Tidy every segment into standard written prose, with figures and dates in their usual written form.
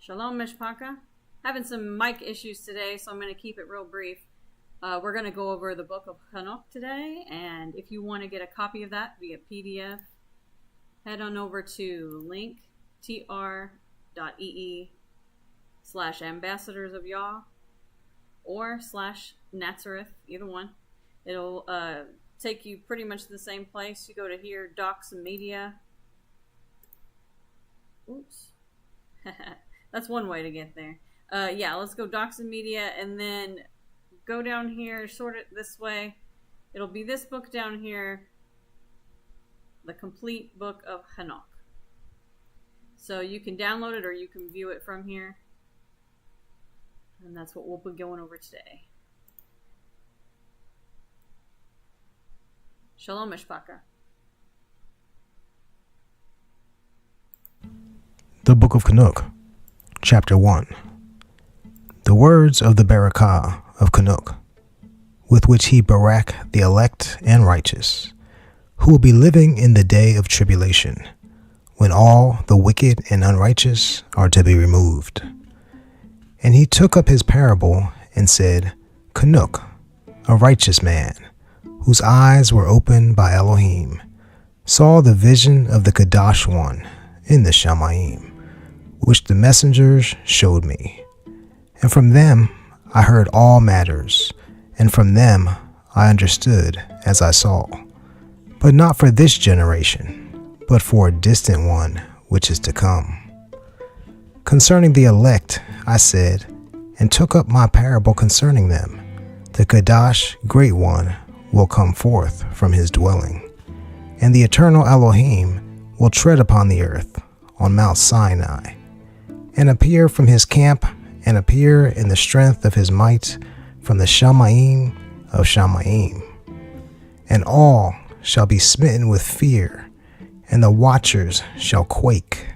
Shalom, Mishpaka. Having some mic issues today, so I'm going to keep it real brief. We're going to go over the book of CHANUK today, and if you want to get a copy of that via PDF, head on over to linktr.ee/ambassadors of Yah or /Nazareth, either one. It'll take you pretty much to the same place. You go to here, Docs and Media. Oops. That's one way to get there. Let's go Docs and Media, and then go down here, sort it this way. It'll be this book down here, the complete book of Enoch. So you can download it or you can view it from here. And that's what we'll be going over today. Shalom, Mishpaka. The Book of CHANUK, Chapter 1. The words of the Barakah of CHANUK, with which he barak the elect and righteous, who will be living in the day of tribulation, when all the wicked and unrighteous are to be removed. And he took up his parable and said, CHANUK, a righteous man, whose eyes were opened by Elohim, saw the vision of the Kadash one in the Shamayim, which the messengers showed me. And from them I heard all matters, and from them I understood as I saw. But not for this generation, but for a distant one which is to come. Concerning the elect, I said, and took up my parable concerning them. The Kadash, great one, will come forth from his dwelling, and the eternal Elohim will tread upon the earth on Mount Sinai, and appear from his camp, and appear in the strength of his might from the Shamayim of Shamayim. And all shall be smitten with fear, and the watchers shall quake,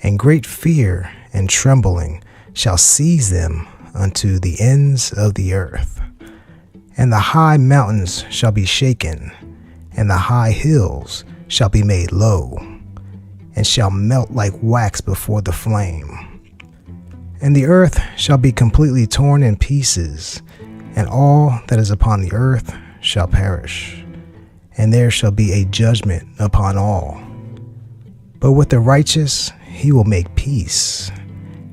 and great fear and trembling shall seize them unto the ends of the earth. And the high mountains shall be shaken, and the high hills shall be made low, and shall melt like wax before the flame. And the earth shall be completely torn in pieces, and all that is upon the earth shall perish, and there shall be a judgment upon all. But with the righteous he will make peace,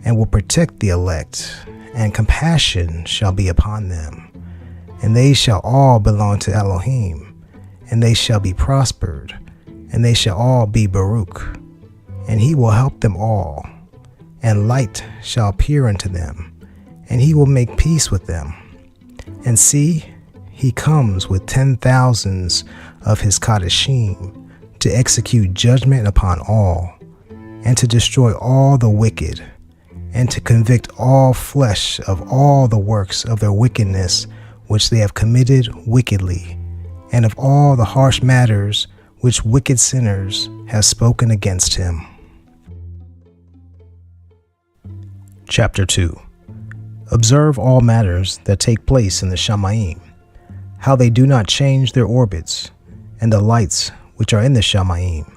and will protect the elect, and compassion shall be upon them. And they shall all belong to Elohim, and they shall be prospered, and they shall all be Baruch, and he will help them all. And light shall appear unto them, and he will make peace with them. And see, he comes with 10,000s of his Kadashim to execute judgment upon all, and to destroy all the wicked, and to convict all flesh of all the works of their wickedness which they have committed wickedly, and of all the harsh matters which wicked sinners have spoken against him. Chapter 2. Observe all matters that take place in the Shamayim, how they do not change their orbits, and the lights which are in the Shamayim,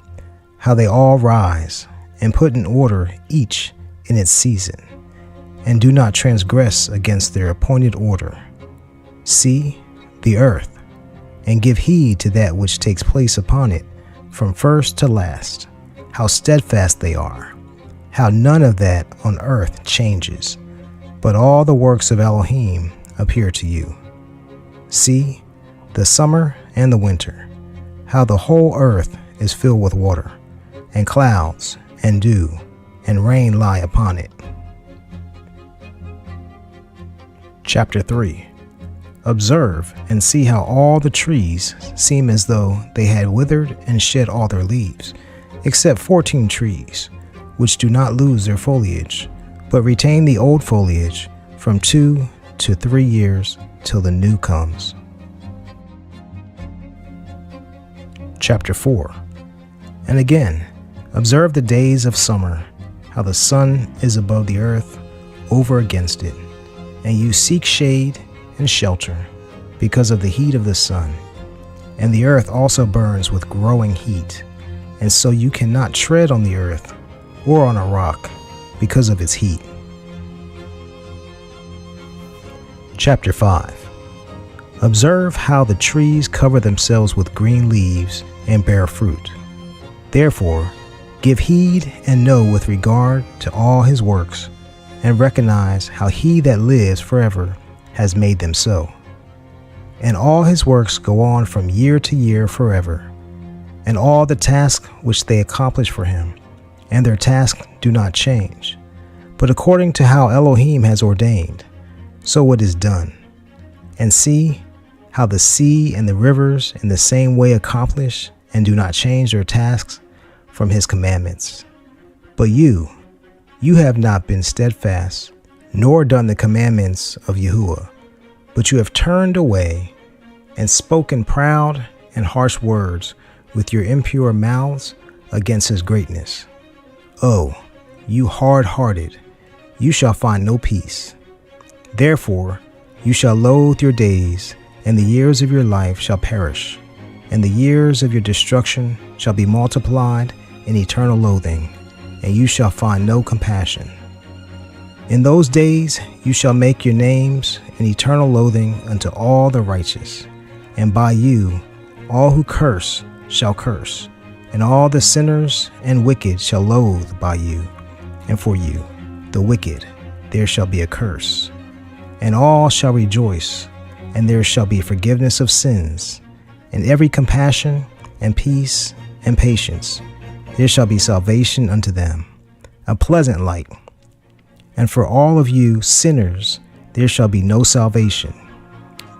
how they all rise, and put in order each in its season, and do not transgress against their appointed order. See the earth, and give heed to that which takes place upon it, from first to last, how steadfast they are, how none of that on earth changes, but all the works of Elohim appear to you. See the summer and the winter, how the whole earth is filled with water, and clouds, and dew, and rain lie upon it. Chapter 3. Observe and see how all the trees seem as though they had withered and shed all their leaves, except 14 trees, which do not lose their foliage, but retain the old foliage from 2 to 3 years till the new comes. Chapter 4. And again, observe the days of summer, how the sun is above the earth, over against it, and you seek shade and shelter because of the heat of the sun. And the earth also burns with growing heat, and so you cannot tread on the earth or on a rock because of its heat. Chapter 5. Observe how the trees cover themselves with green leaves and bear fruit. Therefore, give heed and know with regard to all his works, and recognize how he that lives forever has made them so. And all his works go on from year to year forever, and all the tasks which they accomplish for him, and their tasks do not change, but according to how Elohim has ordained, so it is done. And see how the sea and the rivers in the same way accomplish and do not change their tasks from his commandments. But you have not been steadfast, nor done the commandments of Yahuwah, but you have turned away and spoken proud and harsh words with your impure mouths against his greatness. Oh, you hard-hearted, you shall find no peace. Therefore, you shall loathe your days, and the years of your life shall perish, and the years of your destruction shall be multiplied in eternal loathing, and you shall find no compassion. In those days you shall make your names an eternal loathing unto all the righteous, and by you all who curse shall curse, and all the sinners and wicked shall loathe by you, and for you, the wicked, there shall be a curse. And all shall rejoice, and there shall be forgiveness of sins, and every compassion and peace and patience. There shall be salvation unto them, a pleasant light. And for all of you sinners there shall be no salvation,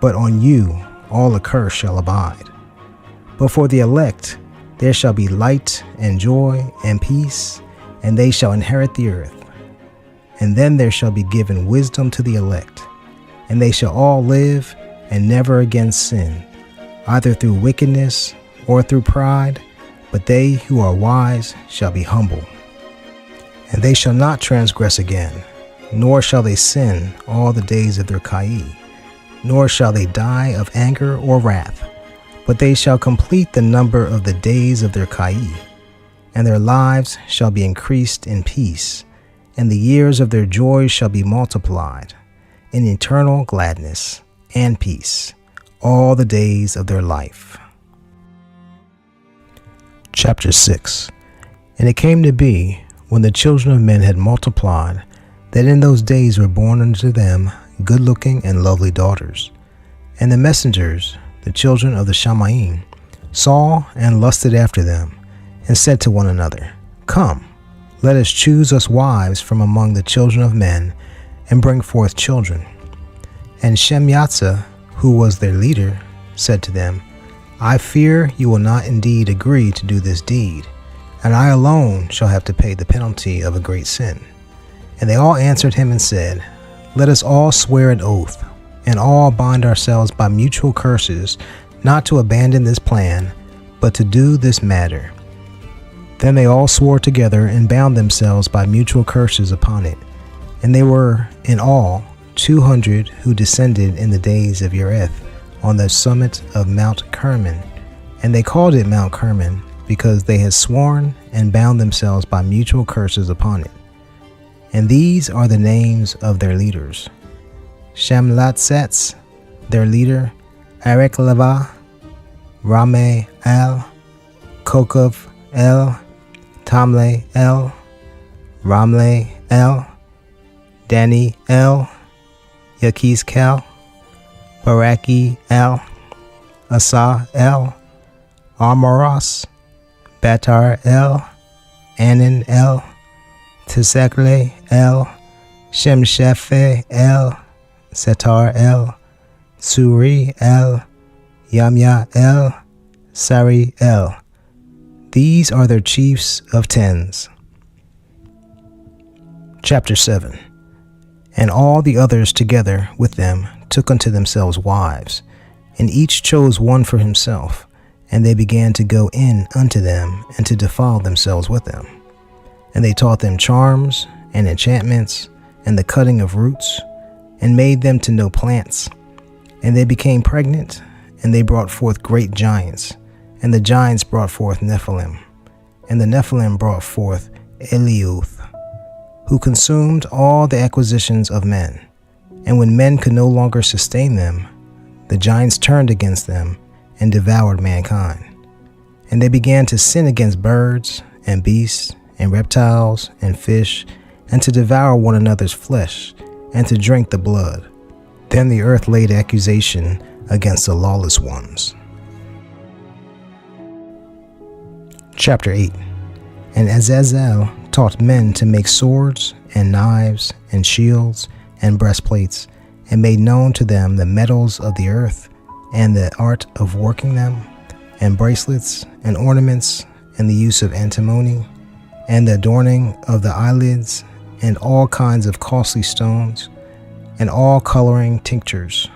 but on you all a curse shall abide. But for the elect there shall be light and joy and peace, and they shall inherit the earth. And then there shall be given wisdom to the elect, and they shall all live and never again sin, either through wickedness or through pride, but they who are wise shall be humble. And they shall not transgress again, nor shall they sin all the days of their Kai, nor shall they die of anger or wrath, but they shall complete the number of the days of their Kai, and their lives shall be increased in peace, and the years of their joy shall be multiplied in eternal gladness and peace all the days of their life. Chapter 6. And it came to be, when the children of men had multiplied, that in those days were born unto them good-looking and lovely daughters. And the messengers, the children of the Shamaim, saw and lusted after them, and said to one another, Come, let us choose us wives from among the children of men, and bring forth children. And Shemyatzah, who was their leader, said to them, I fear you will not indeed agree to do this deed, and I alone shall have to pay the penalty of a great sin. And they all answered him and said, Let us all swear an oath, and all bind ourselves by mutual curses, not to abandon this plan, but to do this matter. Then they all swore together and bound themselves by mutual curses upon it. And they were in all 200 who descended in the days of Yereth on the summit of Mount Kerman. And they called it Mount Kerman because they had sworn and bound themselves by mutual curses upon it. And these are the names of their leaders: Shamlatzets, their leader, Arekleva, Rame El, Kokov El, Tamle El, Ramle El, Dani El, Yakis Kel, Baraki El, Asa El, Armoros, Batar El, Anan El, Tesekle El, Shemshefe El, Setar El, Suri El, Yamya El, Sari El. These are their chiefs of tens. Chapter 7. And all the others together with them took unto themselves wives, and each chose one for himself, and they began to go in unto them, and to defile themselves with them. And they taught them charms, and enchantments, and the cutting of roots, and made them to know plants. And they became pregnant, and they brought forth great giants, and the giants brought forth Nephilim, and the Nephilim brought forth Eliuth, who consumed all the acquisitions of men, And when men could no longer sustain them, the giants turned against them and devoured mankind. And they began to sin against birds and beasts and reptiles and fish, and to devour one another's flesh, and to drink the blood. Then the earth laid accusation against the lawless ones. Chapter 8. And Azazel taught men to make swords and knives and shields and breastplates, and made known to them the metals of the earth and the art of working them, and bracelets and ornaments, and the use of antimony, and the adorning of the eyelids, and all kinds of costly stones, and all coloring tinctures.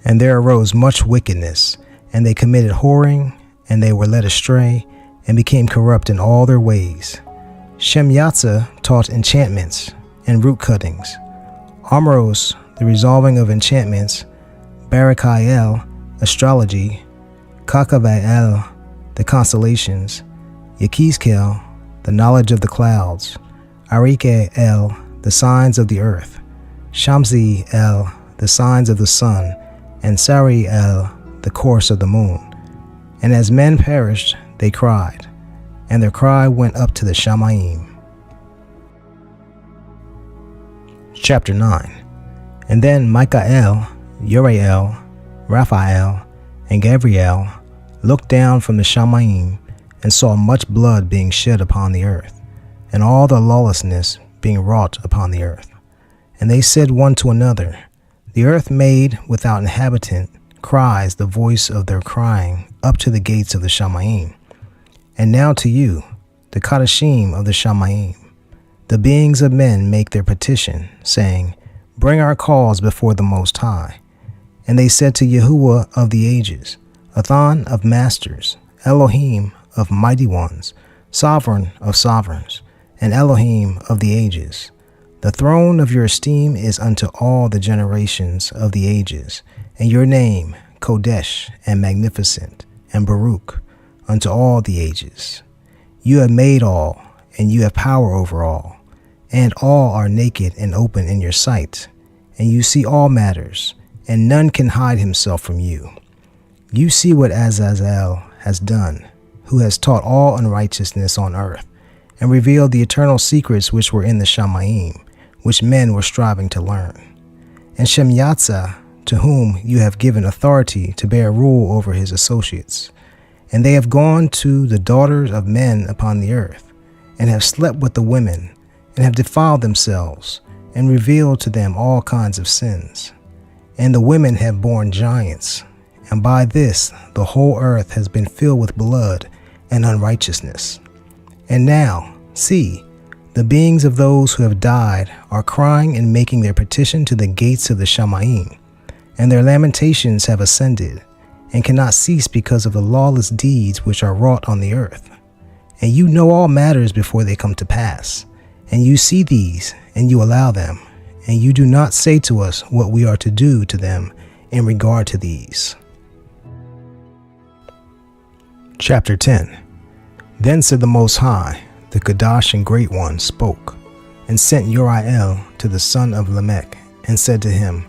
And there arose much wickedness, and they committed whoring, and they were led astray, and became corrupt in all their ways. Shemyatzah taught enchantments and root cuttings, Amros the resolving of enchantments, Barakael astrology, Kakabael the constellations, Yakizkel the knowledge of the clouds, Arikael the signs of the earth, Shamsi-el the signs of the sun, and Sari-el the course of the moon. And as men perished, they cried, and their cry went up to the Shamayim. Chapter 9. And then Michael, Uriel, Raphael, and Gabriel looked down from the Shamayim, and saw much blood being shed upon the earth, and all the lawlessness being wrought upon the earth. And they said one to another, The earth made without inhabitant cries the voice of their crying up to the gates of the Shamayim. And now to you, the Kadashim of the Shamayim, the beings of men make their petition, saying, Bring our cause before the Most High. And they said to Yahuwah of the ages, Athan of masters, Elohim of mighty ones, sovereign of sovereigns, and Elohim of the ages. The throne of your esteem is unto all the generations of the ages, and your name, Kodesh and magnificent, and Baruch, unto all the ages. You have made all, and you have power over all, and all are naked and open in your sight, and you see all matters, and none can hide himself from you. You see what Azazel has done, who has taught all unrighteousness on earth, and revealed the eternal secrets which were in the Shamayim, which men were striving to learn. And Shemyatzah, to whom you have given authority to bear rule over his associates. And they have gone to the daughters of men upon the earth, and have slept with the women, and have defiled themselves, and revealed to them all kinds of sins. And the women have borne giants, and by this the whole earth has been filled with blood and unrighteousness. And now, see, the beings of those who have died are crying and making their petition to the gates of the Shamayim, and their lamentations have ascended, and cannot cease because of the lawless deeds which are wrought on the earth. And you know all matters before they come to pass, and you see these, and you allow them, and you do not say to us what we are to do to them in regard to these. Chapter 10. Then said the Most High, the Kadash and Great One, spoke, and sent Uriel to the son of Lamech, and said to him,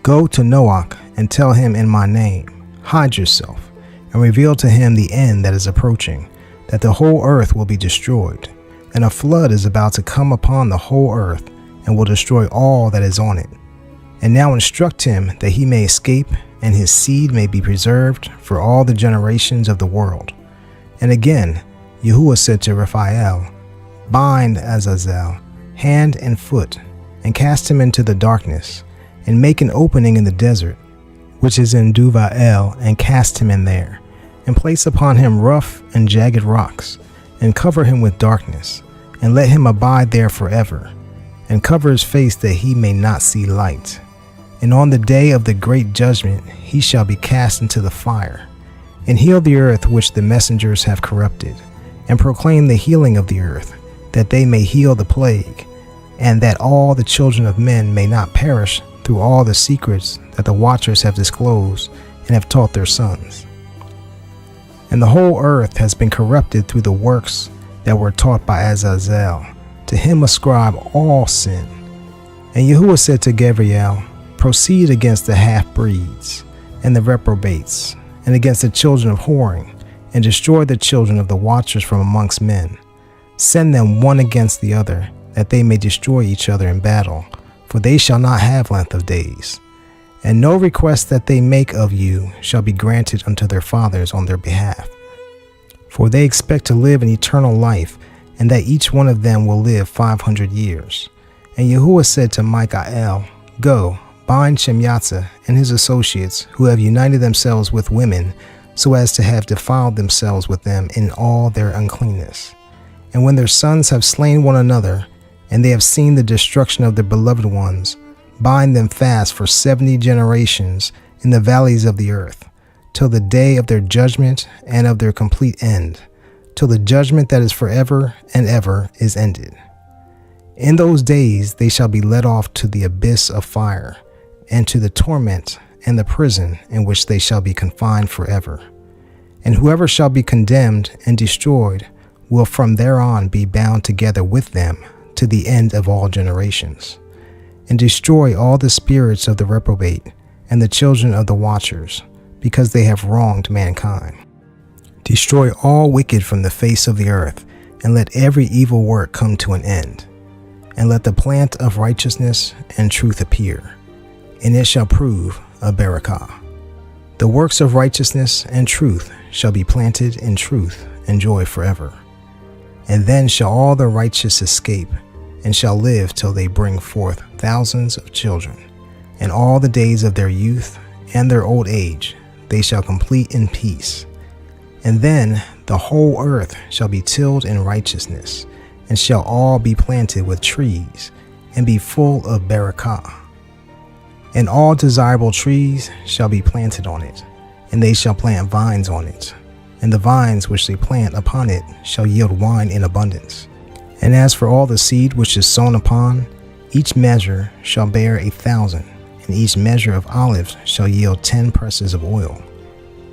Go to Noach, and tell him in my name, Hide yourself, and reveal to him the end that is approaching, that the whole earth will be destroyed, and a flood is about to come upon the whole earth, and will destroy all that is on it. And now instruct him that he may escape, and his seed may be preserved for all the generations of the world. And again, Yahuwah said to Raphael, Bind Azazel, hand and foot, and cast him into the darkness, and make an opening in the desert, which is in Duvael, and cast him in there, and place upon him rough and jagged rocks, and cover him with darkness, and let him abide there forever, and cover his face that he may not see light. And on the day of the great judgment he shall be cast into the fire, and heal the earth which the messengers have corrupted, and proclaim the healing of the earth, that they may heal the plague, and that all the children of men may not perish through all the secrets that the watchers have disclosed and have taught their sons. And the whole earth has been corrupted through the works that were taught by Azazel. To him ascribe all sin. And Yahuwah said to Gabriel, proceed against the half-breeds and the reprobates, and against the children of whoring, and destroy the children of the watchers from amongst men. Send them one against the other, that they may destroy each other in battle, for they shall not have length of days. And no request that they make of you shall be granted unto their fathers on their behalf. For they expect to live an eternal life, and that each one of them will live 500 years. And Yahuwah said to Michael, Go, bind Shemyatzah and his associates, who have united themselves with women, so as to have defiled themselves with them in all their uncleanness. And when their sons have slain one another, and they have seen the destruction of their beloved ones, bind them fast for 70 generations in the valleys of the earth, till the day of their judgment and of their complete end, till the judgment that is forever and ever is ended. In those days they shall be led off to the abyss of fire, and to the torment and the prison in which they shall be confined forever. And whoever shall be condemned and destroyed will from thereon be bound together with them to the end of all generations, and destroy all the spirits of the reprobate and the children of the watchers, because they have wronged mankind. Destroy all wicked from the face of the earth, and let every evil work come to an end. And let the plant of righteousness and truth appear, and it shall prove a barakah. The works of righteousness and truth shall be planted in truth and joy forever. And then shall all the righteous escape, and shall live till they bring forth thousands of children, and all the days of their youth and their old age they shall complete in peace. And then the whole earth shall be tilled in righteousness, and shall all be planted with trees, and be full of barakah. And all desirable trees shall be planted on it, and they shall plant vines on it, and the vines which they plant upon it shall yield wine in abundance. And as for all the seed which is sown upon, each measure shall bear 1,000, and each measure of olives shall yield 10 presses of oil.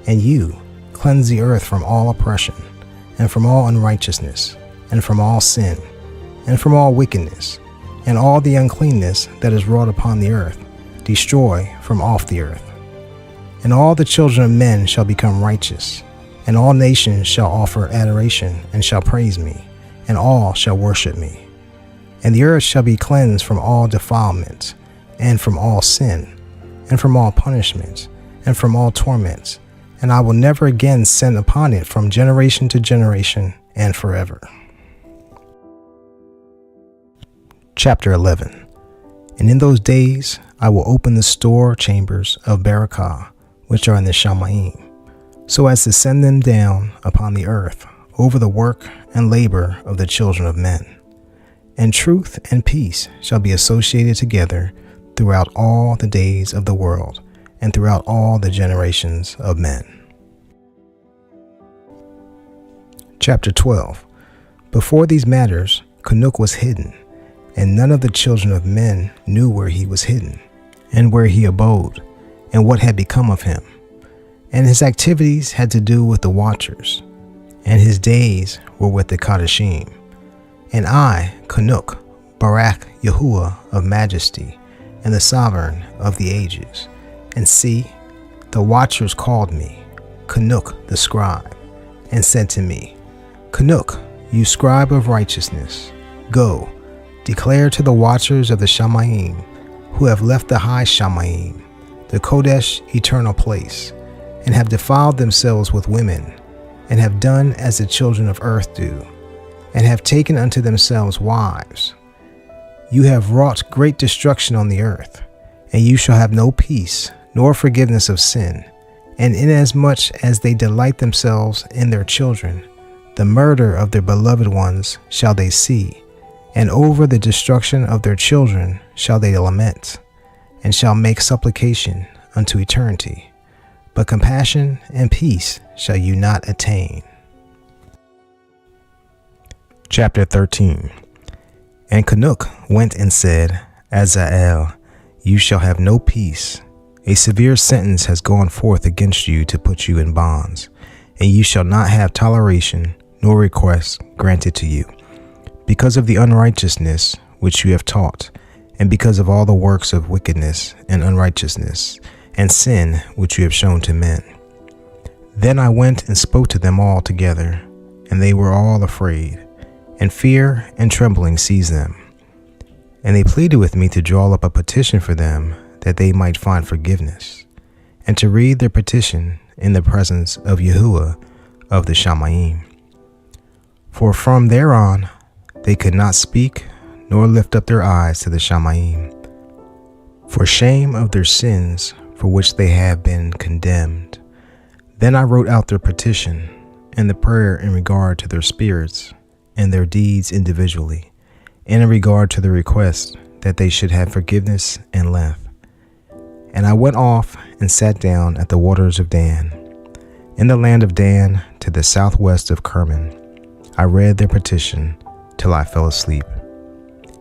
And you cleanse the earth from all oppression, and from all unrighteousness, and from all sin, and from all wickedness, and all the uncleanness that is wrought upon the earth, destroy from off the earth. And all the children of men shall become righteous, and all nations shall offer adoration and shall praise me, and all shall worship me. And the earth shall be cleansed from all defilement, and from all sin, and from all punishment, and from all torment, and I will never again send upon it from generation to generation and forever. Chapter 11. And in those days I will open the store chambers of barakah, which are in the Shamayim, so as to send them down upon the earth over the work and labor of the children of men. And truth and peace shall be associated together throughout all the days of the world, and throughout all the generations of men. Chapter 12. Before these matters, CHANUK was hidden, and none of the children of men knew where he was hidden, and where he abode, and what had become of him. And his activities had to do with the watchers, and his days were with the Kadashim. And I, CHANUK, Barak Yahuwah of majesty, and the sovereign of the ages. And see, the watchers called me, CHANUK the scribe, and said to me, CHANUK, you scribe of righteousness, go, declare to the watchers of the Shamayim, who have left the high Shamayim, the Kodesh eternal place, and have defiled themselves with women, and have done as the children of earth do, and have taken unto themselves wives. You have wrought great destruction on the earth, and you shall have no peace, nor forgiveness of sin. And inasmuch as they delight themselves in their children, the murder of their beloved ones shall they see, and over the destruction of their children shall they lament, and shall make supplication unto eternity. But compassion and peace shall you not attain. Chapter 13. And CHANUK went and said, Azael, you shall have no peace. A severe sentence has gone forth against you to put you in bonds, and you shall not have toleration nor request granted to you, because of the unrighteousness which you have taught, and because of all the works of wickedness and unrighteousness and sin which you have shown to men. Then I went and spoke to them all together, and they were all afraid, and fear and trembling seized them. And they pleaded with me to draw up a petition for them, that they might find forgiveness, and to read their petition in the presence of Yahuwah of the Shamayim. For from thereon they could not speak, nor lift up their eyes to the Shamayim, for shame of their sins for which they have been condemned. Then I wrote out their petition, and the prayer in regard to their spirits, and their deeds individually, and in regard to the request that they should have forgiveness and length. And I went off and sat down at the waters of Dan, in the land of Dan to the southwest of Kerman. I read their petition till I fell asleep.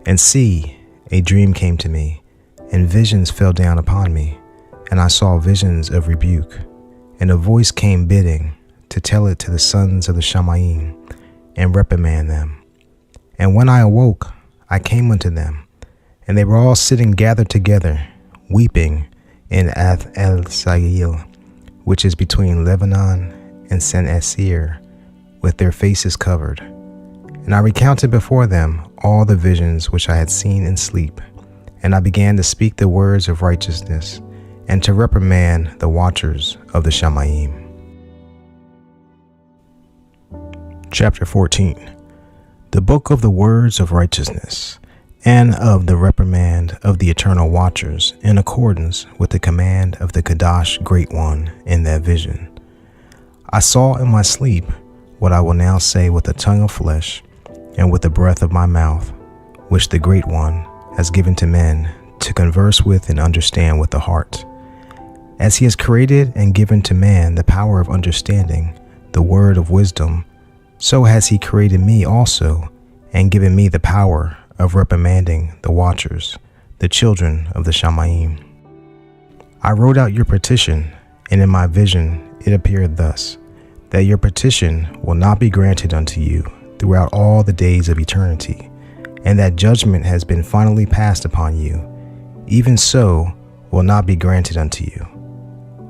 And see, a dream came to me, and visions fell down upon me, and I saw visions of rebuke, and a voice came bidding to tell it to the sons of the Shamayim, and reprimand them. And when I awoke, I came unto them, and they were all sitting gathered together, weeping in Ath el Sail, which is between Lebanon and Sen Asir, with their faces covered. And I recounted before them all the visions which I had seen in sleep, and I began to speak the words of righteousness, and to reprimand the watchers of the Shamayim. Chapter 14. The Book of the Words of Righteousness, and of the reprimand of the eternal watchers, in accordance with the command of the Kadash Great One in that vision. I saw in my sleep what I will now say with the tongue of flesh, and with the breath of my mouth, which the Great One has given to men to converse with and understand with the heart. As he has created and given to man the power of understanding the word of wisdom, so has he created me also, and given me the power of reprimanding the watchers, the children of the Shamayim. I wrote out your petition, and in my vision it appeared thus, that your petition will not be granted unto you throughout all the days of eternity, and that judgment has been finally passed upon you, even so will not be granted unto you.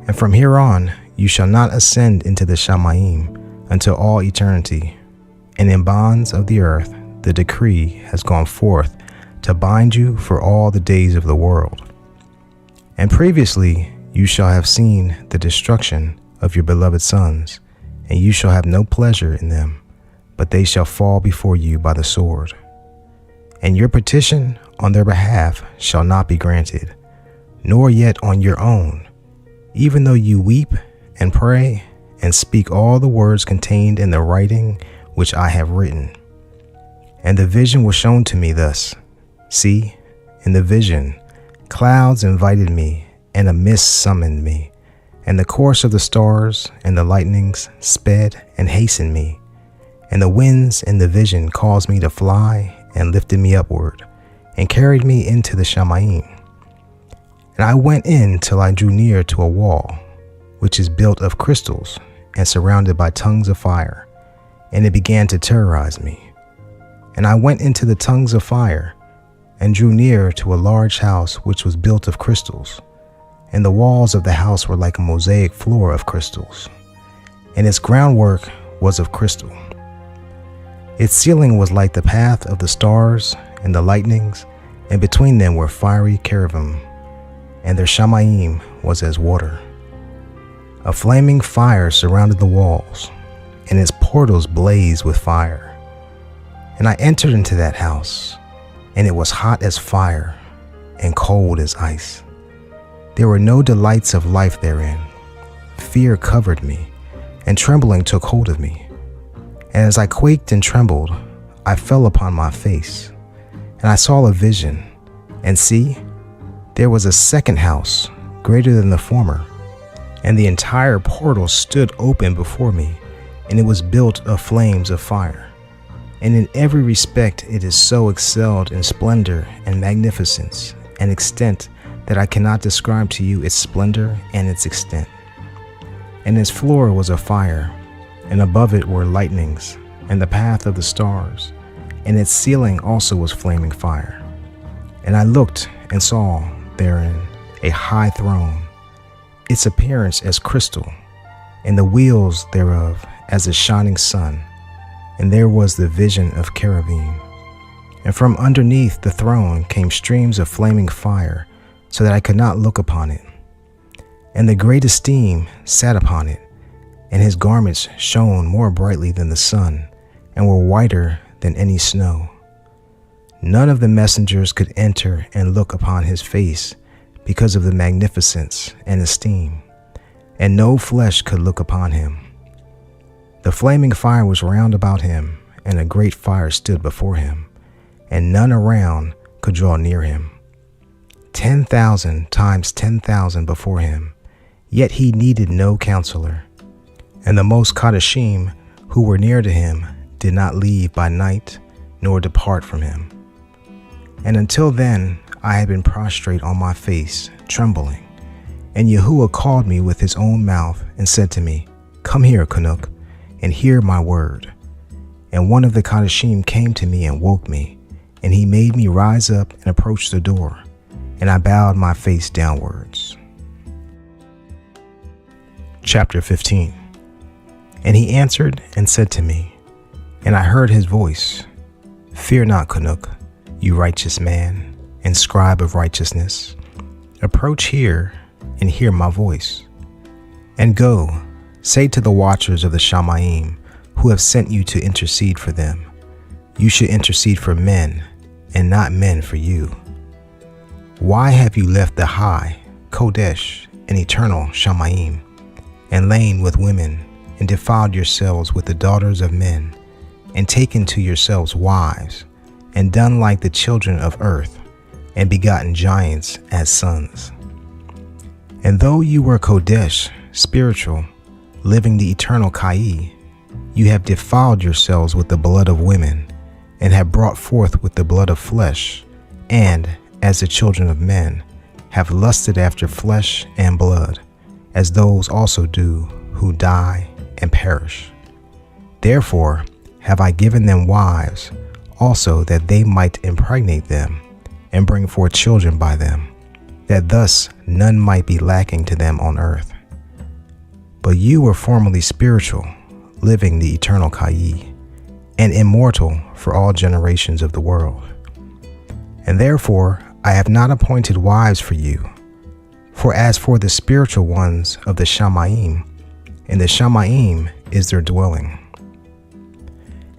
And from here on you shall not ascend into the Shamayim until all eternity, and in bonds of the earth the decree has gone forth to bind you for all the days of the world. And previously you shall have seen the destruction of your beloved sons, and you shall have no pleasure in them, but they shall fall before you by the sword. And your petition on their behalf shall not be granted, nor yet on your own, even though you weep and pray and speak all the words contained in the writing which I have written. And the vision was shown to me thus. See, in the vision, clouds invited me, and a mist summoned me, and the course of the stars and the lightnings sped and hastened me, and the winds in the vision caused me to fly and lifted me upward, and carried me into the Shamayim. And I went in till I drew near to a wall, which is built of crystals and surrounded by tongues of fire, and it began to terrorize me. And I went into the tongues of fire, and drew near to a large house which was built of crystals, and the walls of the house were like a mosaic floor of crystals, and its groundwork was of crystal. Its ceiling was like the path of the stars and the lightnings, and between them were fiery cherubim, and their Shamayim was as water. A flaming fire surrounded the walls, and its portals blazed with fire. And I entered into that house, and it was hot as fire and cold as ice. There were no delights of life therein. Fear covered me, and trembling took hold of me. And as I quaked and trembled, I fell upon my face, and I saw a vision, and see, there was a second house, greater than the former, and the entire portal stood open before me, and it was built of flames of fire. And in every respect it is so excelled in splendor and magnificence and extent that I cannot describe to you its splendor and its extent. And its floor was of fire, and above it were lightnings, and the path of the stars, and its ceiling also was flaming fire. And I looked and saw therein a high throne, its appearance as crystal, and the wheels thereof as a shining sun. And there was the vision of cherubim. And from underneath the throne came streams of flaming fire, so that I could not look upon it. And the great esteem sat upon it, and his garments shone more brightly than the sun, and were whiter than any snow. None of the messengers could enter and look upon his face, because of the magnificence and esteem, and no flesh could look upon him. The flaming fire was round about him, and a great fire stood before him, and none around could draw near him. 10,000 times 10,000 before him, yet he needed no counselor. And the most Kadashim who were near to him did not leave by night, nor depart from him. And until then I had been prostrate on my face, trembling. And Yahuwah called me with his own mouth and said to me, Come here, CHANUK, and hear my word. And one of the Kadashim came to me and woke me, and he made me rise up and approach the door, and I bowed my face downwards. Chapter 15. And he answered and said to me, and I heard his voice, Fear not, CHANUK, you righteous man, and scribe of righteousness. Approach here and hear my voice. And go, say to the watchers of the Shamayim, who have sent you to intercede for them, you should intercede for men, and not men for you. Why have you left the high, Kodesh, and eternal Shamayim, and lain with women, and defiled yourselves with the daughters of men, and taken to yourselves wives, and done like the children of earth, and begotten giants as sons? And though you were Kodesh, spiritual, living the eternal Kai, you have defiled yourselves with the blood of women, and have brought forth with the blood of flesh, and, as the children of men, have lusted after flesh and blood, as those also do who die and perish. Therefore have I given them wives, also that they might impregnate them, and bring forth children by them, that thus none might be lacking to them on earth. But you were formerly spiritual, living the eternal Kai, and immortal for all generations of the world. And therefore I have not appointed wives for you. For as for the spiritual ones of the Shamayim, and the Shamayim is their dwelling.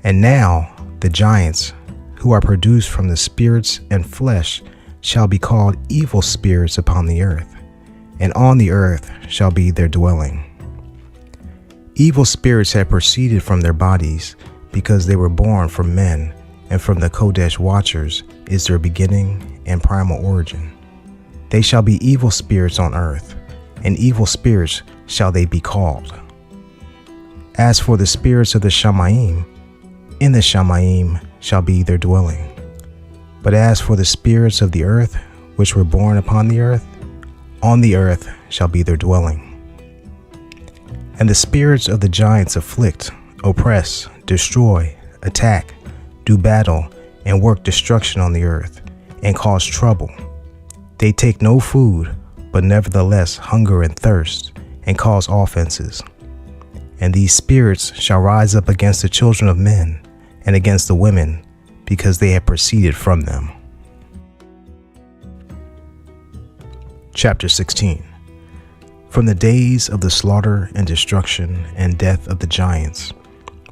And now the giants, who are produced from the spirits and flesh, shall be called evil spirits upon the earth, and on the earth shall be their dwelling. Evil spirits have proceeded from their bodies, because they were born from men, and from the Kodesh watchers is their beginning and primal origin. They shall be evil spirits on earth, and evil spirits shall they be called. As for the spirits of the Shamayim, in the Shamayim shall be their dwelling. But as for the spirits of the earth, which were born upon the earth, on the earth shall be their dwelling. And the spirits of the giants afflict, oppress, destroy, attack, do battle, and work destruction on the earth, and cause trouble. They take no food, but nevertheless hunger and thirst, and cause offenses. And these spirits shall rise up against the children of men, and against the women, because they have proceeded from them. Chapter 16. From the days of the slaughter and destruction and death of the giants,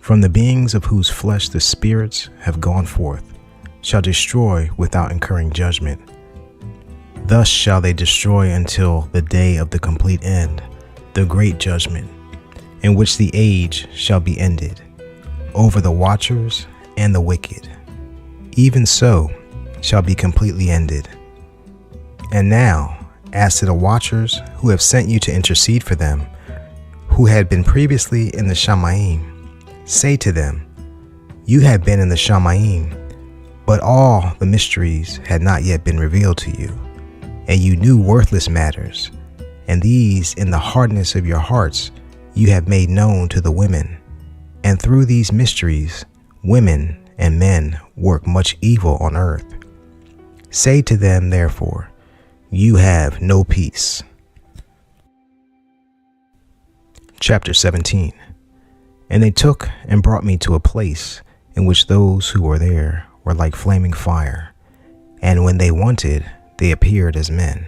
from the beings of whose flesh the spirits have gone forth, shall destroy without incurring judgment. Thus shall they destroy until the day of the complete end, the great judgment, in which the age shall be ended, over the watchers and the wicked. Even so shall be completely ended. And now, as to the watchers who have sent you to intercede for them, who had been previously in the Shamayim, say to them, You had been in the Shamayim, but all the mysteries had not yet been revealed to you, and you knew worthless matters, and these in the hardness of your hearts you have made known to the women. And through these mysteries, women and men work much evil on earth. Say to them, therefore, you have no peace. Chapter 17. And they took and brought me to a place in which those who were there were like flaming fire, and when they wanted, they appeared as men.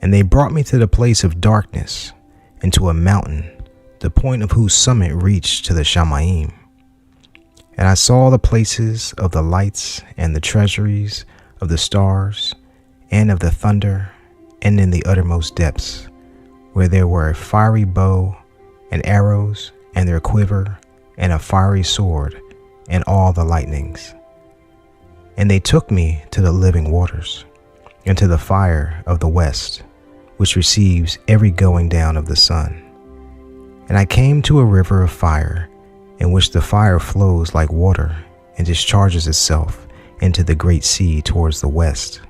And they brought me to the place of darkness, and to a mountain, the point of whose summit reached to the Shamayim. And I saw the places of the lights and the treasuries of the stars and of the thunder, and in the uttermost depths, where there were a fiery bow and arrows and their quiver and a fiery sword and all the lightnings. And they took me to the living waters, and to the fire of the west, which receives every going down of the sun. And I came to a river of fire, in which the fire flows like water and discharges itself into the great sea towards the west.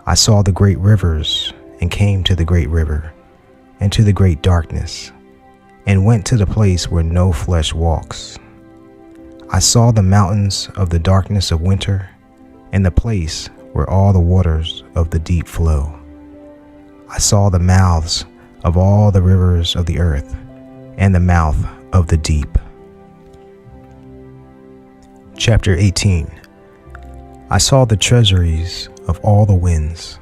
I saw the great rivers, and came to the great river, and to the great darkness, and went to the place where no flesh walks. I saw the mountains of the darkness of winter, and the place where all the waters of the deep flow. I saw the mouths of all the rivers of the earth, and the mouth of the deep. Chapter 18. I saw the treasuries of all the winds.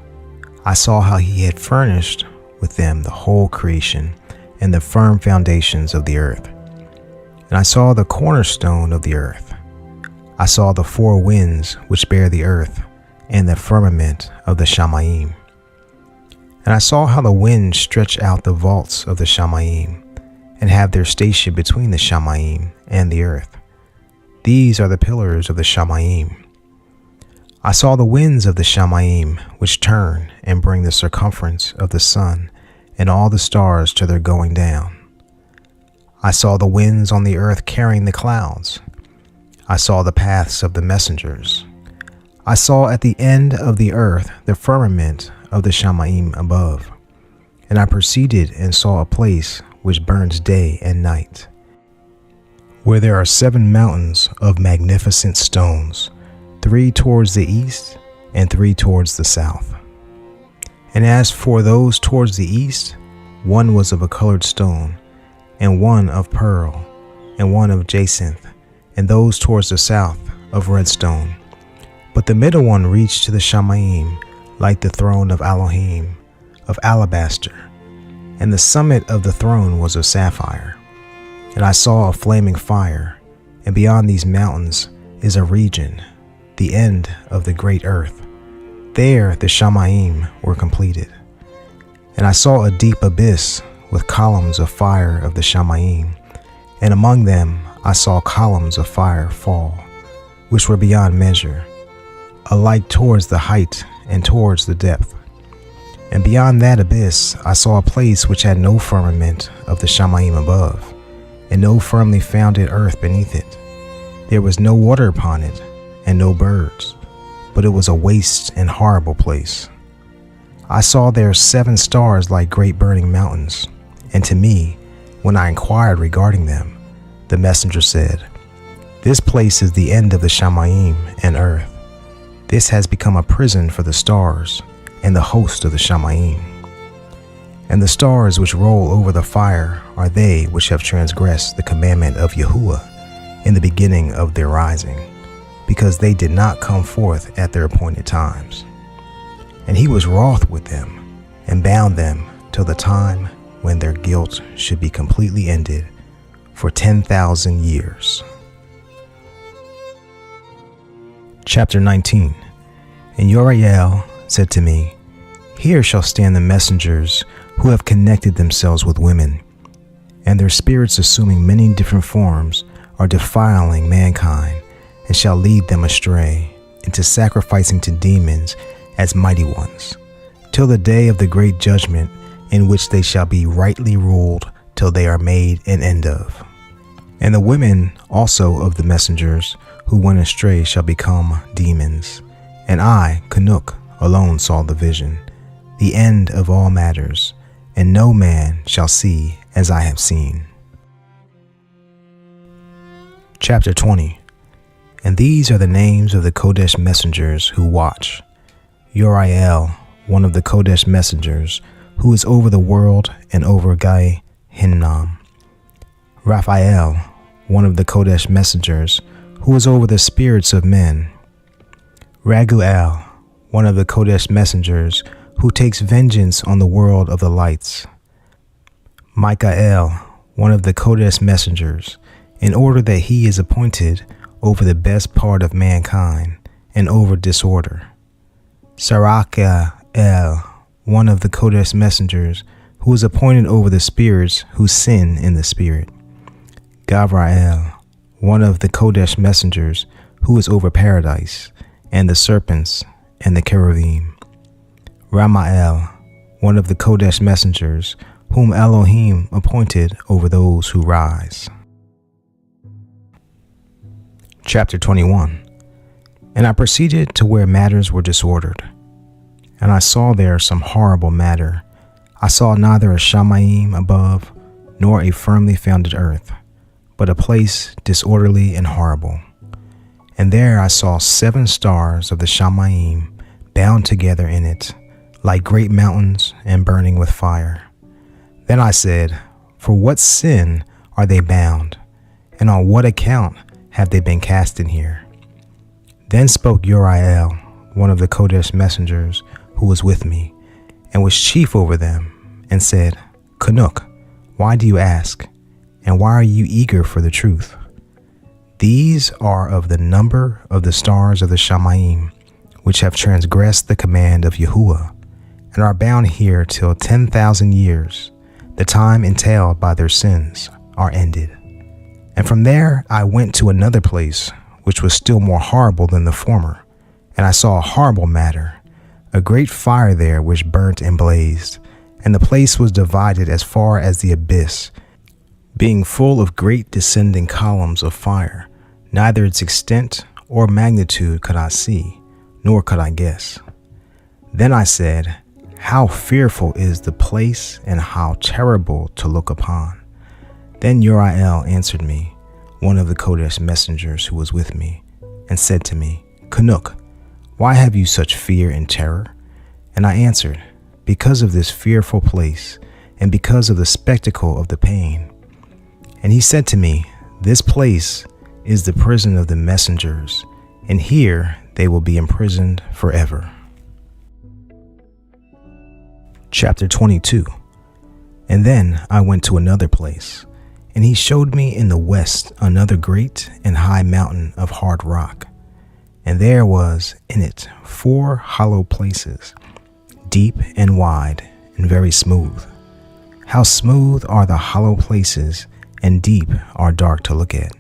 I saw how he had furnished with them the whole creation, and the firm foundations of the earth. And I saw the cornerstone of the earth. I saw the four winds which bear the earth, and the firmament of the Shamayim. And I saw how the winds stretch out the vaults of the Shamayim, and have their station between the Shamayim and the earth. These are the pillars of the Shamayim. I saw the winds of the Shamayim, which turn and bring the circumference of the sun and all the stars to their going down. I saw the winds on the earth carrying the clouds. I saw the paths of the messengers. I saw at the end of the earth the firmament of the Shamayim above. And I proceeded and saw a place which burns day and night, where there are 7 mountains of magnificent stones, 3 towards the east and 3 towards the south. And as for those towards the east, one was of a colored stone, and one of pearl, and one of jacinth, and those towards the south of red stone. But the middle one reached to the Shamayim like the throne of Elohim, of alabaster, and the summit of the throne was of sapphire. And I saw a flaming fire, and beyond these mountains is a region, the end of the great earth. There the Shamayim were completed. And I saw a deep abyss with columns of fire of the Shamayim, and among them I saw columns of fire fall, which were beyond measure, alike towards the height and towards the depth. And beyond that abyss I saw a place which had no firmament of the Shamayim above, and no firmly founded earth beneath it. There was no water upon it, and no birds, but it was a waste and horrible place. I saw there 7 stars like great burning mountains, and to me, when I inquired regarding them, the messenger said, "This place is the end of the Shamayim and earth. This has become a prison for the stars and the host of the Shamayim. And the stars which roll over the fire are they which have transgressed the commandment of Yahuwah in the beginning of their rising, because they did not come forth at their appointed times. And he was wroth with them, and bound them till the time when their guilt should be completely ended for 10,000 years." Chapter 19. And Uriel said to me, "Here shall stand the messengers who have connected themselves with women, and their spirits assuming many different forms are defiling mankind, and shall lead them astray into sacrificing to demons as mighty ones, till the day of the great judgment, in which they shall be rightly ruled till they are made an end of. And the women also of the messengers who went astray shall become demons. And I, CHANUK, alone saw the vision, the end of all matters, and no man shall see as I have seen." Chapter 20. And these are the names of the Kodesh messengers who watch, Uriel, one of the Kodesh messengers, who is over the world and over Gai Hinnam. Raphael, one of the Kodesh messengers, who is over the spirits of men. Raguel, one of the Kodesh messengers, who takes vengeance on the world of the lights. Michael, one of the Kodesh messengers, in order that he is appointed over the best part of mankind and over disorder. Sarachael, one of the Kodesh messengers, who is appointed over the spirits who sin in the spirit. Gavrael, one of the Kodesh messengers, who is over paradise, and the serpents, and the cherubim. Ramael, one of the Kodesh messengers, whom Elohim appointed over those who rise. Chapter 21. And I proceeded to where matters were disordered, and I saw there some horrible matter. I saw neither a Shamayim above, nor a firmly founded earth, but a place disorderly and horrible. And there I saw 7 stars of the Shamayim bound together in it, like great mountains and burning with fire. Then I said, for what sin are they bound, and on what account have they been cast in here? Then spoke Uriel, one of the Kodesh messengers, who was with me, and was chief over them, and said, CHANUK, why do you ask, and why are you eager for the truth? These are of the number of the stars of the Shamayim, which have transgressed the command of Yahuwah, and are bound here till 10,000 years, the time entailed by their sins, are ended. And from there I went to another place, which was still more horrible than the former, and I saw a horrible matter, a great fire there which burnt and blazed, and the place was divided as far as the abyss, being full of great descending columns of fire. Neither its extent or magnitude could I see, nor could I guess. Then I said, how fearful is the place, and how terrible to look upon. Then Uriel answered me, one of the Kodesh messengers who was with me, and said to me, CHANUK, why have you such fear and terror? And I answered, because of this fearful place, and because of the spectacle of the pain. And he said to me, this place is the prison of the messengers, and here they will be imprisoned forever. Chapter 22. And then I went to another place, and he showed me in the west another great and high mountain of hard rock. And there was in it 4 hollow places, deep and wide and very smooth. How smooth are the hollow places, and deep are dark to look at.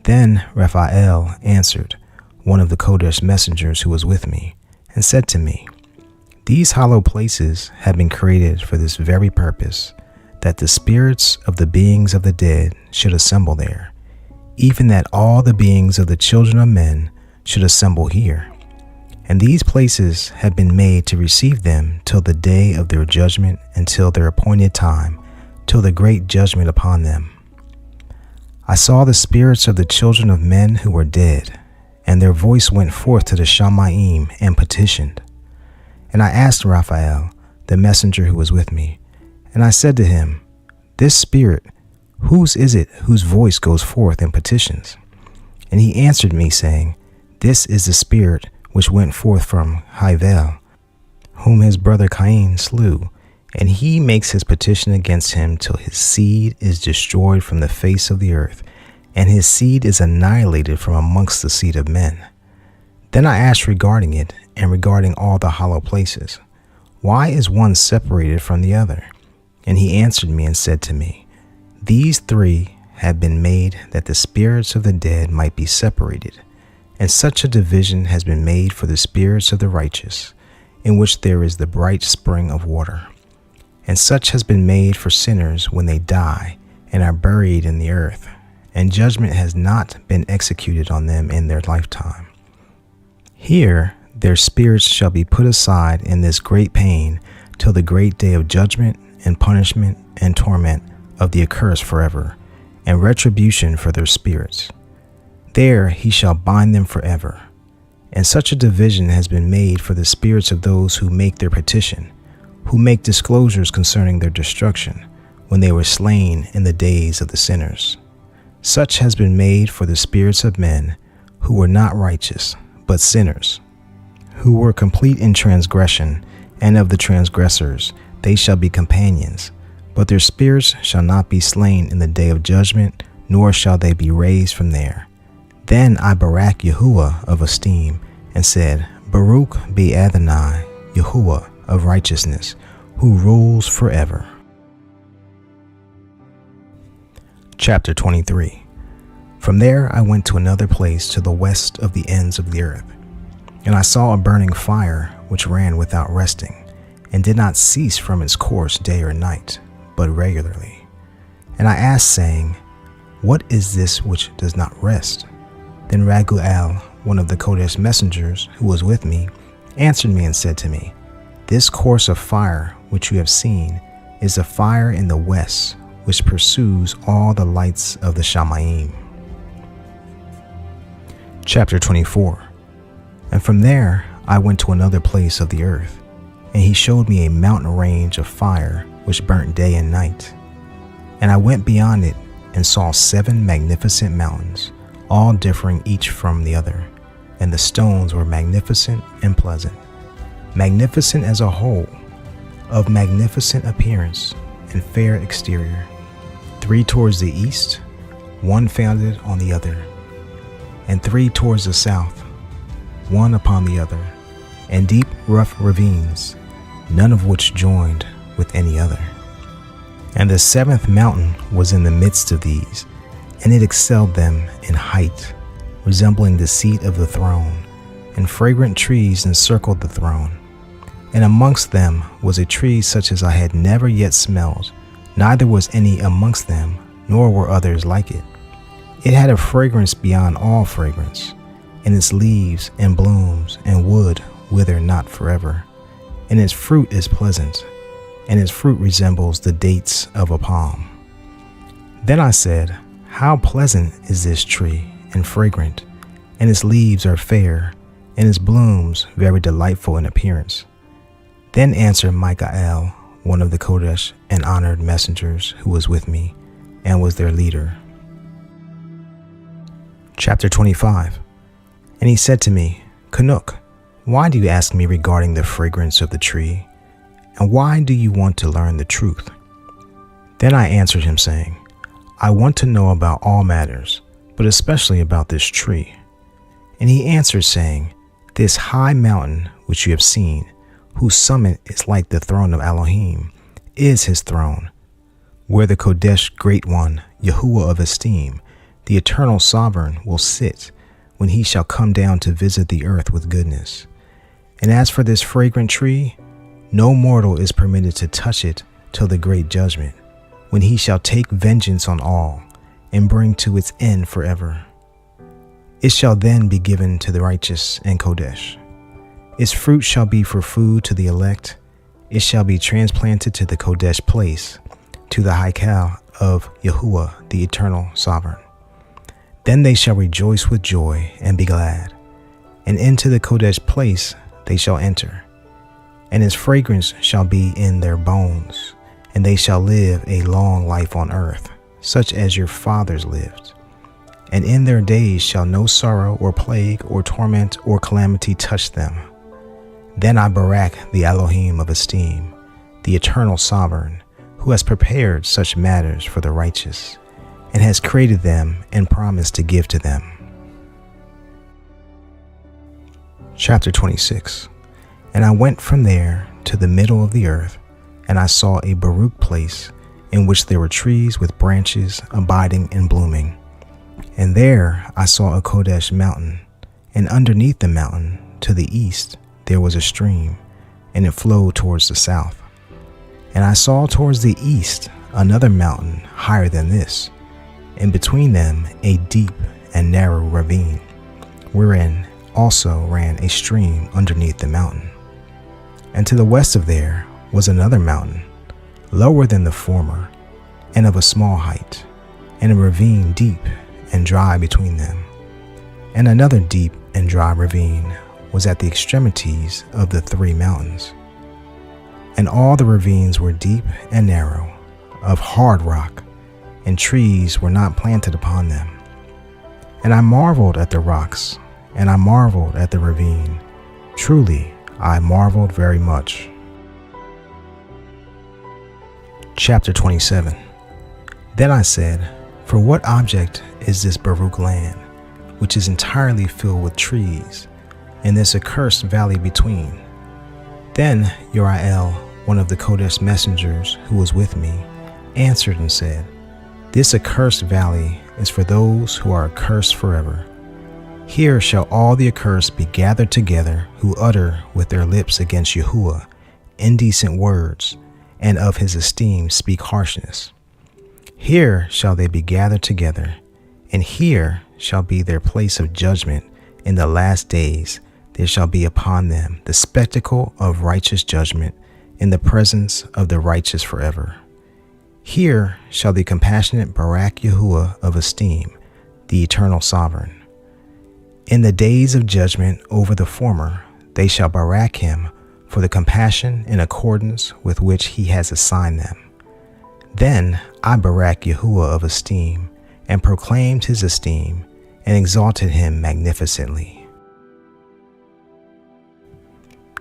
Then Raphael answered, one of the Kodesh messengers who was with me, and said to me, these hollow places have been created for this very purpose, that the spirits of the beings of the dead should assemble there, even that all the beings of the children of men should assemble here. And these places have been made to receive them till the day of their judgment, until their appointed time, till the great judgment upon them. I saw the spirits of the children of men who were dead, and their voice went forth to the Shamayim and petitioned. And I asked Raphael, the messenger who was with me, and I said to him, this spirit, whose is it whose voice goes forth and petitions? And he answered me, saying, this is the spirit which went forth from Havel, whom his brother Cain slew, and he makes his petition against him till his seed is destroyed from the face of the earth, and his seed is annihilated from amongst the seed of men. Then I asked regarding it, and regarding all the hollow places, why is one separated from the other? And he answered me and said to me, these 3 have been made that the spirits of the dead might be separated, and such a division has been made for the spirits of the righteous, in which there is the bright spring of water. And such has been made for sinners when they die and are buried in the earth, and judgment has not been executed on them in their lifetime. Here their spirits shall be put aside in this great pain till the great day of judgment and punishment and torment of the accursed forever, and retribution for their spirits. There he shall bind them forever, And such a division has been made for the spirits of those who make their petition, who make disclosures concerning their destruction, when they were slain in the days of the sinners. Such has been made for the spirits of men who were not righteous, but sinners, who were complete in transgression, and of the transgressors they shall be companions, but their spirits shall not be slain in the day of judgment, nor shall they be raised from there. Then I barak Yahuwah of esteem, and said, Baruch be Adonai, Yahuwah of righteousness, who rules forever. Chapter 23. From there I went to another place to the west of the ends of the earth, and I saw a burning fire which ran without resting, and did not cease from its course day or night, but regularly. And I asked, saying, What is this which does not rest? Then Raguel, one of the Kodesh messengers who was with me, answered me and said to me, This course of fire which you have seen is a fire in the west, which pursues all the lights of the Shamayim. Chapter 24. And from there I went to another place of the earth, and he showed me a mountain range of fire which burnt day and night. And I went beyond it and saw 7 magnificent mountains, all differing each from the other, and the stones were magnificent and pleasant, magnificent as a whole, of magnificent appearance and fair exterior, 3 towards the east, 1 founded on the other, and 3 towards the south, 1 upon the other, and deep rough ravines, none of which joined with any other. And the 7th mountain was in the midst of these, and it excelled them in height, resembling the seat of the throne, and fragrant trees encircled the throne. And amongst them was a tree such as I had never yet smelled, neither was any amongst them, nor were others like it. It had a fragrance beyond all fragrance, and its leaves and blooms and wood wither not forever, and its fruit is pleasant, and its fruit resembles the dates of a palm. Then I said, How pleasant is this tree, and fragrant, and its leaves are fair, and its blooms very delightful in appearance. Then answered Michael, one of the Kodesh and honored messengers who was with me, and was their leader. Chapter 25. And he said to me, CHANUK, why do you ask me regarding the fragrance of the tree? And why do you want to learn the truth? Then I answered him, saying, I want to know about all matters, but especially about this tree. And he answered, saying, This high mountain which you have seen, whose summit is like the throne of Elohim, is his throne, where the Kodesh Great One, Yahuwah of esteem, the eternal sovereign, will sit, when he shall come down to visit the earth with goodness. And as for this fragrant tree, no mortal is permitted to touch it till the great judgment, when he shall take vengeance on all, and bring to its end forever. It shall then be given to the righteous and Kodesh. Its fruit shall be for food to the elect. It shall be transplanted to the Kodesh place, to the Haikal of Yahuwah, the eternal sovereign. Then they shall rejoice with joy and be glad, and into the Kodesh place they shall enter. And its fragrance shall be in their bones, and they shall live a long life on earth, such as your fathers lived. And in their days shall no sorrow or plague or torment or calamity touch them. Then I barak the Elohim of esteem, the eternal sovereign, who has prepared such matters for the righteous, and has created them and promised to give to them. Chapter 26. And I went from there to the middle of the earth, and I saw a Baruch place, in which there were trees with branches abiding and blooming. And there I saw a Kodesh mountain, and underneath the mountain, to the east, there was a stream, and it flowed towards the south. And I saw towards the east another mountain higher than this, and between them a deep and narrow ravine, wherein also ran a stream underneath the mountain. And to the west of there was another mountain, lower than the former, and of a small height, and a ravine deep and dry between them, and another deep and dry ravine was at the extremities of the 3 mountains. And all the ravines were deep and narrow, of hard rock, and trees were not planted upon them. And I marveled at the rocks, and I marveled at the ravine. Truly, I marveled very much. Chapter 27. Then I said, For what object is this Baruch land, which is entirely filled with trees, and this accursed valley between? Then Uriel, one of the Kodesh messengers who was with me, answered and said, This accursed valley is for those who are accursed forever. Here shall all the accursed be gathered together who utter with their lips against Yahuwah indecent words, and of his esteem speak harshness. Here shall they be gathered together, and here shall be their place of judgment. In the last days there shall be upon them the spectacle of righteous judgment in the presence of the righteous forever. Here shall the compassionate Barak Yahuwah of esteem, the eternal sovereign. In the days of judgment over the former, they shall Barak him for the compassion in accordance with which he has assigned them. Then I Barak Yahuwah of esteem, and proclaimed his esteem, and exalted him magnificently.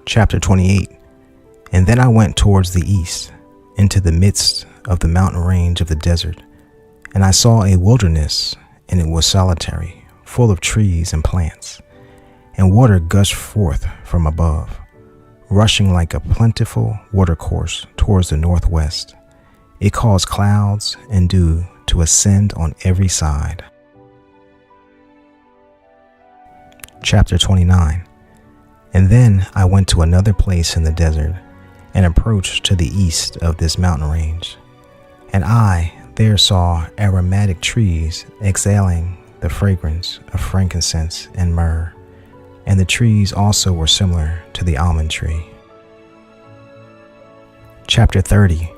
Chapter 28. And then I went towards the east, into the midst of the mountain range of the desert, and I saw a wilderness, and it was solitary, full of trees and plants, and water gushed forth from above, rushing like a plentiful watercourse towards the northwest. It caused clouds and dew to ascend on every side. Chapter 29. And then I went to another place in the desert, and approached to the east of this mountain range. And I there saw aromatic trees exhaling the fragrance of frankincense and myrrh, and the trees also were similar to the almond tree. Chapter 30.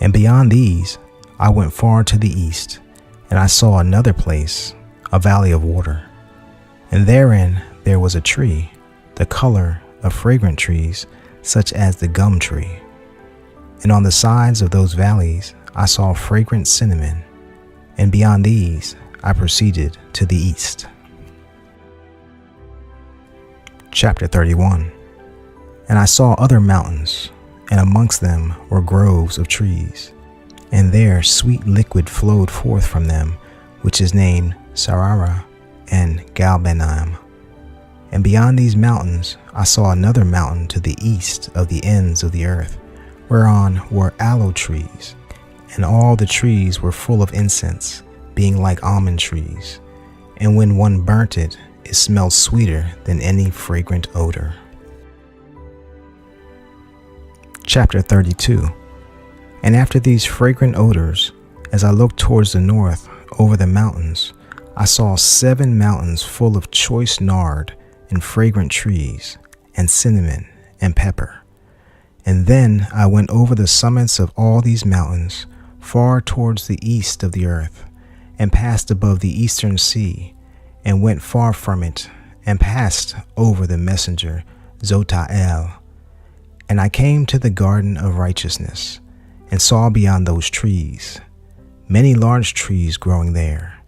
And beyond these I went far to the east, and I saw another place, a valley of water. And therein there was a tree, the color of fragrant trees, such as the gum tree. And on the sides of those valleys I saw fragrant cinnamon, and beyond these I proceeded to the east. Chapter 31. And I saw other mountains, and amongst them were groves of trees, and there sweet liquid flowed forth from them, which is named Sarara and Galbanim. And beyond these mountains I saw another mountain to the east of the ends of the earth, whereon were aloe trees, and all the trees were full of incense, being like almond trees, and when one burnt it, it smelled sweeter than any fragrant odor. Chapter 32. And after these fragrant odors, as I looked towards the north over the mountains, I saw 7 mountains full of choice nard and fragrant trees, and cinnamon and pepper. And then I went over the summits of all these mountains, far towards the east of the earth, and passed above the eastern sea, and went far from it, and passed over the messenger Zotael. And I came to the garden of righteousness, and saw beyond those trees many large trees growing there,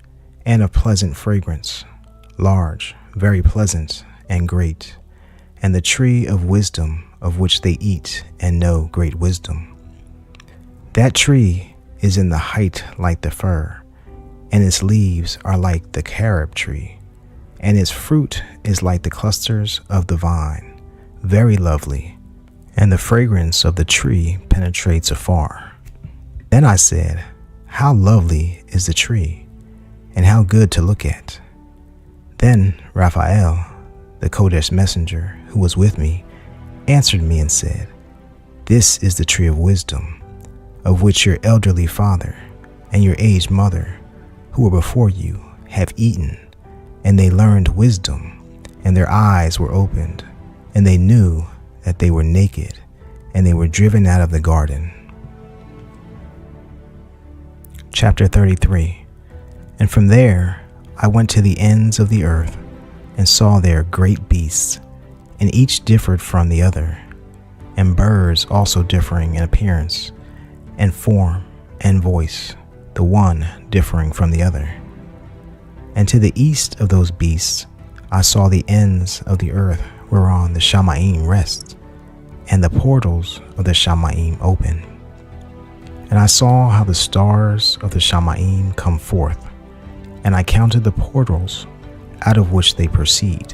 and of pleasant fragrance, large, very pleasant, and great, and the tree of wisdom, of which they eat and know great wisdom. That tree is in the height like the fir, and its leaves are like the carob tree, and its fruit is like the clusters of the vine, very lovely, and the fragrance of the tree penetrates afar. Then I said, How lovely is the tree, and how good to look at. Then Raphael, the Kodesh messenger who was with me, answered me and said, This is the tree of wisdom, of which your elderly father and your aged mother, who were before you, have eaten, and they learned wisdom, and their eyes were opened, and they knew that they were naked, and they were driven out of the garden. Chapter 33. And from there I went to the ends of the earth, and saw there great beasts, and each differed from the other, and birds also differing in appearance, and form, and voice, the one differing from the other. And to the east of those beasts I saw the ends of the earth whereon the Shamayim rest, and the portals of the Shamayim open. And I saw how the stars of the Shamayim come forth, and I counted the portals out of which they proceed,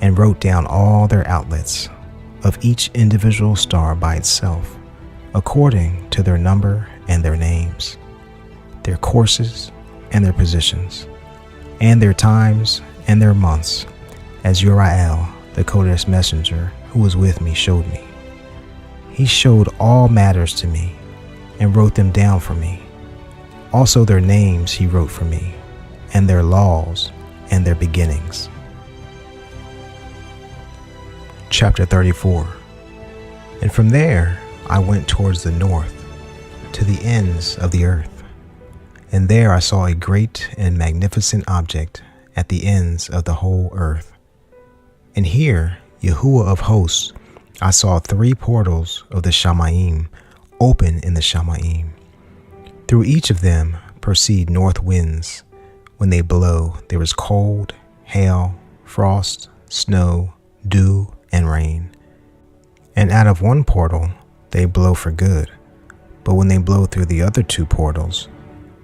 and wrote down all their outlets of each individual star by itself, according to their number and their names, their courses and their positions, and their times and their months, as Uriel, the Kodesh messenger who was with me, showed me. He showed all matters to me, and wrote them down for me. Also their names he wrote for me, and their laws and their beginnings. Chapter 34. And from there I went towards the north, to the ends of the earth. And there I saw a great and magnificent object at the ends of the whole earth. And here, Yahuwah of hosts, I saw 3 portals of the Shamayim open in the Shamayim. Through each of them proceed north winds. When they blow, there is cold, hail, frost, snow, dew, and rain. And out of one portal they blow for good, but when they blow through the other 2 portals,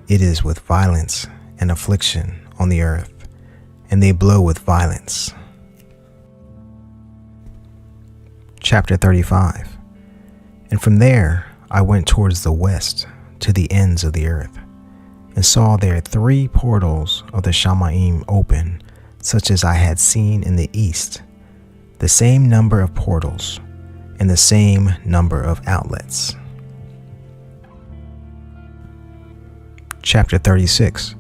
it is with violence and affliction on the earth, and they blow with violence. Chapter 35. And from there I went towards the west, to the ends of the earth, and saw there 3 portals of the Shamayim open, such as I had seen in the east, the same number of portals, and the same number of outlets. Chapter 36.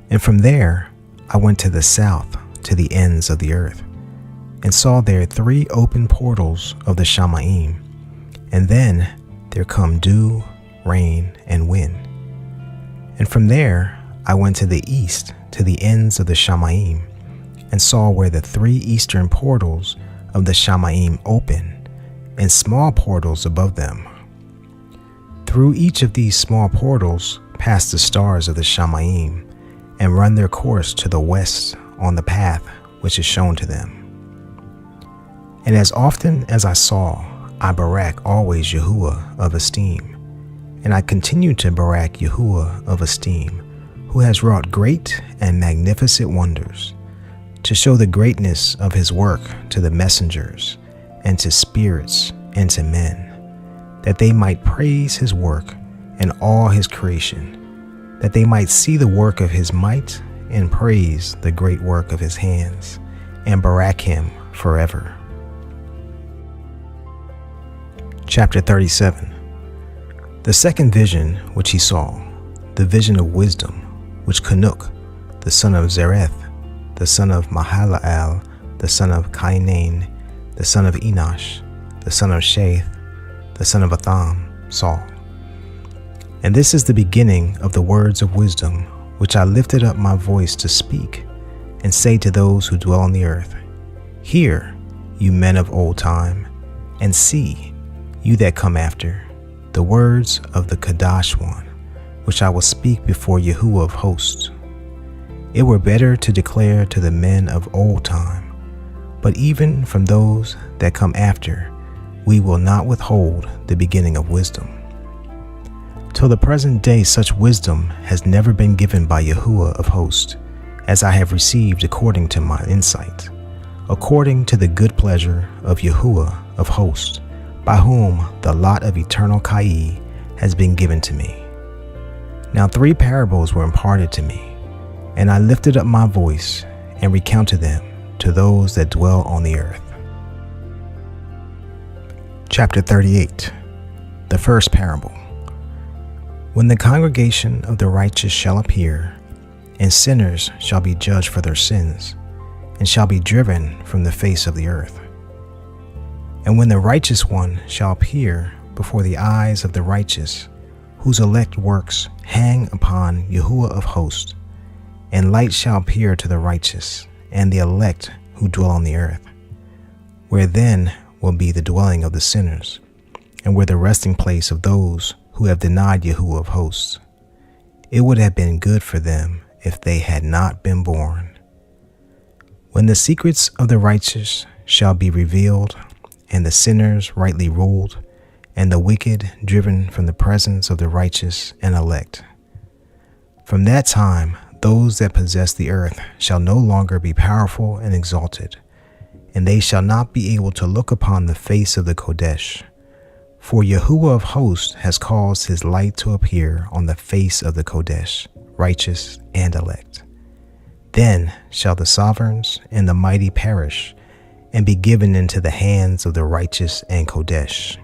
And from there I went to the south, to the ends of the earth, and saw there 3 open portals of the Shamayim, and then there come dew, rain, and wind. And from there I went to the east, to the ends of the Shamayim, and saw where the 3 eastern portals of the Shamayim open, and small portals above them. Through each of these small portals pass the stars of the Shamayim, and run their course to the west on the path which is shown to them. And as often as I saw, I barak always Yahuwah of esteem, and I continue to barak Yahuwah of esteem, who has wrought great and magnificent wonders, to show the greatness of his work to the messengers, and to spirits, and to men, that they might praise his work and all his creation, that they might see the work of his might, and praise the great work of his hands, and barak him forever. Chapter 37. The second vision which he saw, the vision of wisdom, which CHANUK, the son of Zereth, the son of Mahalalel, the son of Cainan, the son of Enoch, the son of Shaith, the son of Atham, saw. And this is the beginning of the words of wisdom, which I lifted up my voice to speak, and say to those who dwell on the earth, Hear, you men of old time, and see, you that come after, the words of the Kadash one, which I will speak before Yahuwah of hosts. It were better to declare to the men of old time, but even from those that come after, we will not withhold the beginning of wisdom. Till the present day such wisdom has never been given by Yahuwah of hosts, as I have received according to my insight, according to the good pleasure of Yahuwah of hosts, by whom the lot of eternal Kai has been given to me. Now 3 parables were imparted to me, and I lifted up my voice and recounted them to those that dwell on the earth. Chapter 38. The first parable. When the congregation of the righteous shall appear, and sinners shall be judged for their sins, and shall be driven from the face of the earth. And when the righteous one shall appear before the eyes of the righteous, whose elect works hang upon Yahuwah of hosts, and light shall appear to the righteous, and the elect who dwell on the earth, where then will be the dwelling of the sinners, and where the resting place of those who have denied Yahuwah of hosts. It would have been good for them if they had not been born. When the secrets of the righteous shall be revealed, and the sinners rightly ruled, and the wicked driven from the presence of the righteous and elect. From that time, those that possess the earth shall no longer be powerful and exalted, and they shall not be able to look upon the face of the Kodesh. For Yahuwah of hosts has caused his light to appear on the face of the Kodesh, righteous and elect. Then shall the sovereigns and the mighty perish, and be given into the hands of the righteous and Kodesh.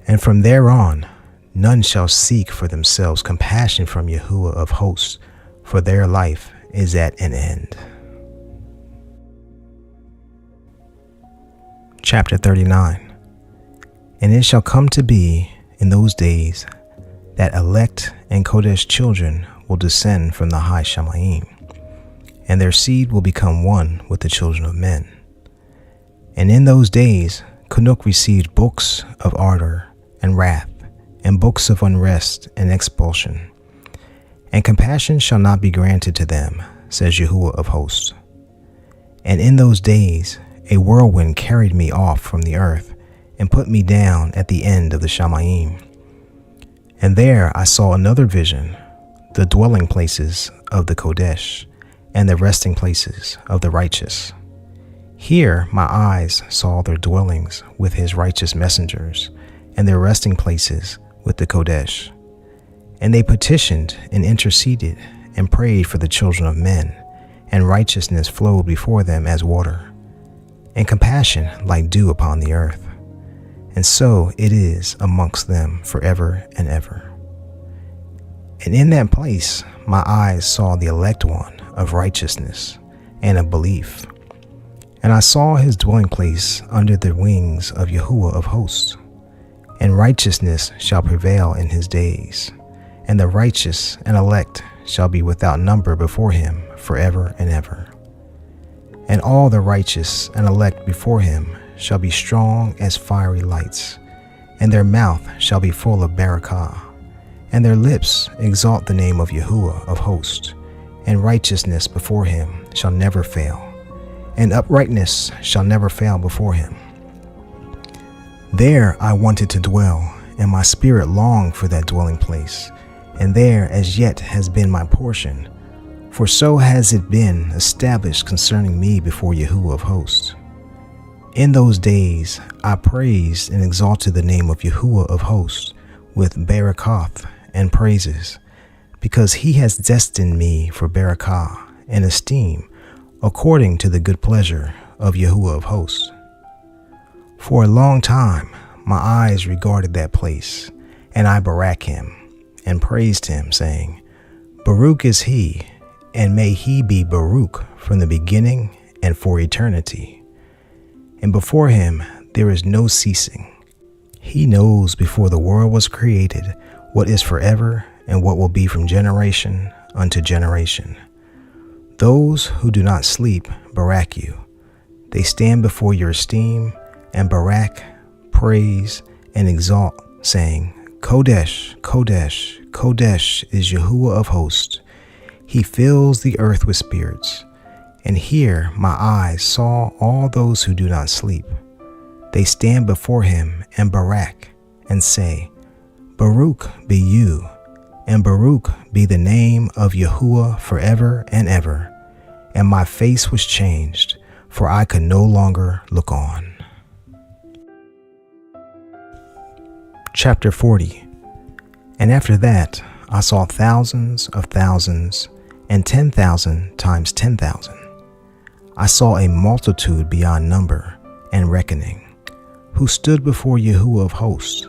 And from there on, none shall seek for themselves compassion from Yahuwah of hosts, for their life is at an end. Chapter 39. And it shall come to be in those days that elect and Kodesh children will descend from the high Shamayim, and their seed will become one with the children of men. And in those days CHANUK received books of ardor and wrath, and books of unrest and expulsion. And compassion shall not be granted to them, says Yahuwah of hosts. And in those days a whirlwind carried me off from the earth, and put me down at the end of the Shamayim. And there I saw another vision, the dwelling places of the Kodesh, and the resting places of the righteous. Here my eyes saw their dwellings with his righteous messengers, and their resting places with the Kodesh. And they petitioned and interceded and prayed for the children of men, and righteousness flowed before them as water, and compassion like dew upon the earth. And so it is amongst them forever and ever. And in that place my eyes saw the elect one of righteousness and of belief. And I saw his dwelling place under the wings of Yahuwah of hosts. And righteousness shall prevail in his days, and the righteous and elect shall be without number before him forever and ever. And all the righteous and elect before him shall be strong as fiery lights, and their mouth shall be full of barakah, and their lips exalt the name of Yahuwah of hosts, and righteousness before him shall never fail, and uprightness shall never fail before him. There I wanted to dwell, and my spirit longed for that dwelling place, and there as yet has been my portion, for so has it been established concerning me before Yahuwah of hosts. In those days I praised and exalted the name of Yahuwah of hosts with barakoth and praises, because he has destined me for barakah and esteem according to the good pleasure of Yahuwah of hosts. For a long time my eyes regarded that place, and I barak him and praised him, saying, Baruch is he, and may he be Baruch from the beginning and for eternity. And before him there is no ceasing. He knows before the world was created what is forever and what will be from generation unto generation. Those who do not sleep barak you. They stand before your esteem and barak, praise, and exalt, saying, Kodesh, Kodesh, Kodesh is Yahuwah of hosts. He fills the earth with spirits. And here my eyes saw all those who do not sleep. They stand before him and barak, and say, Baruch be you, and Baruch be the name of Yahuwah forever and ever. And my face was changed, for I could no longer look on. Chapter 40. And after that I saw thousands of thousands, and 10,000 times 10,000. I saw a multitude beyond number and reckoning, who stood before Yahuwah of hosts.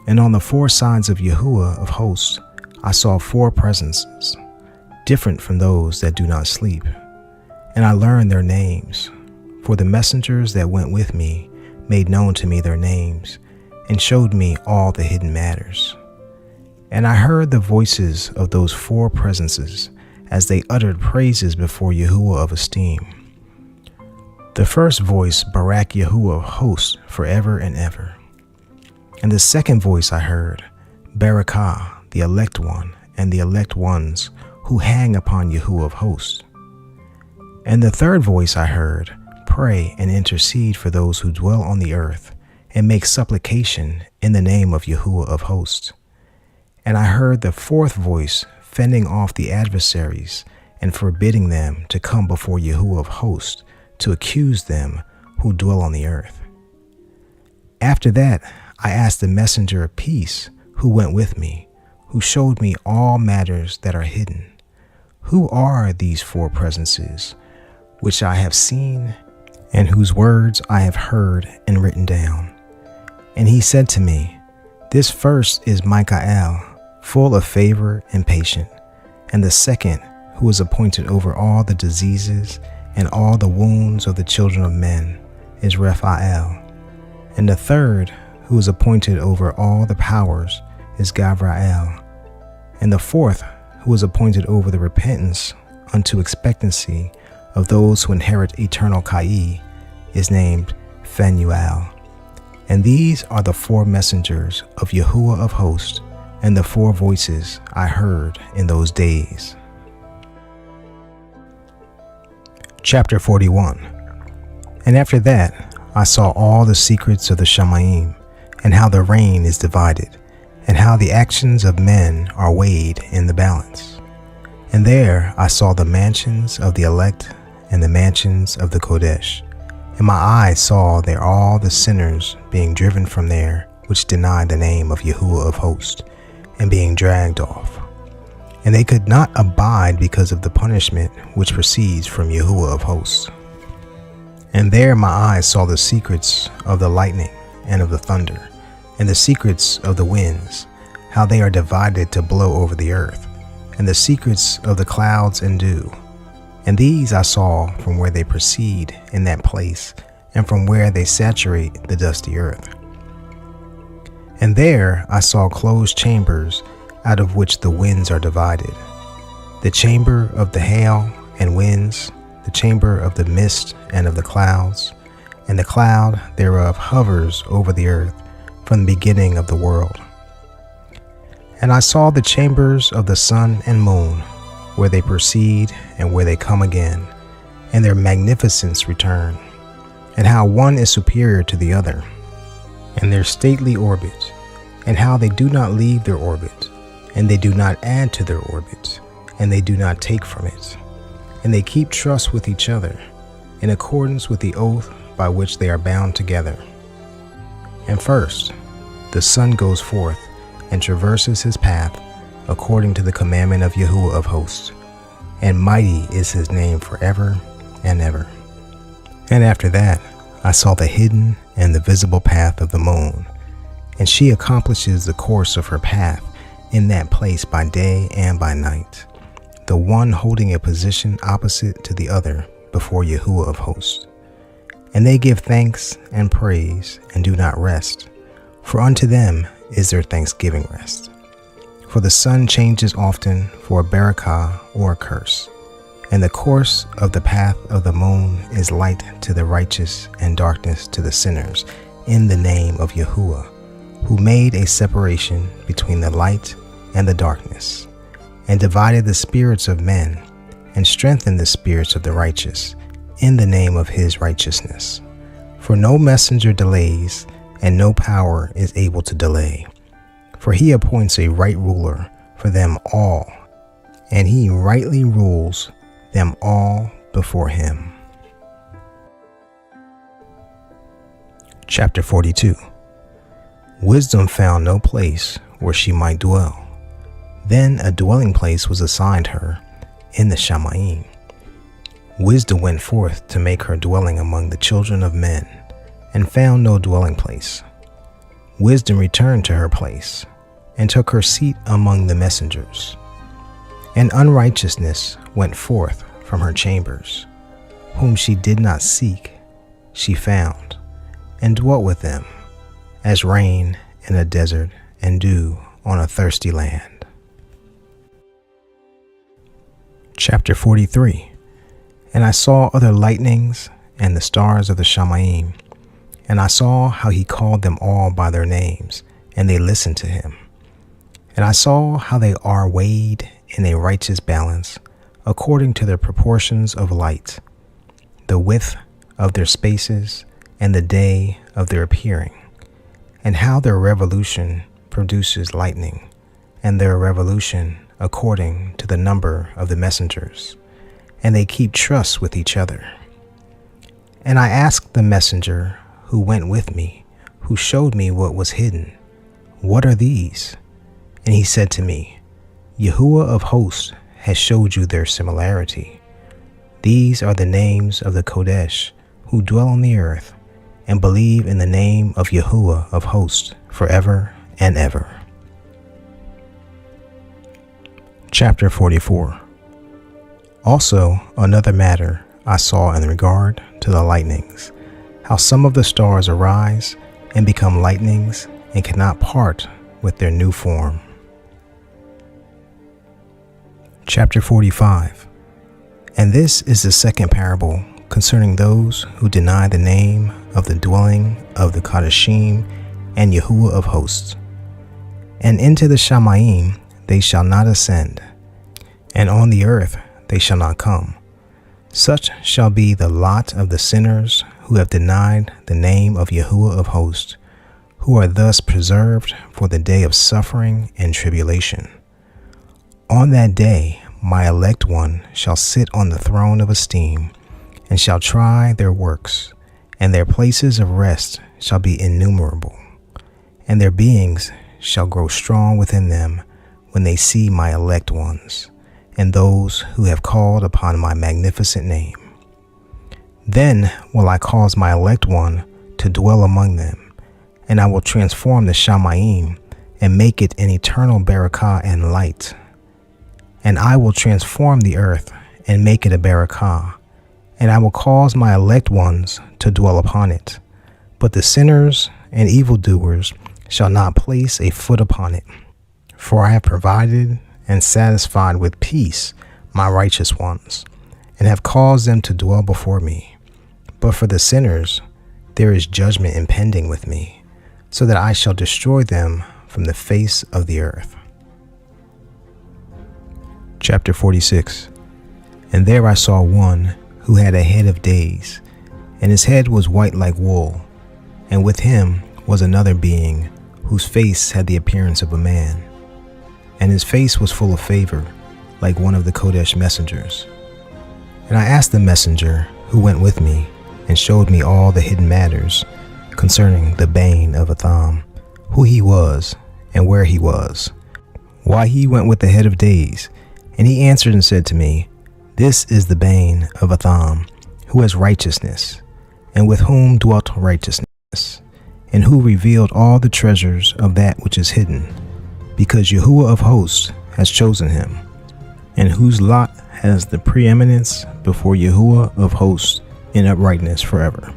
And on the four sides of Yahuwah of hosts I saw four presences, different from those that do not sleep. And I learned their names, for the messengers that went with me made known to me their names, and showed me all the hidden matters. And I heard the voices of those four presences, as they uttered praises before Yahuwah of esteem. The first voice barak Yahuwah of hosts forever and ever. And the second voice I heard, Barakah, the elect one, and the elect ones who hang upon Yahuwah of hosts. And the third voice I heard, pray and intercede for those who dwell on the earth, and make supplication in the name of Yahuwah of hosts. And I heard the fourth voice fending off the adversaries and forbidding them to come before Yahuwah of hosts to accuse them who dwell on the earth. After that, I asked the messenger of peace who went with me, who showed me all matters that are hidden. Who are these four presences, which I have seen, and whose words I have heard and written down? And he said to me, this first is Michael, full of favor and patient, and the second, who is appointed over all the diseases and all the wounds of the children of men, is Raphael. And the third, who is appointed over all the powers, is Gabriel. And the fourth, who is appointed over the repentance unto expectancy of those who inherit eternal Kai, is named Phanuel. And these are the four messengers of Yahuwah of hosts, and the four voices I heard in those days. Chapter 41. And after that, I saw all the secrets of the Shamayim, and how the rain is divided, and how the actions of men are weighed in the balance. And there I saw the mansions of the elect and the mansions of the Kodesh. And my eyes saw there all the sinners being driven from there, which denied the name of Yahuwah of hosts, and being dragged off. And they could not abide because of the punishment which proceeds from Yahuwah of hosts. And there my eyes saw the secrets of the lightning and of the thunder, and the secrets of the winds, how they are divided to blow over the earth, and the secrets of the clouds and dew. And these I saw from where they proceed in that place, and from where they saturate the dusty earth. And there I saw closed chambers, out of which the winds are divided. The chamber of the hail and winds, the chamber of the mist and of the clouds, and the cloud thereof hovers over the earth from the beginning of the world. And I saw the chambers of the sun and moon, where they proceed and where they come again, and their magnificence return, and how one is superior to the other, and their stately orbit, and how they do not leave their orbit, and they do not add to their orbit, and they do not take from it, and they keep trust with each other, in accordance with the oath by which they are bound together. And first, the sun goes forth and traverses his path according to the commandment of Yahuwah of hosts, and mighty is his name forever and ever. And after that, I saw the hidden and the visible path of the moon, and she accomplishes the course of her path in that place by day and by night, the one holding a position opposite to the other before Yahuwah of hosts. And they give thanks and praise and do not rest, for unto them is their thanksgiving rest. For the sun changes often for a barakah or a curse, and the course of the path of the moon is light to the righteous and darkness to the sinners, in the name of Yahuwah, who made a separation between the light and the darkness, and divided the spirits of men, and strengthened the spirits of the righteous, in the name of his righteousness. For no messenger delays, and no power is able to delay. For he appoints a right ruler for them all, and he rightly rules them all before him. Chapter 42. Wisdom found no place where she might dwell. Then a dwelling place was assigned her in the Shamayim. Wisdom went forth to make her dwelling among the children of men, and found no dwelling place. Wisdom returned to her place, and took her seat among the messengers. And unrighteousness went forth from her chambers, whom she did not seek, she found, and dwelt with them, as rain in a desert and dew on a thirsty land. Chapter 43. And I saw other lightnings and the stars of the Shamayim, and I saw how he called them all by their names, and they listened to him. And I saw how they are weighed in a righteous balance, according to their proportions of light, the width of their spaces, and the day of their appearing, and how their revolution produces lightning, and their revolution according to the number of the messengers, and they keep trust with each other. And I asked the messenger who went with me, who showed me what was hidden, "What are these?" And he said to me, "Yahuwah of hosts has showed you their similarity. These are the names of the Kodesh who dwell on the earth and believe in the name of Yahuwah of hosts forever and ever." Chapter 44. Also another matter I saw in regard to the lightnings, how some of the stars arise and become lightnings and cannot part with their new form. Chapter 45. And this is the second parable concerning those who deny the name of the dwelling of the Kadashim and Yahuwah of hosts. And into the Shamayim they shall not ascend, and on the earth they shall not come. Such shall be the lot of the sinners who have denied the name of Yahuwah of hosts, who are thus preserved for the day of suffering and tribulation. On that day my elect one shall sit on the throne of esteem, and shall try their works, and their places of rest shall be innumerable, and their beings shall grow strong within them when they see my elect ones, and those who have called upon my magnificent name. Then will I cause my elect one to dwell among them, and I will transform the Shamayim and make it an eternal barakah and light. And I will transform the earth and make it a barakah, and I will cause my elect ones to dwell upon it. But the sinners and evildoers shall not place a foot upon it. For I have provided and satisfied with peace my righteous ones, and have caused them to dwell before me. But for the sinners there is judgment impending with me, so that I shall destroy them from the face of the earth. Chapter 46. And there I saw one who had a head of days, and his head was white like wool, and with him was another being whose face had the appearance of a man, and his face was full of favor, like one of the Kodesh messengers. And I asked the messenger who went with me, and showed me all the hidden matters concerning the bane of Atham, who he was, and where he was, why he went with the head of days. And he answered and said to me, "This is the bane of Atham, who has righteousness, and with whom dwelt righteousness, and who revealed all the treasures of that which is hidden, because Yahuwah of hosts has chosen him, and whose lot has the preeminence before Yahuwah of hosts in uprightness forever.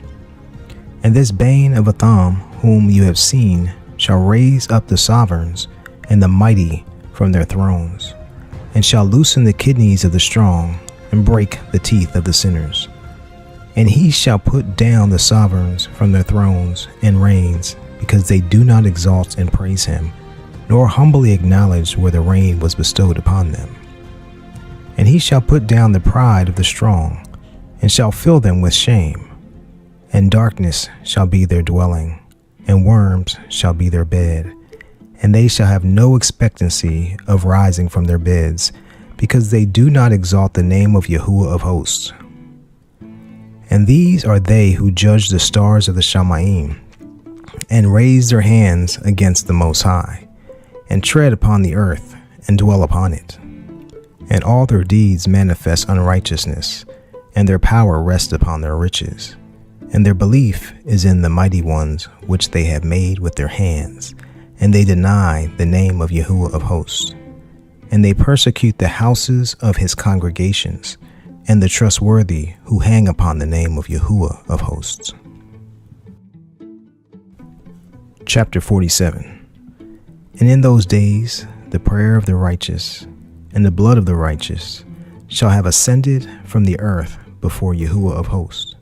And this bane of Atham, whom you have seen, shall raise up the sovereigns and the mighty from their thrones, and shall loosen the kidneys of the strong, and break the teeth of the sinners. And he shall put down the sovereigns from their thrones and reigns, because they do not exalt and praise him, nor humbly acknowledge where the reign was bestowed upon them. And he shall put down the pride of the strong, and shall fill them with shame. And darkness shall be their dwelling, and worms shall be their bed. And they shall have no expectancy of rising from their beds, because they do not exalt the name of Yahuwah of hosts. And these are they who judge the stars of the Shamayim, and raise their hands against the Most High, and tread upon the earth, and dwell upon it. And all their deeds manifest unrighteousness, and their power rests upon their riches. And their belief is in the mighty ones which they have made with their hands, and they deny the name of Yahuwah of hosts. And they persecute the houses of his congregations, and the trustworthy who hang upon the name of Yahuwah of hosts. Chapter 47. And in those days the prayer of the righteous and the blood of the righteous shall have ascended from the earth before Yahuwah of hosts.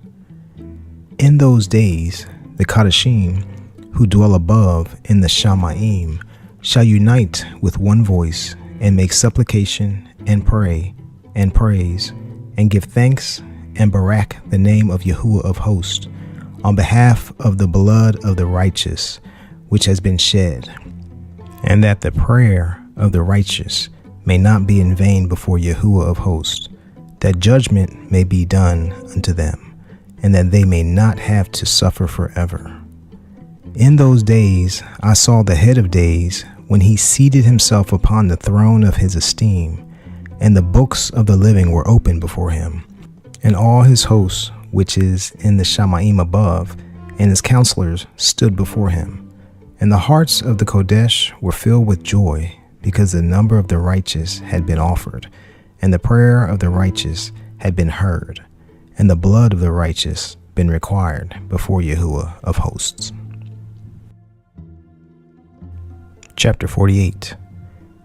In those days, the Kadashim, who dwell above in the Shamayim, shall unite with one voice and make supplication and pray and praise and give thanks and barak the name of Yahuwah of hosts on behalf of the blood of the righteous which has been shed, and that the prayer of the righteous may not be in vain before Yahuwah of hosts, that judgment may be done unto them, and that they may not have to suffer forever. In those days I saw the head of days, when he seated himself upon the throne of his esteem, and the books of the living were opened before him, and all his hosts, which is in the Shamayim above, and his counselors stood before him. And the hearts of the Kodesh were filled with joy, because the number of the righteous had been offered, and the prayer of the righteous had been heard, and the blood of the righteous been required before Yahuwah of hosts. Chapter 48.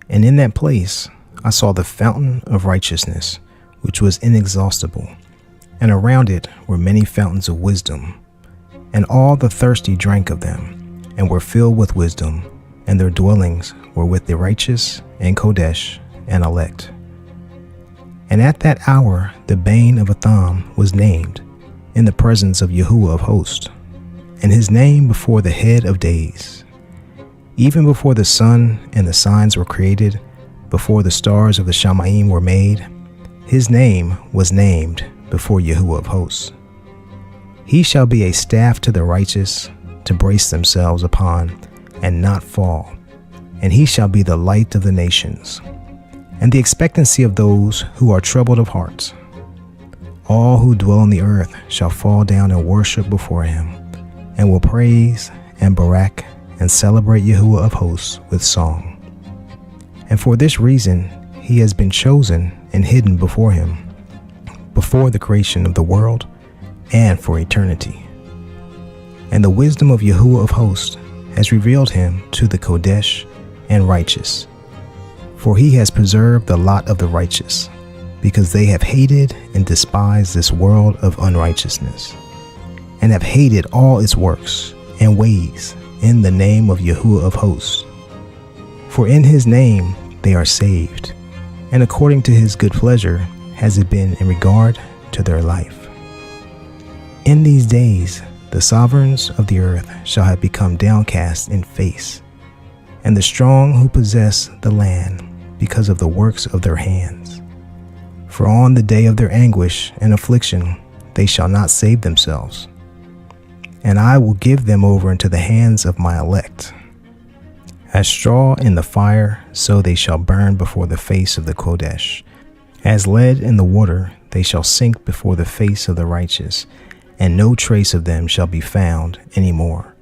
And in that place I saw the fountain of righteousness, which was inexhaustible, and around it were many fountains of wisdom. And all the thirsty drank of them, and were filled with wisdom, and their dwellings were with the righteous, and Kodesh, and elect. And at that hour the bane of Atham was named, in the presence of Yahuwah of hosts, and his name before the head of days. Even before the sun and the signs were created, before the stars of the Shamayim were made, his name was named before Yahuwah of hosts. He shall be a staff to the righteous, to brace themselves upon, and not fall. And he shall be the light of the nations, and the expectancy of those who are troubled of heart. All who dwell on the earth shall fall down and worship before him, and will praise and barak and celebrate Yahuwah of hosts with song. And for this reason he has been chosen and hidden before him, before the creation of the world and for eternity. And the wisdom of Yahuwah of hosts has revealed him to the Kodesh and righteous. For he has preserved the lot of the righteous, because they have hated and despised this world of unrighteousness, and have hated all its works and ways in the name of Yahuwah of hosts. For in his name they are saved, and according to his good pleasure has it been in regard to their life. In these days the sovereigns of the earth shall have become downcast in face, and the strong who possess the land because of the works of their hands. For on the day of their anguish and affliction they shall not save themselves. And I will give them over into the hands of my elect. As straw in the fire, so they shall burn before the face of the Kodesh. As lead in the water, they shall sink before the face of the righteous, and no trace of them shall be found any more.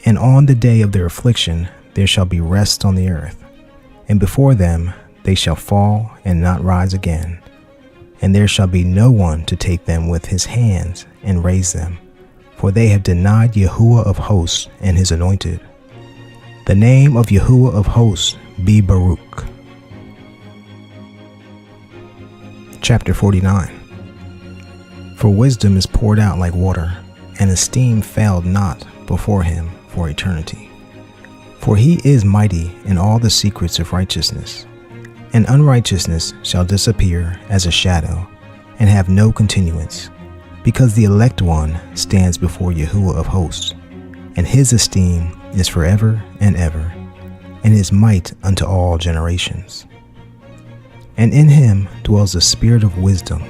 And on the day of their affliction there shall be rest on the earth, and before them they shall fall and not rise again. And there shall be no one to take them with his hands and raise them, for they have denied Yahuwah of hosts and his anointed. The name of Yahuwah of hosts be Baruch. Chapter 49. For wisdom is poured out like water, and esteem failed not before him for eternity. For he is mighty in all the secrets of righteousness, and unrighteousness shall disappear as a shadow, and have no continuance, because the elect one stands before Yahuwah of hosts, and his esteem is forever and ever, and his might unto all generations. And in him dwells the spirit of wisdom,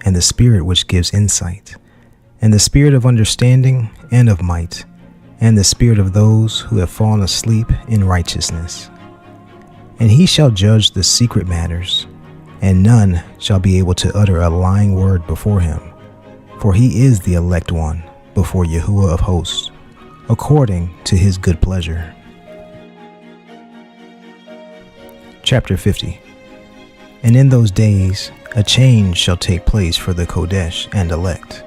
and the spirit which gives insight, and the spirit of understanding and of might, and the spirit of those who have fallen asleep in righteousness. And he shall judge the secret matters, and none shall be able to utter a lying word before him. For he is the elect one before Yahuwah of hosts, according to his good pleasure. Chapter 50. And in those days a change shall take place for the Kodesh and elect,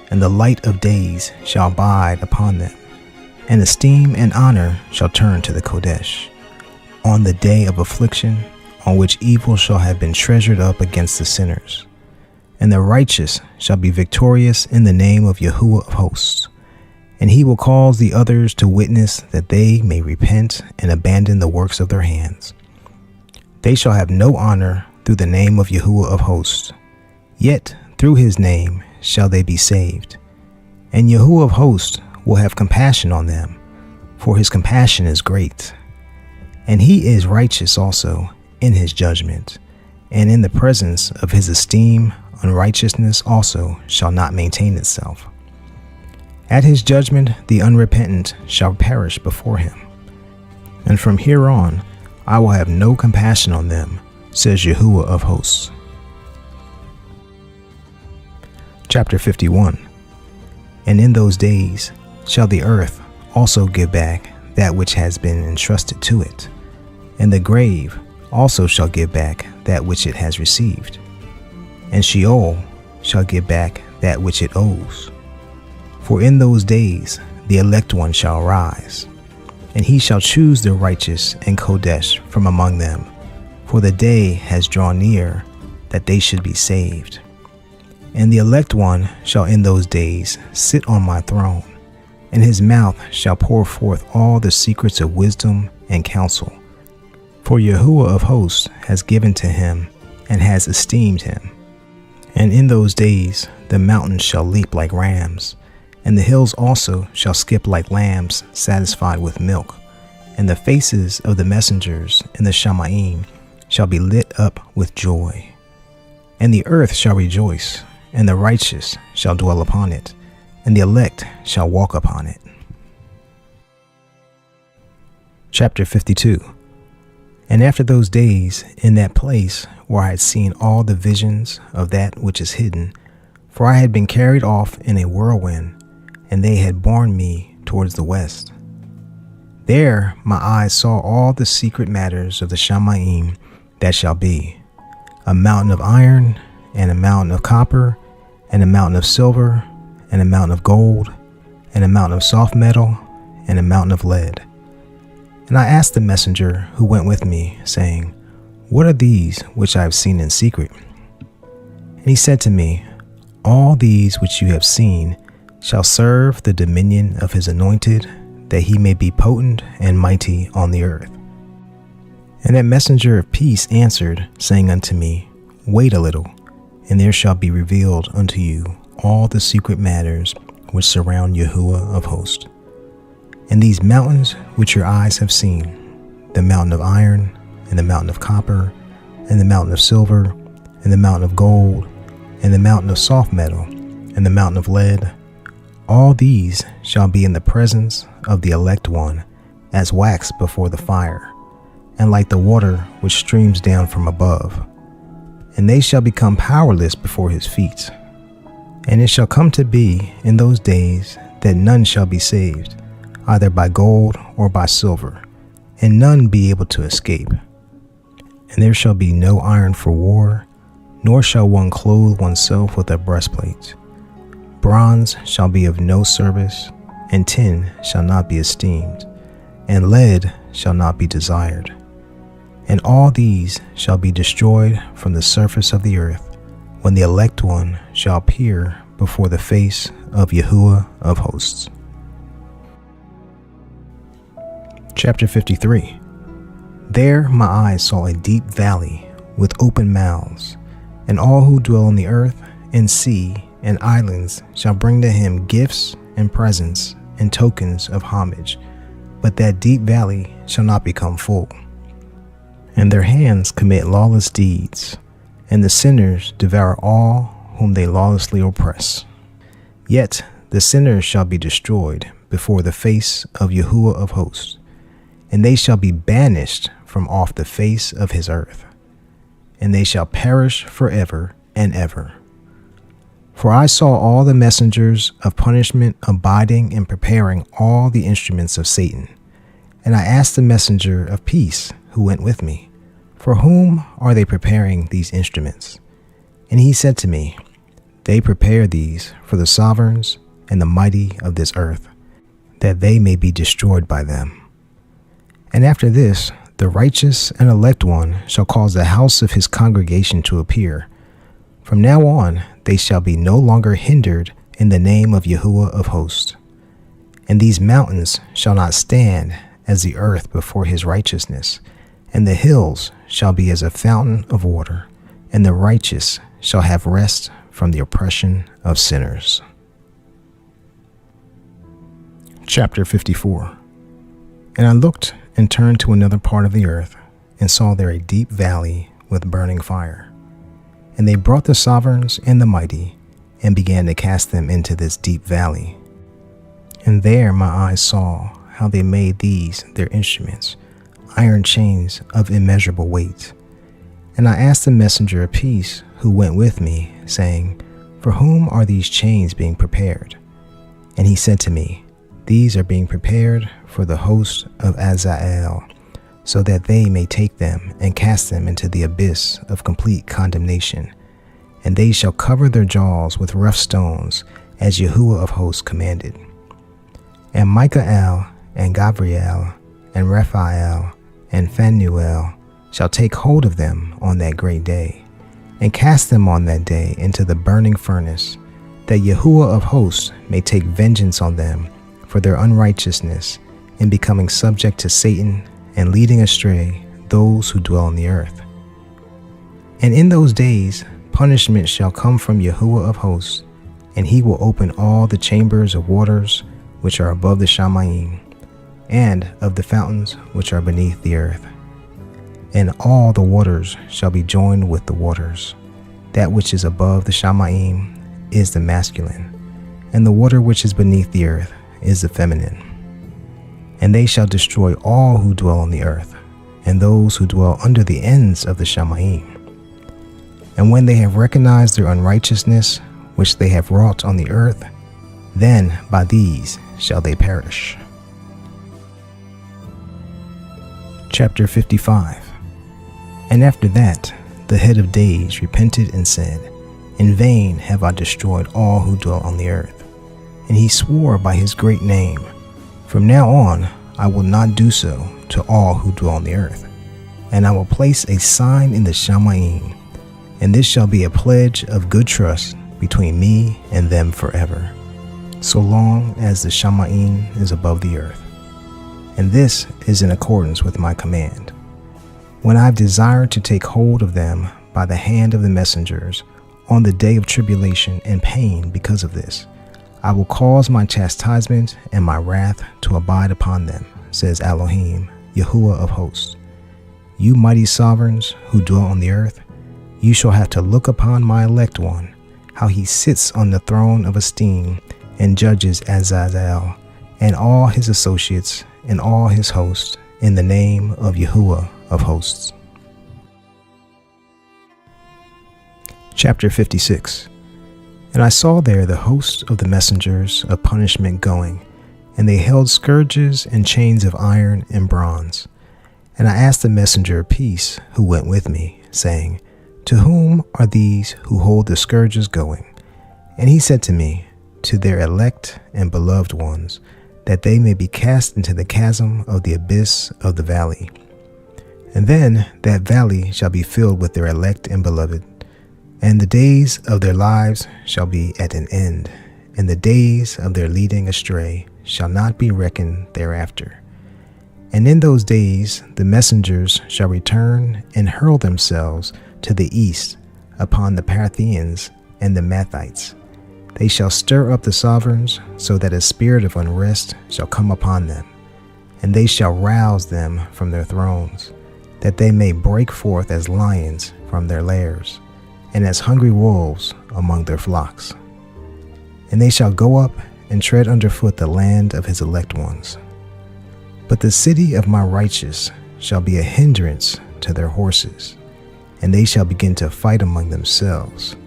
and the light of days shall abide upon them, and esteem and honor shall turn to the Kodesh. On the day of affliction, on which evil shall have been treasured up against the sinners. And the righteous shall be victorious in the name of Yahuwah of hosts. And he will cause the others to witness that they may repent and abandon the works of their hands. They shall have no honor through the name of Yahuwah of hosts, yet through his name shall they be saved. And Yahuwah of hosts will have compassion on them, for his compassion is great. And he is righteous also in his judgment, and in the presence of his esteem unrighteousness also shall not maintain itself. At his judgment the unrepentant shall perish before him. And from here on I will have no compassion on them, says Yahuwah of hosts. Chapter 51. And in those days shall the earth also give back that which has been entrusted to it, and the grave also shall give back that which it has received, and Sheol shall give back that which it owes. For in those days the elect one shall rise, and he shall choose the righteous and Kodesh from among them, for the day has drawn near that they should be saved. And the elect one shall in those days sit on my throne, and his mouth shall pour forth all the secrets of wisdom and counsel. For Yahuwah of hosts has given to him and has esteemed him. And in those days the mountains shall leap like rams, and the hills also shall skip like lambs satisfied with milk, and the faces of the messengers in the Shamayim shall be lit up with joy. And the earth shall rejoice, and the righteous shall dwell upon it, and the elect shall walk upon it. Chapter 52. And after those days, in that place where I had seen all the visions of that which is hidden, for I had been carried off in a whirlwind, and they had borne me towards the west. There my eyes saw all the secret matters of the Shamayim that shall be, a mountain of iron, and a mountain of copper, and a mountain of silver, and a mountain of gold, and a mountain of soft metal, and a mountain of lead. And I asked the messenger who went with me, saying, What are these which I have seen in secret? And he said to me, All these which you have seen shall serve the dominion of his anointed, that he may be potent and mighty on the earth. And that messenger of peace answered, saying unto me, Wait a little, and there shall be revealed unto you all the secret matters which surround Yahuwah of hosts. And these mountains which your eyes have seen, the mountain of iron, and the mountain of copper, and the mountain of silver, and the mountain of gold, and the mountain of soft metal, and the mountain of lead, all these shall be in the presence of the elect one, as wax before the fire, and like the water which streams down from above. And they shall become powerless before his feet. And it shall come to be in those days that none shall be saved, either by gold or by silver, and none be able to escape. And there shall be no iron for war, nor shall one clothe oneself with a breastplate. Bronze shall be of no service, and tin shall not be esteemed, and lead shall not be desired. And all these shall be destroyed from the surface of the earth, when the elect one shall appear before the face of Yahuwah of hosts. Chapter 53. There my eyes saw a deep valley with open mouths, and all who dwell on the earth and sea and islands shall bring to him gifts and presents and tokens of homage, but that deep valley shall not become full. And their hands commit lawless deeds, and the sinners devour all whom they lawlessly oppress. Yet the sinners shall be destroyed before the face of Yahuwah of hosts, and they shall be banished from off the face of his earth, and they shall perish forever and ever. For I saw all the messengers of punishment abiding and preparing all the instruments of Satan. And I asked the messenger of peace who went with me, For whom are they preparing these instruments? And he said to me, They prepare these for the sovereigns and the mighty of this earth, that they may be destroyed by them. And after this, The righteous and elect one shall cause the house of his congregation to appear. From now on they shall be no longer hindered in the name of Yahuwah of hosts. And these mountains shall not stand as the earth before his righteousness, and the hills shall be as a fountain of water, and the righteous shall have rest from the oppression of sinners. Chapter 54. And I looked and turned to another part of the earth, and saw there a deep valley with burning fire. And they brought the sovereigns and the mighty, and began to cast them into this deep valley. And there my eyes saw how they made these their instruments, iron chains of immeasurable weight. And I asked the messenger of peace who went with me, saying, For whom are these chains being prepared? And he said to me, These are being prepared for the host of Azazel, so that they may take them and cast them into the abyss of complete condemnation. And they shall cover their jaws with rough stones, as Yahuwah of hosts commanded. And Michael and Gabriel and Raphael and Phanuel shall take hold of them on that great day, and cast them on that day into the burning furnace, that Yahuwah of hosts may take vengeance on them for their unrighteousness in becoming subject to Satan and leading astray those who dwell on the earth. And in those days punishment shall come from Yahuwah of hosts, and he will open all the chambers of waters which are above the Shamayim, and of the fountains which are beneath the earth. And all the waters shall be joined with the waters. That which is above the Shamayim is the masculine, and the water which is beneath the earth is the feminine. And they shall destroy all who dwell on the earth, and those who dwell under the ends of the Shamayim. And when they have recognized their unrighteousness, which they have wrought on the earth, then by these shall they perish. Chapter 55. And after that, the head of days repented and said, In vain have I destroyed all who dwell on the earth. And he swore by his great name, From now on I will not do so to all who dwell on the earth. And I will place a sign in the Shamayim, and this shall be a pledge of good trust between me and them forever, so long as the Shamayim is above the earth. And this is in accordance with my command. When I have desired to take hold of them by the hand of the messengers on the day of tribulation and pain because of this, I will cause my chastisement and my wrath to abide upon them, says Elohim, Yahuwah of hosts. You mighty sovereigns who dwell on the earth, you shall have to look upon my elect one, how he sits on the throne of esteem and judges Azazel and all his associates and all his hosts in the name of Yahuwah of hosts. Chapter 56. And I saw there the host of the messengers of punishment going, and they held scourges and chains of iron and bronze. And I asked the messenger of peace who went with me, saying, To whom are these who hold the scourges going? And he said to me, To their elect and beloved ones, that they may be cast into the chasm of the abyss of the valley. And then that valley shall be filled with their elect and beloved, and the days of their lives shall be at an end, and the days of their leading astray shall not be reckoned thereafter. And in those days the messengers shall return and hurl themselves to the east upon the Parthians and the Mathites. They shall stir up the sovereigns, so that a spirit of unrest shall come upon them, and they shall rouse them from their thrones, that they may break forth as lions from their lairs, and as hungry wolves among their flocks. And they shall go up and tread underfoot the land of his elect ones. But the city of my righteous shall be a hindrance to their horses, and they shall begin to fight among themselves.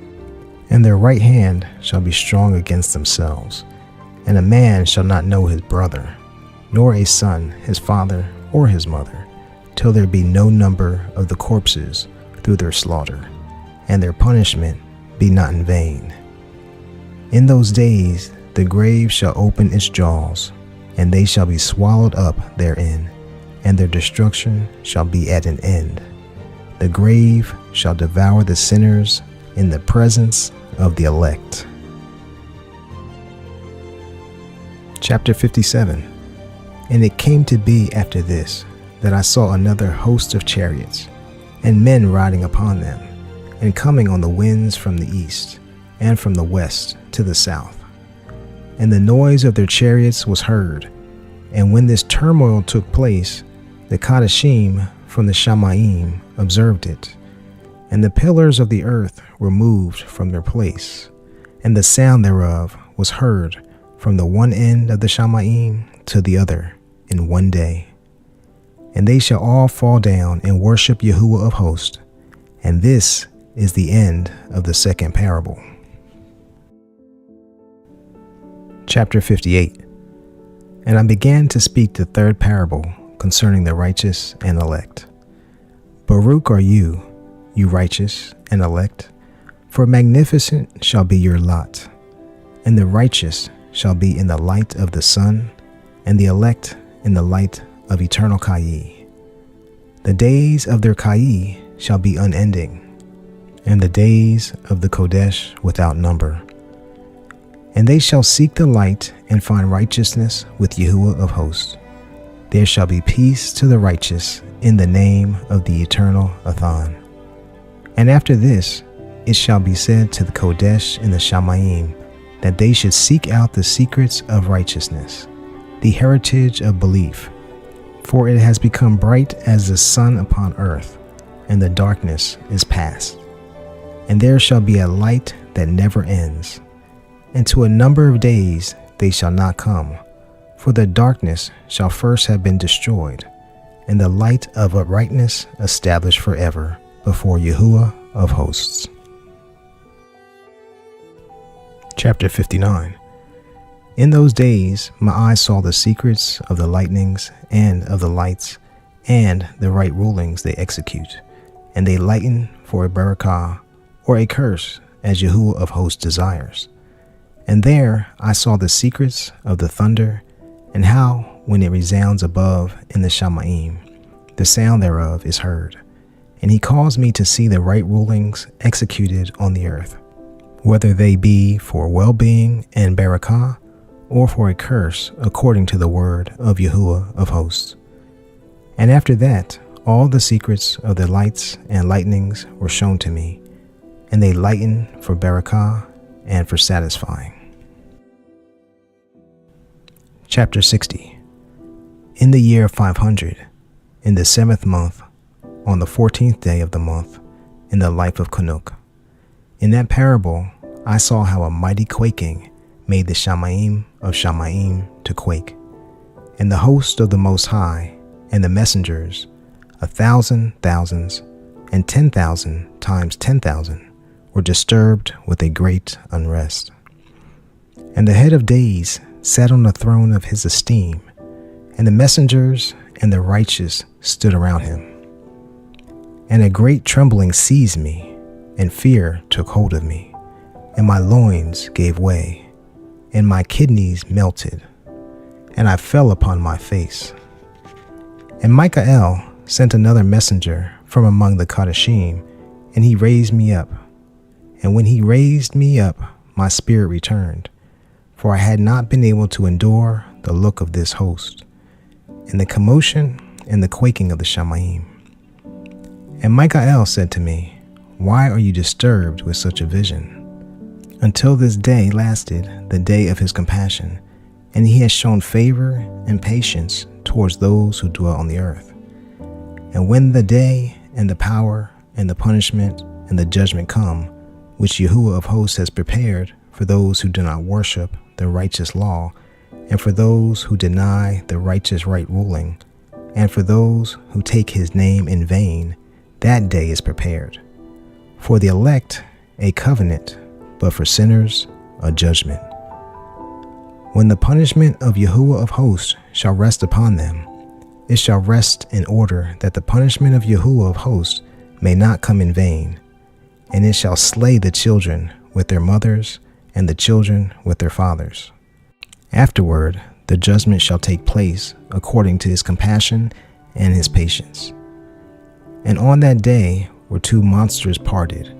And their right hand shall be strong against themselves, and a man shall not know his brother, nor a son his father or his mother, till there be no number of the corpses through their slaughter, and their punishment be not in vain. In those days the grave shall open its jaws, and they shall be swallowed up therein, and their destruction shall be at an end. The grave shall devour the sinners in the presence of the elect. Chapter 57. And it came to be after this, that I saw another host of chariots, and men riding upon them, and coming on the winds from the east, and from the west to the south. And the noise of their chariots was heard. And when this turmoil took place, the Kadashim from the Shamayim observed it. And the pillars of the earth were moved from their place, and the sound thereof was heard from the one end of the Shamayim to the other in one day. And they shall all fall down and worship Yahuwah of hosts. And this is the end of the second parable. Chapter 58. And I began to speak the third parable concerning the righteous and elect. Baruch are you, you righteous and elect, for magnificent shall be your lot, and the righteous shall be in the light of the sun, and the elect in the light of eternal Kayi. The days of their Kayi shall be unending, and the days of the Kodesh without number. And they shall seek the light and find righteousness with Yahuwah of hosts. There shall be peace to the righteous in the name of the eternal Athan. And after this, it shall be said to the Kodesh in the Shamayim that they should seek out the secrets of righteousness, the heritage of belief. For it has become bright as the sun upon earth, and the darkness is past. And there shall be a light that never ends. And to a number of days they shall not come, for the darkness shall first have been destroyed, and the light of uprightness established forever before Yahuwah of hosts. Chapter 59. In those days my eyes saw the secrets of the lightnings and of the lights, and the right rulings they execute, and they lighten for a barakah or a curse as Yahuwah of hosts desires. And there I saw the secrets of the thunder, and how, when it resounds above in the Shamayim, the sound thereof is heard. And he caused me to see the right rulings executed on the earth, whether they be for well-being and barakah, or for a curse according to the word of Yahuwah of hosts. And after that, all the secrets of the lights and lightnings were shown to me, and they lighten for barakah and for satisfying. Chapter 60. In the year 500, in the 7th month, on the 14th day of the month, in the life of CHANUK. In that parable, I saw how a mighty quaking made the Shamayim of Shamayim to quake, and the host of the Most High, and the messengers, 1,000 thousands, and 10,000 times 10,000, were disturbed with a great unrest. And the head of days sat on the throne of his esteem, and the messengers and the righteous stood around him. And a great trembling seized me, and fear took hold of me, and my loins gave way, and my kidneys melted, and I fell upon my face. And Michael sent another messenger from among the Kadashim, and he raised me up. And when he raised me up, my spirit returned, for I had not been able to endure the look of this host, and the commotion and the quaking of the Shamayim. And Michael said to me, Why are you disturbed with such a vision? Until this day lasted the day of his compassion, and he has shown favor and patience towards those who dwell on the earth. And when the day and the power and the punishment and the judgment come, which Yahuwah of hosts has prepared for those who do not worship the righteous law, and for those who deny the righteous right ruling, and for those who take his name in vain, that day is prepared. For the elect, a covenant, but for sinners, a judgment. When the punishment of Yahuwah of hosts shall rest upon them, it shall rest in order that the punishment of Yahuwah of hosts may not come in vain, and it shall slay the children with their mothers, and the children with their fathers. Afterward, the judgment shall take place according to his compassion and his patience. And on that day were two monsters parted,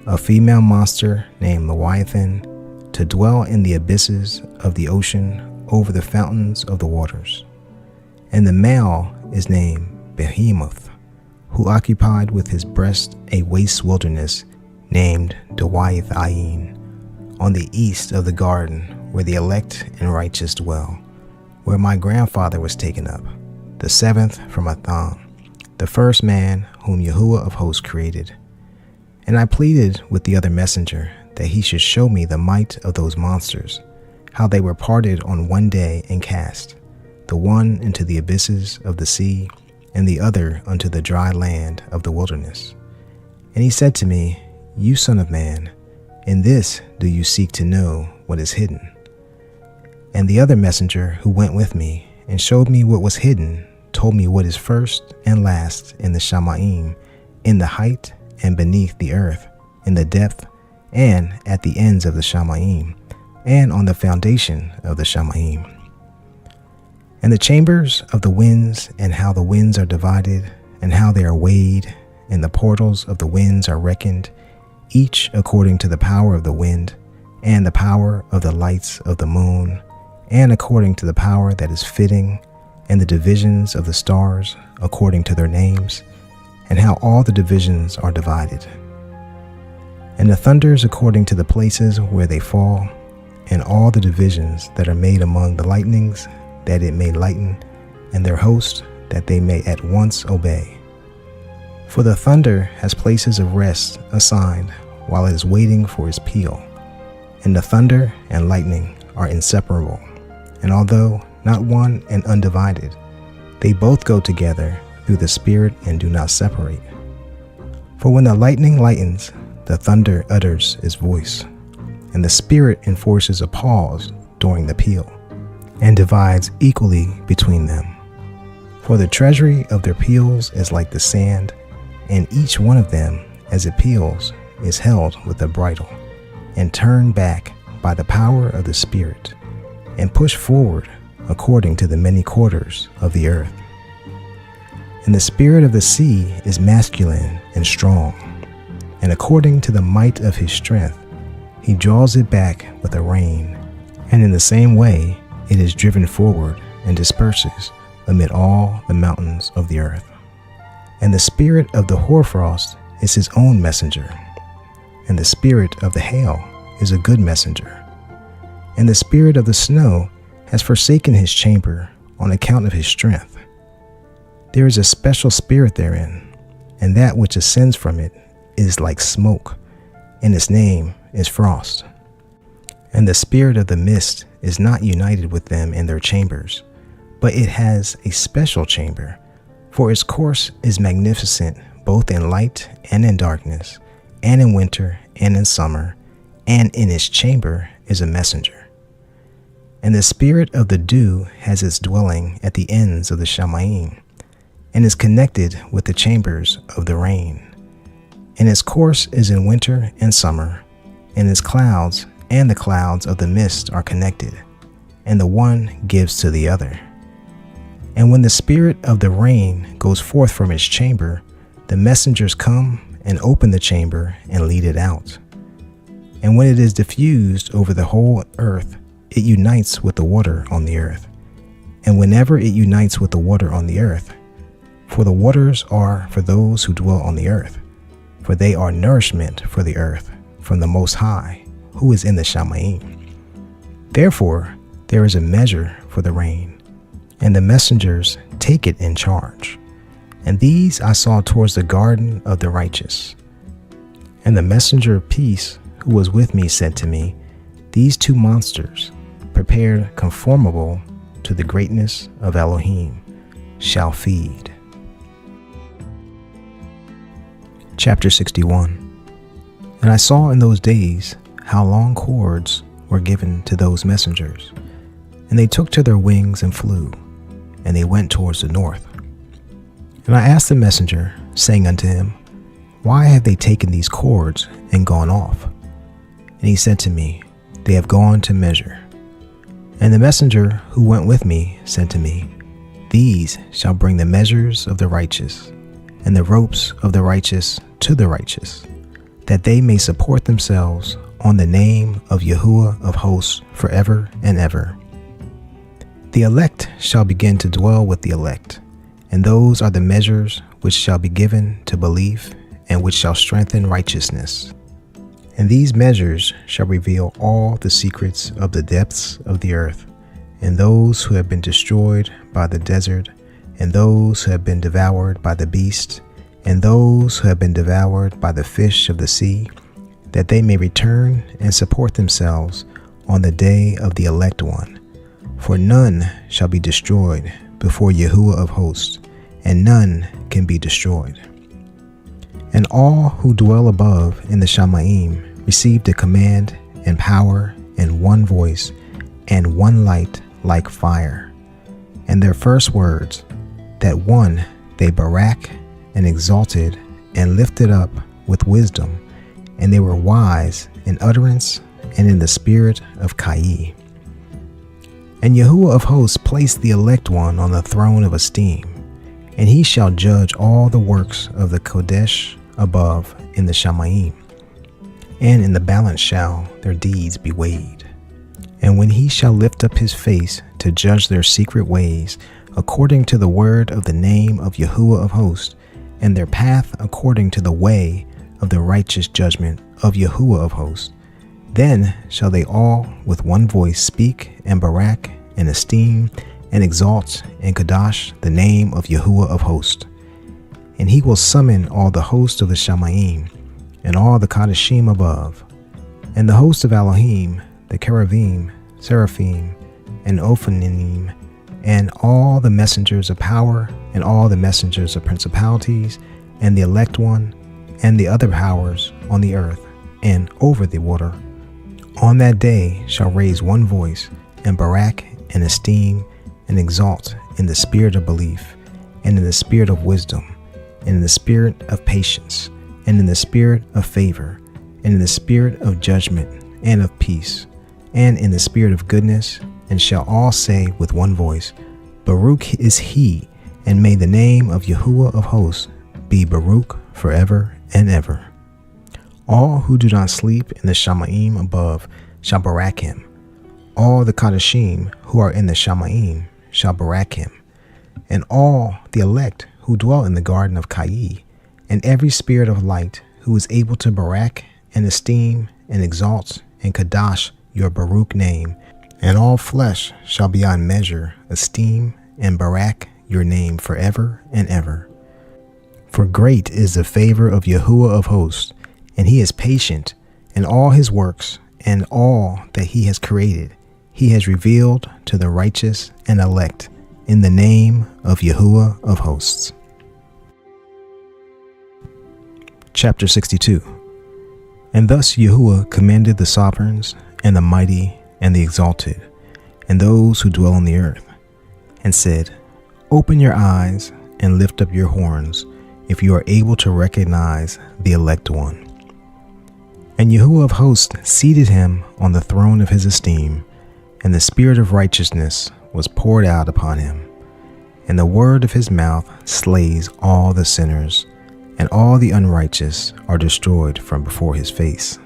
a female monster named Leviathan, to dwell in the abysses of the ocean over the fountains of the waters. And the male is named Behemoth, who occupied with his breast a waste wilderness named YAHUAH ALAHYM, on the east of the garden where the elect and righteous dwell, where my grandfather was taken up, the seventh from Adam, the first man whom Yahuwah of hosts created. And I pleaded with the other messenger that he should show me the might of those monsters, how they were parted on one day and cast, the one into the abysses of the sea, and the other unto the dry land of the wilderness. And he said to me, You son of man, in this do you seek to know what is hidden? And the other messenger who went with me and showed me what was hidden told me what is first and last in the Shamayim, in the height and beneath the earth, in the depth and at the ends of the Shamayim, and on the foundation of the Shamayim. And the chambers of the winds, and how the winds are divided, and how they are weighed, and the portals of the winds are reckoned, each according to the power of the wind, and the power of the lights of the moon, and according to the power that is fitting, and the divisions of the stars according to their names, and how all the divisions are divided. And the thunders according to the places where they fall, and all the divisions that are made among the lightnings, that it may lighten, and their host, that they may at once obey. For the thunder has places of rest assigned while it is waiting for his peal. And the thunder and lightning are inseparable, and although not one and undivided, they both go together through the Spirit and do not separate. For when the lightning lightens, the thunder utters its voice, and the Spirit enforces a pause during the peal, and divides equally between them. For the treasury of their peals is like the sand, and each one of them, as it peals, is held with a bridle, and turned back by the power of the Spirit, and pushed forward according to the many quarters of the earth. And the spirit of the sea is masculine and strong, and according to the might of his strength, he draws it back with a rein, and in the same way it is driven forward and disperses amid all the mountains of the earth. And the spirit of the hoarfrost is his own messenger, and the spirit of the hail is a good messenger. And the spirit of the snow has forsaken his chamber on account of his strength. There is a special spirit therein, and that which ascends from it is like smoke, and its name is frost. And the spirit of the mist is not united with them in their chambers, but it has a special chamber, for its course is magnificent both in light and in darkness, and in winter and in summer, and in its chamber is a messenger. And the spirit of the dew has its dwelling at the ends of the Shamayim, and is connected with the chambers of the rain. And its course is in winter and summer, and its clouds and the clouds of the mist are connected, and the one gives to the other. And when the spirit of the rain goes forth from its chamber, the messengers come and open the chamber and lead it out. And when it is diffused over the whole earth, it unites with the water on the earth. And whenever it unites with the water on the earth, for the waters are for those who dwell on the earth, for they are nourishment for the earth from the Most High, who is in the Shamayim. Therefore, there is a measure for the rain, and the messengers take it in charge. And these I saw towards the garden of the righteous. And the messenger of peace who was with me said to me, These two monsters, prepared conformable to the greatness of Elohim, shall feed. Chapter 61. And I saw in those days how long cords were given to those messengers, and they took to their wings and flew, and they went towards the north. And I asked the messenger, saying unto him, Why have they taken these cords and gone off? And he said to me, They have gone to measure. And the messenger who went with me said to me, These shall bring the measures of the righteous, and the ropes of the righteous to the righteous, that they may support themselves on the name of Yahuwah of hosts forever and ever. The elect shall begin to dwell with the elect, and those are the measures which shall be given to belief, and which shall strengthen righteousness. And these measures shall reveal all the secrets of the depths of the earth, and those who have been destroyed by the desert, and those who have been devoured by the beast, and those who have been devoured by the fish of the sea, that they may return and support themselves on the day of the elect one. For none shall be destroyed before Yahuwah of hosts, and none can be destroyed. And all who dwell above in the Shamayim received a command and power and one voice and one light like fire. And their first words, that one they barak and exalted and lifted up with wisdom, and they were wise in utterance and in the spirit of Kai. And Yahuwah of hosts placed the elect one on the throne of esteem, and he shall judge all the works of the Kodesh above in the Shamayim, and in the balance shall their deeds be weighed. And when he shall lift up his face to judge their secret ways, according to the word of the name of Yahuwah of hosts, and their path according to the way of the righteous judgment of Yahuwah of hosts, then shall they all with one voice speak and barak and esteem and exalt and kadosh the name of Yahuwah of hosts. And he will summon all the host of the Shamayim, and all the Kadashim above, and the host of Elohim, the Cheruvim, Seraphim, and Ophanim, and all the messengers of power, and all the messengers of principalities, and the elect one, and the other powers on the earth, and over the water. On that day shall raise one voice, and barak, and esteem, and exalt in the spirit of belief, and in the spirit of wisdom, and in the spirit of patience, and in the spirit of favor, and in the spirit of judgment, and of peace, and in the spirit of goodness, and shall all say with one voice, Baruch is he, and may the name of Yahuwah of hosts be Baruch forever and ever. All who do not sleep in the Shamayim above shall barak him. All the Kadashim who are in the Shamayim shall barak him, and all the elect who dwell in the garden of Kai, and every spirit of light who is able to barak and esteem and exalt and kadosh your Baruch name, and all flesh shall beyond measure esteem and barak your name forever and ever. For great is the favor of Yahuwah of hosts, and he is patient, in all his works and all that he has created he has revealed to the righteous and elect in the name of Yahuwah of hosts. Chapter 62. And thus Yahuwah commanded the sovereigns and the mighty and the exalted and those who dwell on the earth, and said, Open your eyes and lift up your horns, if you are able to recognize the elect one. And Yahuwah of hosts seated him on the throne of his esteem, and the spirit of righteousness was poured out upon him, and the word of his mouth slays all the sinners, and all the unrighteous are destroyed from before his face.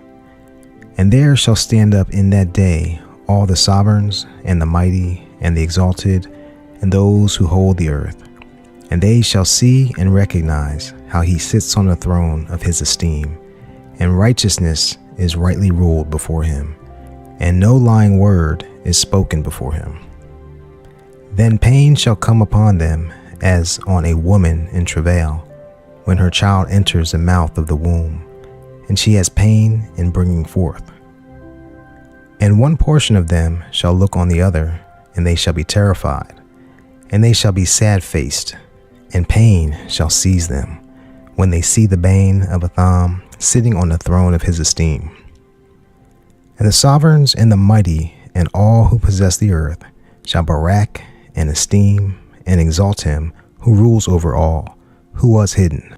And there shall stand up in that day all the sovereigns and the mighty and the exalted and those who hold the earth, and they shall see and recognize how he sits on the throne of his esteem, and righteousness is rightly ruled before him, and no lying word is spoken before him. Then pain shall come upon them as on a woman in travail, when her child enters the mouth of the womb, and she has pain in bringing forth. And one portion of them shall look on the other, and they shall be terrified, and they shall be sad-faced, and pain shall seize them, when they see the bane of Atham sitting on the throne of his esteem. And the sovereigns and the mighty and all who possess the earth shall barak and esteem and exalt him who rules over all, who was hidden.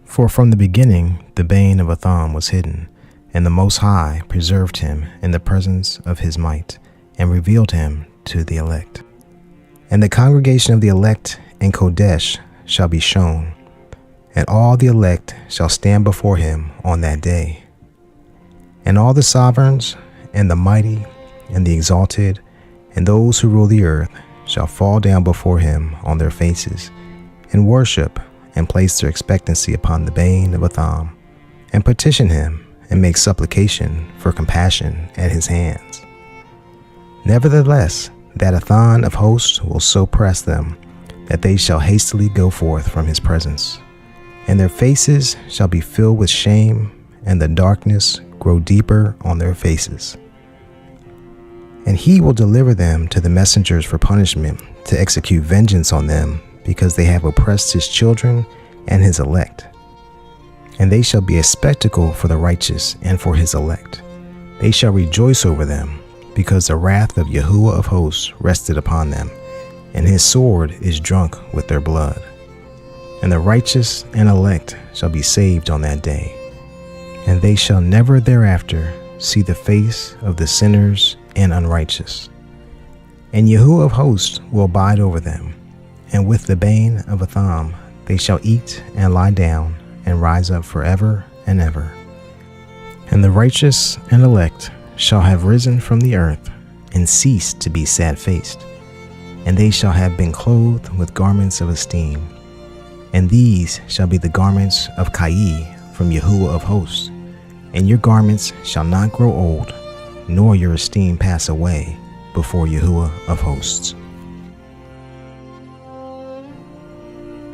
For from the beginning the bane of Atham was hidden, and the Most High preserved him in the presence of his might, and revealed him to the elect. And the congregation of the elect in Kodesh shall be shown, and all the elect shall stand before him on that day. And all the sovereigns, and the mighty, and the exalted, and those who rule the earth shall fall down before him on their faces, and worship, and place their expectancy upon the bane of Atham, and petition him, and make supplication for compassion at his hands. Nevertheless, that Athon of hosts will so press them, that they shall hastily go forth from his presence, and their faces shall be filled with shame, and the darkness grow deeper on their faces. And he will deliver them to the messengers for punishment, to execute vengeance on them, because they have oppressed his children and his elect. And they shall be a spectacle for the righteous and for his elect. They shall rejoice over them, because the wrath of Yahuwah of hosts rested upon them, and his sword is drunk with their blood. And the righteous and elect shall be saved on that day, and they shall never thereafter see the face of the sinners and unrighteous. And Yahuwah of hosts will abide over them, and with the bane of Atham they shall eat and lie down and rise up forever and ever. And the righteous and elect shall have risen from the earth and ceased to be sad-faced, and they shall have been clothed with garments of esteem, and these shall be the garments of Kai from Yahuwah of hosts, and your garments shall not grow old, nor your esteem pass away before Yahuwah of hosts.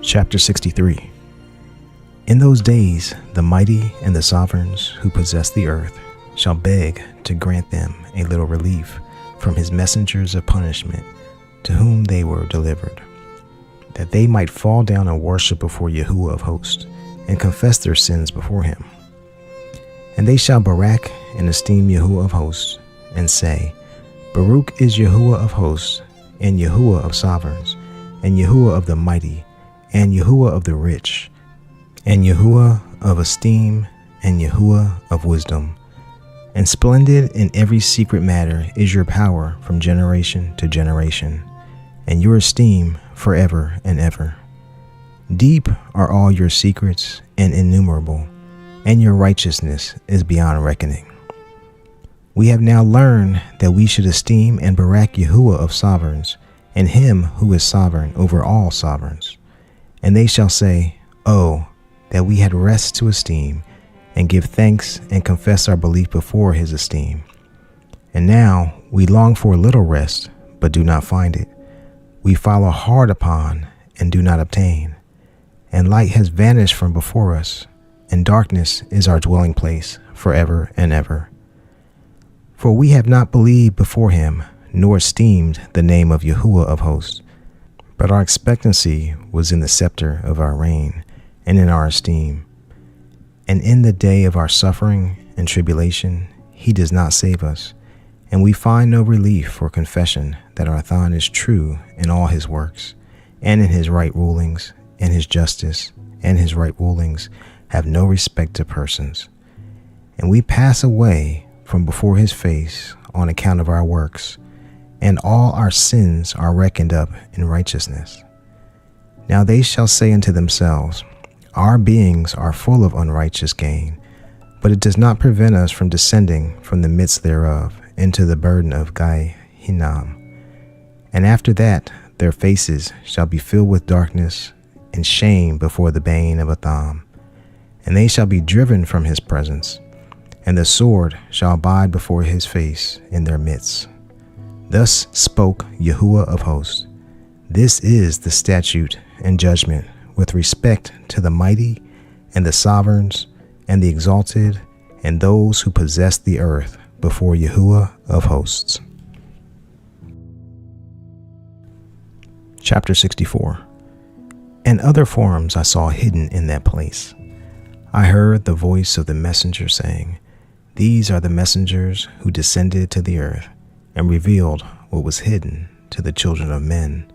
Chapter 63. In those days the mighty and the sovereigns who possess the earth shall beg to grant them a little relief from his messengers of punishment, to whom they were delivered, that they might fall down and worship before Yahuwah of hosts, and confess their sins before him. And they shall barak and esteem Yahuwah of hosts, and say, Baruch is Yahuwah of hosts, and Yahuwah of sovereigns, and Yahuwah of the mighty, and Yahuwah of the rich, and Yahuwah of esteem, and Yahuwah of wisdom. And splendid in every secret matter is your power from generation to generation, and your esteem forever and ever. Deep are all your secrets and innumerable, and your righteousness is beyond reckoning. We have now learned that we should esteem and barak Yahuwah of sovereigns, and him who is sovereign over all sovereigns. And they shall say, Oh, that we had rest to esteem, and give thanks and confess our belief before his esteem. And now we long for a little rest, but do not find it. We follow hard upon and do not obtain. And light has vanished from before us, and darkness is our dwelling place forever and ever. For we have not believed before him, nor esteemed the name of Yahuwah of hosts. But our expectancy was in the scepter of our reign, and in our esteem. And in the day of our suffering and tribulation, he does not save us, and we find no relief for confession that our Thon is true in all his works, and in his right rulings, and his justice, and his right rulings have no respect to persons. And we pass away from before his face on account of our works, and all our sins are reckoned up in righteousness. Now they shall say unto themselves, Our beings are full of unrighteous gain, but it does not prevent us from descending from the midst thereof into the burden of Gai Hinam. And after that their faces shall be filled with darkness and shame before the bane of Atham, and they shall be driven from his presence, and the sword shall abide before his face in their midst. Thus spoke Yahuwah of hosts. This is the statute and judgment with respect to the mighty and the sovereigns and the exalted and those who possess the earth before Yahuwah of hosts. Chapter 64. And other forms I saw hidden in that place. I heard the voice of the messenger saying, These are the messengers who descended to the earth and revealed what was hidden to the children of men,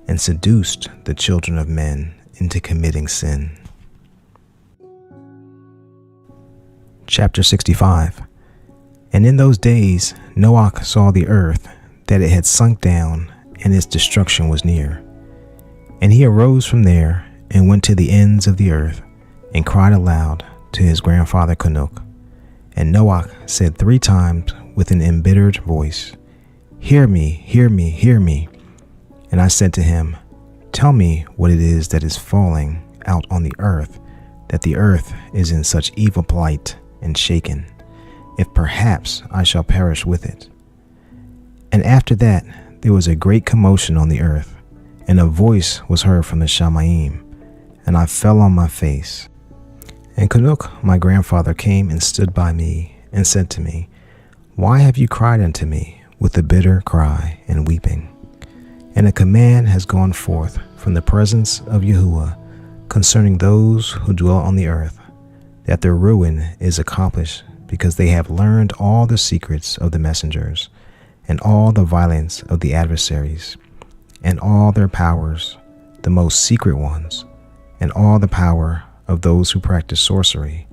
and seduced the children of men into committing sin. Chapter 65. And in those days Noach saw the earth, that it had sunk down, and its destruction was near. And he arose from there and went to the ends of the earth and cried aloud to his grandfather CHANUK. And Noach said 3 times with an embittered voice, Hear me, hear me, hear me. And I said to him, Tell me what it is that is falling out on the earth, that the earth is in such evil plight and shaken, if perhaps I shall perish with it. And after that there was a great commotion on the earth, and a voice was heard from the Shamayim, and I fell on my face. And CHANUK my grandfather came and stood by me, and said to me, Why have you cried unto me with a bitter cry and weeping? And a command has gone forth from the presence of Yahuwah concerning those who dwell on the earth, that their ruin is accomplished, because they have learned all the secrets of the messengers, and all the violence of the adversaries, and all their powers, the most secret ones, and all the power of those who practice sorcery,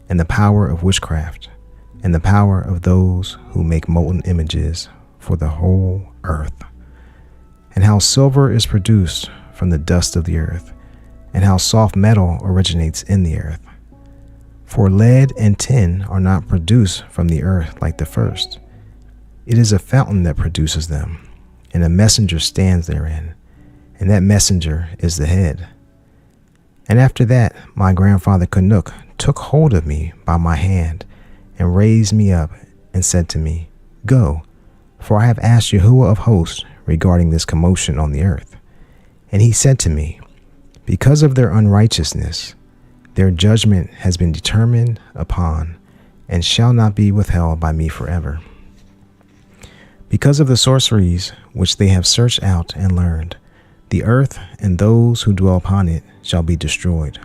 and the power of witchcraft, and the power of those who make molten images for the whole earth. And how silver is produced from the dust of the earth, and how soft metal originates in the earth. For lead and tin are not produced from the earth like the first. It is a fountain that produces them, and a messenger stands therein, and that messenger is the head. And after that my grandfather CHANUK took hold of me by my hand, and raised me up, and said to me, Go, for I have asked Yahuwah of hosts regarding this commotion on the earth. And he said to me, Because of their unrighteousness, their judgment has been determined upon, and shall not be withheld by me forever. Because of the sorceries which they have searched out and learned, the earth and those who dwell upon it shall be destroyed.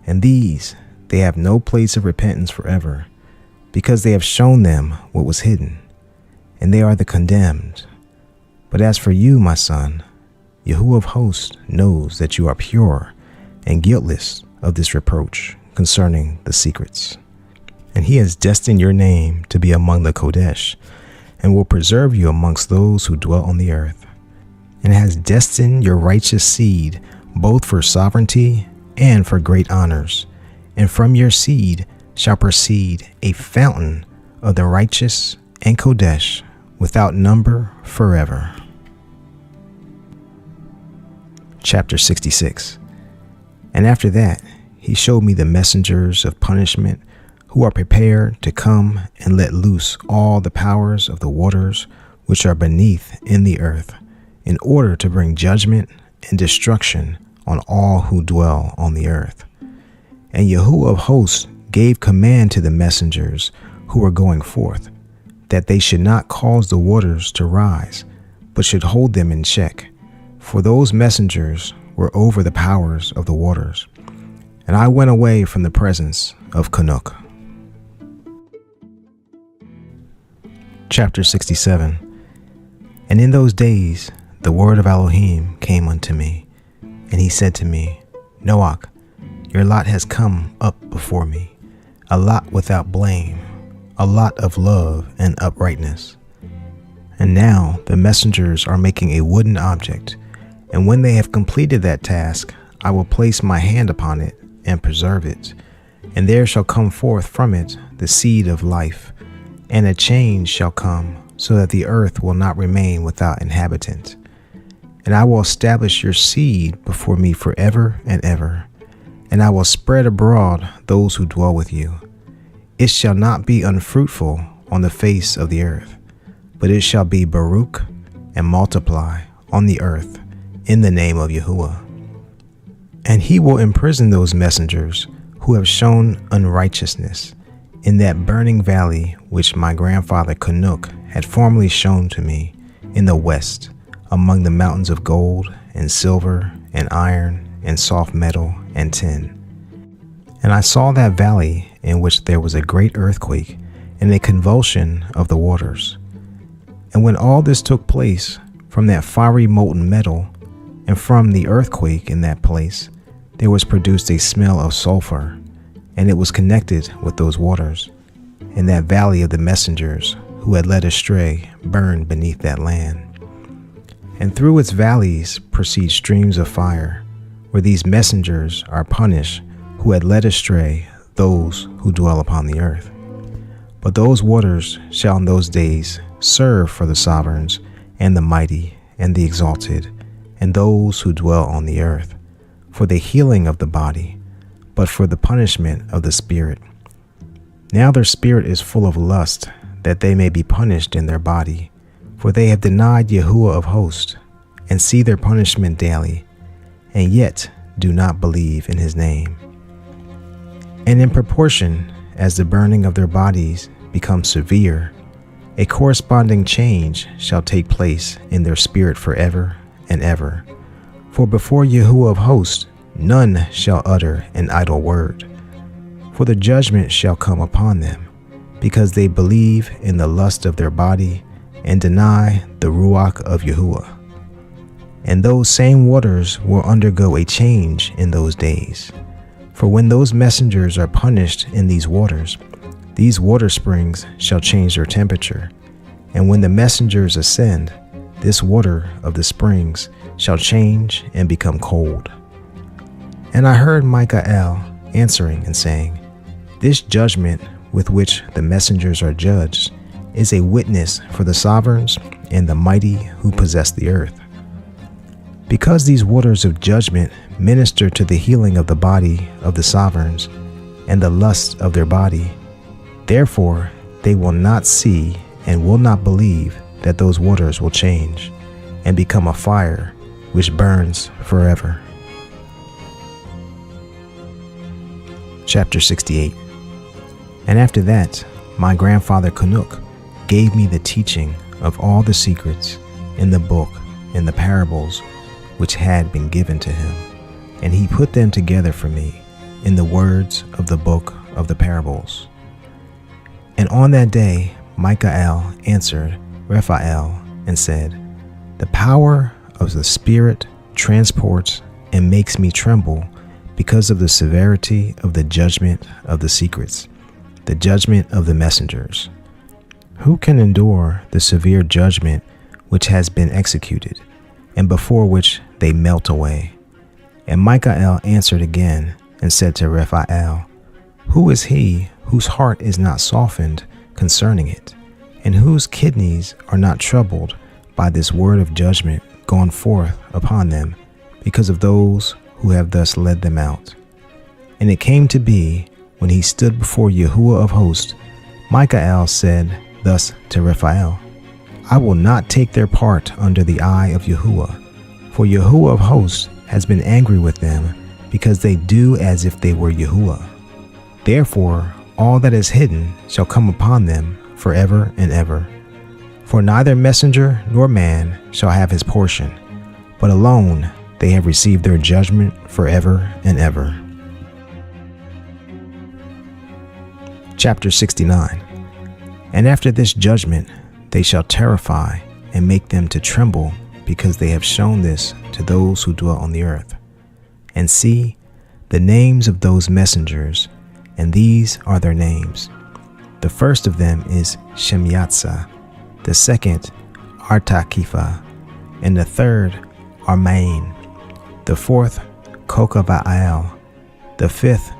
And these, they have no place of repentance forever, because they have shown them what was hidden, and they are the condemned. But as for you, my son, Yahuwah of hosts knows that you are pure and guiltless of this reproach concerning the secrets. And he has destined your name to be among the Kodesh, and will preserve you amongst those who dwell on the earth, and has destined your righteous seed both for sovereignty and for great honors. And from your seed shall proceed a fountain of the righteous and Kodesh without number forever. Chapter 66. And after that he showed me the messengers of punishment, who are prepared to come and let loose all the powers of the waters which are beneath in the earth, in order to bring judgment and destruction on all who dwell on the earth. And Yahuwah of hosts gave command to the messengers who were going forth, that they should not cause the waters to rise, but should hold them in check, for those messengers were over the powers of the waters. And I went away from the presence of CHANUK. Chapter 67. And in those days the word of Elohim came unto me, and he said to me, Noach, your lot has come up before me, a lot without blame, a lot of love and uprightness. And now the messengers are making a wooden object, and when they have completed that task, I will place my hand upon it and preserve it, and there shall come forth from it the seed of life, and a change shall come, so that the earth will not remain without inhabitant. And I will establish your seed before me forever and ever, and I will spread abroad those who dwell with you. It shall not be unfruitful on the face of the earth, but it shall be Baruch and multiply on the earth in the name of Yahuwah. And he will imprison those messengers who have shown unrighteousness in that burning valley which my grandfather CHANUK had formerly shown to me in the west, among the mountains of gold and silver and iron and soft metal and tin. And I saw that valley in which there was a great earthquake and a convulsion of the waters. And when all this took place, from that fiery molten metal and from the earthquake in that place, there was produced a smell of sulfur, and it was connected with those waters. And that valley of the messengers who had led astray burned beneath that land. And through its valleys proceed streams of fire, where these messengers are punished who had led astray those who dwell upon the earth. But those waters shall in those days serve for the sovereigns and the mighty and the exalted, and those who dwell on the earth, for the healing of the body, but for the punishment of the spirit. Now their spirit is full of lust, that they may be punished in their body, for they have denied Yahuwah of hosts, and see their punishment daily, and yet do not believe in his name. And in proportion as the burning of their bodies becomes severe, a corresponding change shall take place in their spirit forever and ever. For before Yahuwah of hosts none shall utter an idle word, for the judgment shall come upon them, because they believe in the lust of their body and deny the Ruach of Yahuwah. And those same waters will undergo a change in those days. For when those messengers are punished in these water springs shall change their temperature. And when the messengers ascend, this water of the springs shall change and become cold. And I heard Michael answering and saying, this judgment with which the messengers are judged is a witness for the sovereigns and the mighty who possess the earth. Because these waters of judgment minister to the healing of the body of the sovereigns and the lust of their body, therefore they will not see and will not believe that those waters will change and become a fire which burns forever. Chapter 68. And after that, my grandfather CHANUK gave me the teaching of all the secrets in the book and the parables which had been given to him, and he put them together for me in the words of the book of the parables. And on that day Michael answered Raphael and said, the power of the Spirit transports and makes me tremble because of the severity of the judgment of the secrets, the judgment of the messengers. Who can endure the severe judgment which has been executed, and before which they melt away? And Michael answered again and said to Raphael, who is he whose heart is not softened concerning it, and whose kidneys are not troubled by this word of judgment gone forth upon them, because of those who have thus led them out? And it came to be, when he stood before Yahuwah of hosts, Michael said thus to Raphael, I will not take their part under the eye of Yahuwah, for Yahuwah of hosts has been angry with them, because they do as if they were Yahuwah. Therefore all that is hidden shall come upon them forever and ever. For neither messenger nor man shall have his portion, but alone they have received their judgment forever and ever. Chapter 69. And after this judgment they shall terrify and make them to tremble, because they have shown this to those who dwell on the earth. And see the names of those messengers, and these are their names. The first of them is Shemyatsa, the second Artakifa, and the third Armain, the fourth Kokavaal, the fifth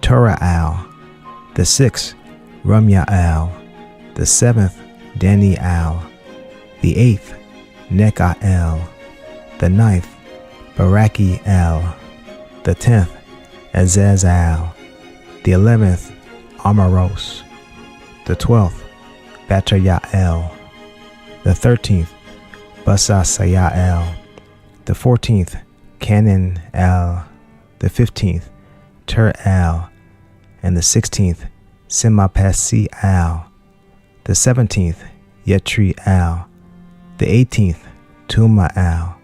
Toraal, the sixth Rumyaal, the seventh Daniel, the eighth Nekael, the ninth Barakiel, the 10th Azazel, the 11th Amaros, the 12th Batayael, the 13th Basasayael, the 14th Canaan-el, the 15th Tur-el, and the 16th Simapesi-el, the 17th Yetri-el, the 18th Tuma-el,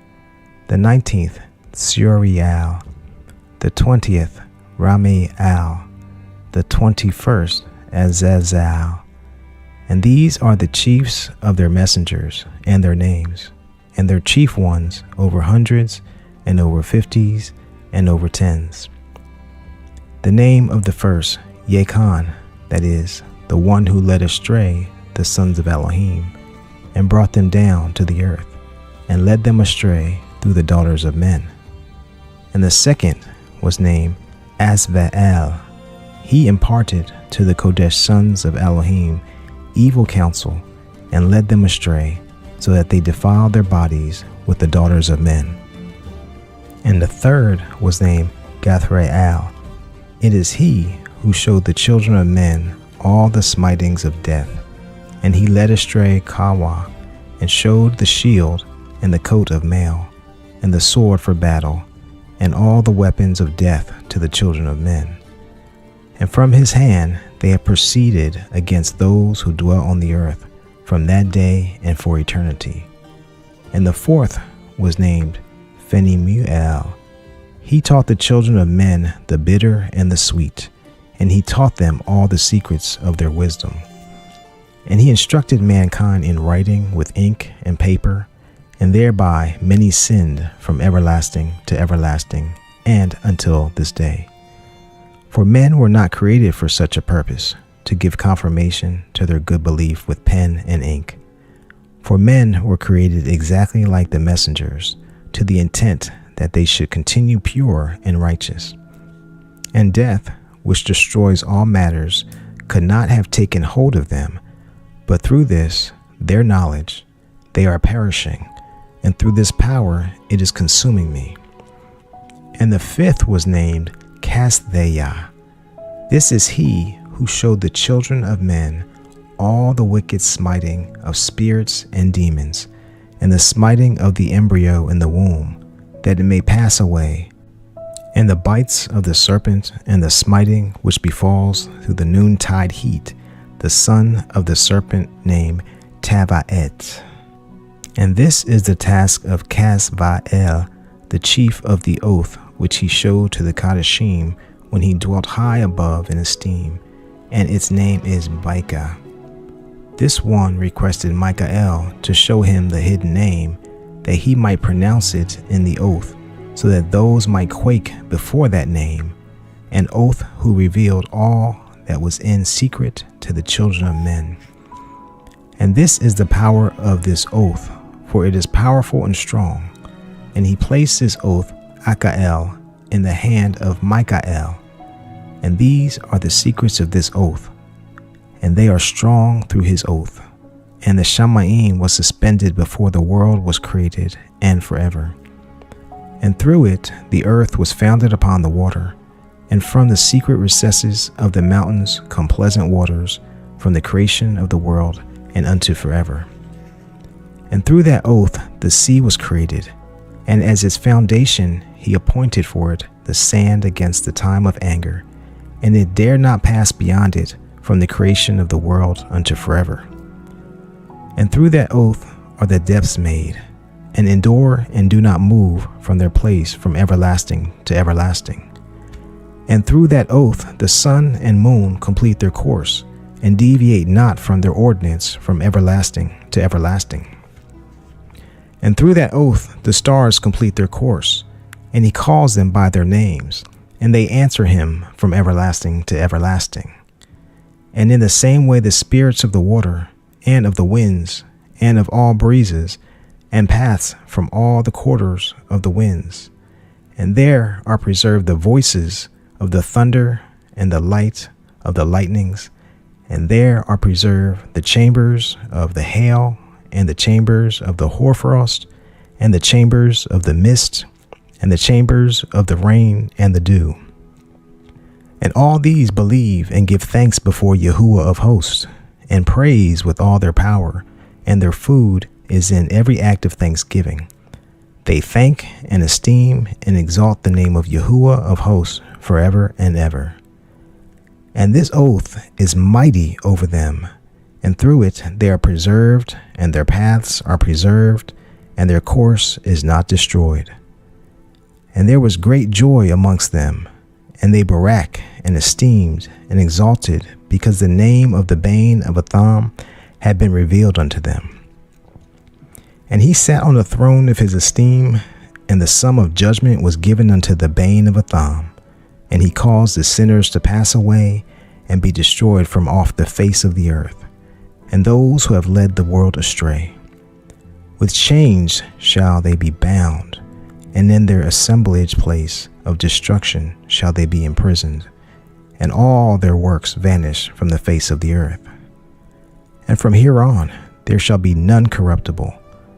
the 19th Suriel, the 20th Rami-el, the 21st Azazel. And these are the chiefs of their messengers and their names, and their chief ones over hundreds and over 50s and over 10s. The name of the first, Yachan, that is, the one who led astray the sons of Elohim and brought them down to the earth. and led them astray through the daughters of men. And the second was named Azvael. He imparted to the Kodesh sons of Elohim evil counsel and led them astray, so that they defiled their bodies with the daughters of men. And the third was named Gathrael. It is he who showed the children of men all the smitings of death, and he led astray Kawa, and showed the shield and the coat of mail, and the sword for battle, and all the weapons of death to the children of men. And from his hand they have proceeded against those who dwell on the earth from that day and for eternity. And the fourth was named Phenemuel. He taught the children of men the bitter and the sweet, and he taught them all the secrets of their wisdom. And he instructed mankind in writing with ink and paper, and thereby many sinned from everlasting to everlasting and until this day. For men were not created for such a purpose, to give confirmation to their good belief with pen and ink. For men were created exactly like the messengers, to the intent that they should continue pure and righteous. And death, which destroys all matters, could not have taken hold of them, but through this, their knowledge, they are perishing, and through this power it is consuming me. And the fifth was named Cashapp. This is he who showed the children of men all the wicked smiting of spirits and demons, and the smiting of the embryo in the womb, that it may pass away, and the bites of the serpent, and the smiting which befalls through the noontide heat, the son of the serpent named Tavaet. And this is the task of Casvael, the chief of the oath which he showed to the Kadeshim when he dwelt high above in esteem, and its name is Micah. This one requested Michael to show him the hidden name, that he might pronounce it in the oath, so that those might quake before that name, an oath who revealed all that was in secret to the children of men. And this is the power of this oath, for it is powerful and strong. And he placed this oath, Akael, in the hand of Michael. And these are the secrets of this oath, and they are strong through his oath. And the Shamayim was suspended before the world was created and forever. And through it the earth was founded upon the water, and from the secret recesses of the mountains come pleasant waters, from the creation of the world and unto forever. And through that oath the sea was created, and as its foundation he appointed for it the sand against the time of anger, and it dare not pass beyond it from the creation of the world unto forever. And through that oath are the depths made, and endure and do not move from their place from everlasting to everlasting. And through that oath the sun and moon complete their course, and deviate not from their ordinance from everlasting to everlasting. And through that oath the stars complete their course, and he calls them by their names, and they answer him from everlasting to everlasting. And in the same way the spirits of the water, and of the winds, and of all breezes, and paths from all the quarters of the winds. And there are preserved the voices of the thunder, and the light of the lightnings, and there are preserved the chambers of the hail, and the chambers of the hoarfrost, and the chambers of the mist, and the chambers of the rain and the dew. And all these believe and give thanks before Yahuwah of hosts, and praise with all their power, and their food is in every act of thanksgiving. They thank and esteem and exalt the name of Yahuwah of hosts forever and ever. And this oath is mighty over them, and through it they are preserved, and their paths are preserved, and their course is not destroyed. And there was great joy amongst them, and they barak and esteemed and exalted, because the name of the Bane of Atham had been revealed unto them. And he sat on the throne of his esteem, and the sum of judgment was given unto the Bane of Atham, and he caused the sinners to pass away and be destroyed from off the face of the earth, and those who have led the world astray. With chains shall they be bound, and in their assemblage place of destruction shall they be imprisoned, and all their works vanish from the face of the earth. And from here on there shall be none corruptible,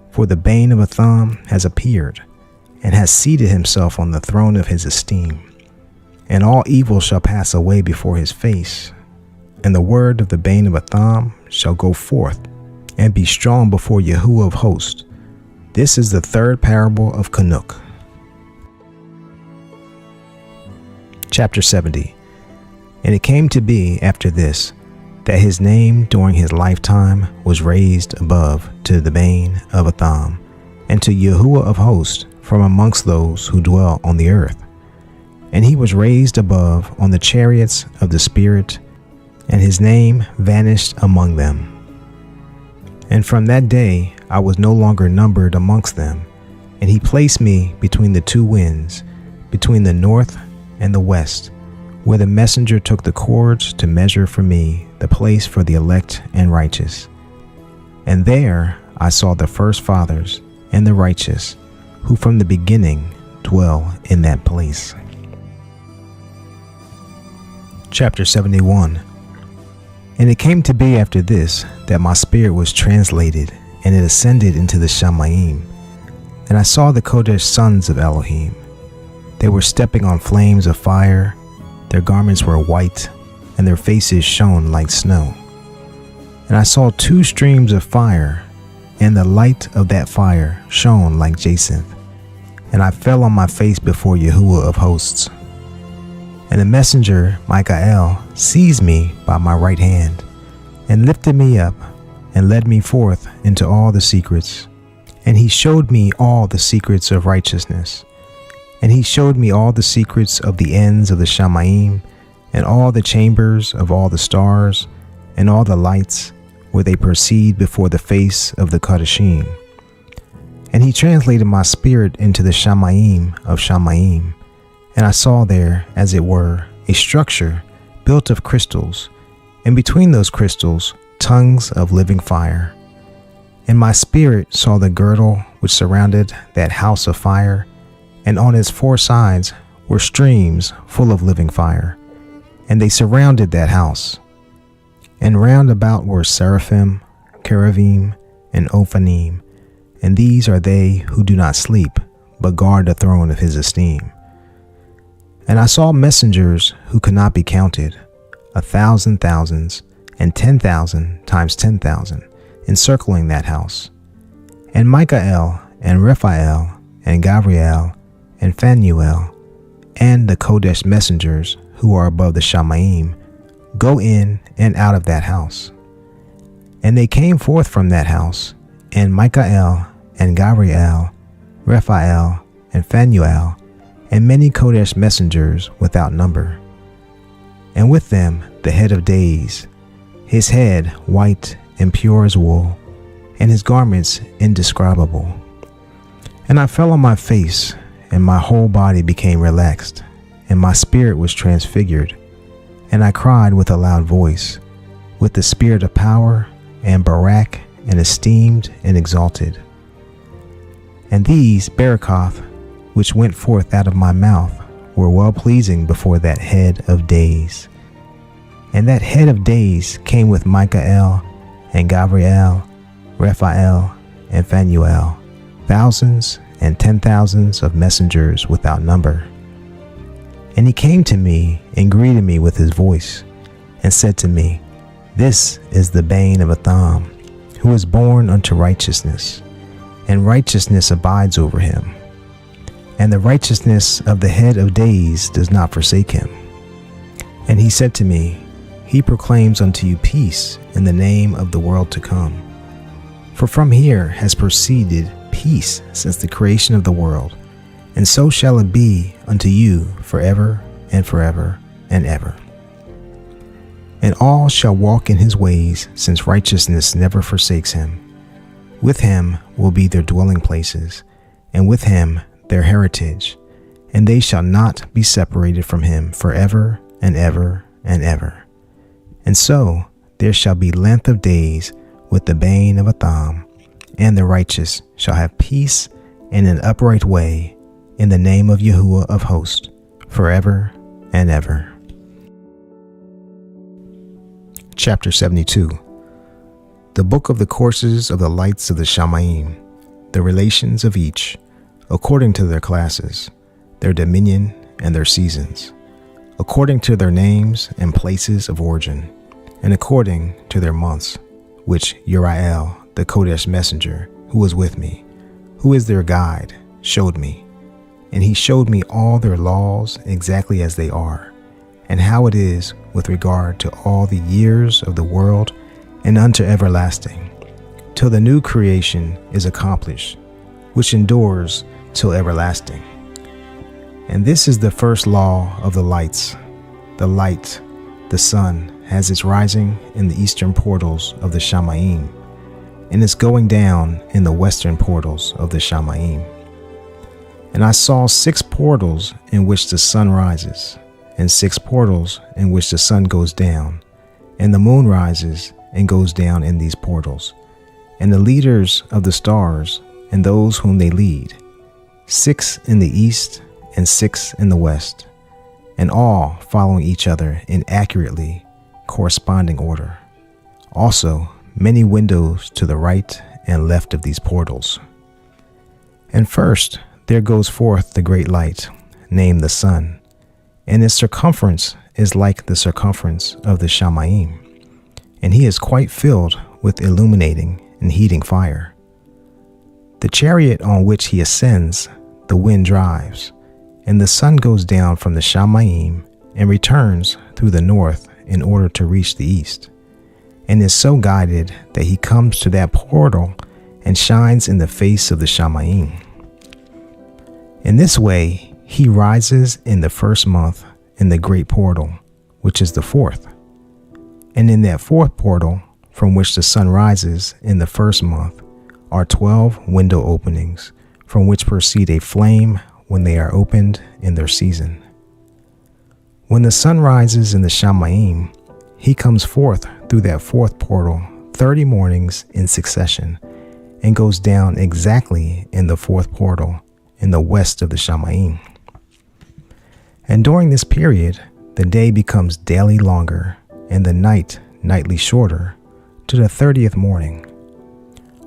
for the bane of Atham has appeared, and has seated himself on the throne of his esteem. And all evil shall pass away before his face, and the word of the bane of Atham shall go forth, and be strong before Yahuwah of hosts. This is the third parable of CHANUK. Chapter 70. And it came to be after this, that his name during his lifetime was raised above to the bane of Atham, and to Yahuwah of hosts from amongst those who dwell on the earth. And he was raised above on the chariots of the Spirit, and his name vanished among them. And from that day I was no longer numbered amongst them, and he placed me between the two winds, between the north and the west, where the messenger took the cords to measure for me the place for the elect and righteous. And there I saw the first fathers and the righteous, who from the beginning dwell in that place. Chapter 71. And it came to be after this, that my spirit was translated, and it ascended into the Shamayim. And I saw the Kodesh sons of Elohim. They were stepping on flames of fire. Their garments were white, and their faces shone like snow. And I saw two streams of fire, and the light of that fire shone like jacinth. And I fell on my face before Yahuwah of hosts. And the messenger Michael seized me by my right hand, and lifted me up, and led me forth into all the secrets. And he showed me all the secrets of righteousness. And he showed me all the secrets of the ends of the Shamayim, and all the chambers of all the stars, and all the lights, where they proceed before the face of the Kadeshim. And he translated my spirit into the Shamayim of Shamayim, and I saw there, as it were, a structure built of crystals, and between those crystals tongues of living fire. And my spirit saw the girdle which surrounded that house of fire, and on its four sides were streams full of living fire, and they surrounded that house. And round about were seraphim, cherubim, and ophanim, and these are they who do not sleep, but guard the throne of his esteem. And I saw messengers who could not be counted, 1,000 thousands, and 10,000 times 10,000, encircling that house. And Michael, and Raphael, and Gabriel, and Phanuel, and the Kodesh messengers who are above the Shamayim, go in and out of that house. And they came forth from that house, and Michael, and Gabriel, Raphael, and Phanuel, and many Kodesh messengers without number. And with them the head of days, his head white and pure as wool, and his garments indescribable. And I fell on my face, and my whole body became relaxed, and my spirit was transfigured. And I cried with a loud voice, with the spirit of power, and Barak, and esteemed and exalted. And these Barakoth, which went forth out of my mouth, were well pleasing before that head of days. And that head of days came with Michael, and Gabriel, Raphael, and Phanuel, thousands and 10,000s of messengers without number. And he came to me and greeted me with his voice, and said to me, This is the bane of Atham, who is born unto righteousness, and righteousness abides over him. And the righteousness of the head of days does not forsake him. And he said to me, He proclaims unto you peace in the name of the world to come. For from here has proceeded peace since the creation of the world, and so shall it be unto you forever and forever and ever. And all shall walk in his ways, since righteousness never forsakes him. With him will be their dwelling places, and with him their heritage, and they shall not be separated from him forever and ever and ever. And so there shall be length of days with the bane of Atham, and the righteous shall have peace in an upright way, in the name of Yahuwah of hosts, forever and ever. Chapter 72. The Book of the Courses of the Lights of the Shamayim, the relations of each, according to their classes, their dominion and their seasons, according to their names and places of origin, and according to their months, which Uriel, the Kodesh messenger, who was with me, who is their guide, showed me. And he showed me all their laws exactly as they are, and how it is with regard to all the years of the world and unto everlasting, till the new creation is accomplished, which endures till everlasting. And this is the first law of the lights. The light, the sun, has its rising in the eastern portals of the Shamayim, and its going down in the western portals of the Shamayim. And I saw 6 portals in which the sun rises, and 6 portals in which the sun goes down, and the moon rises and goes down in these portals, and the leaders of the stars and those whom they lead, 6 in the east and 6 in the west, and all following each other in accurately corresponding order. Also, many windows to the right and left of these portals. And first there goes forth the great light, named the sun, and its circumference is like the circumference of the Shamayim, and he is quite filled with illuminating and heating fire. The chariot on which he ascends, the wind drives, and the sun goes down from the Shamayim and returns through the north in order to reach the east, and is so guided that he comes to that portal and shines in the face of the Shamayim. In this way he rises in the first month in the great portal, which is the 4th. And in that 4th portal, from which the sun rises in the first month, are 12 window openings, from which proceed a flame when they are opened in their season. When the sun rises in the Shamayim, he comes forth through that 4th portal 30 mornings in succession, and goes down exactly in the 4th portal in the west of the Shamayim. And during this period, the day becomes daily longer, and the night nightly shorter, to the 30th morning.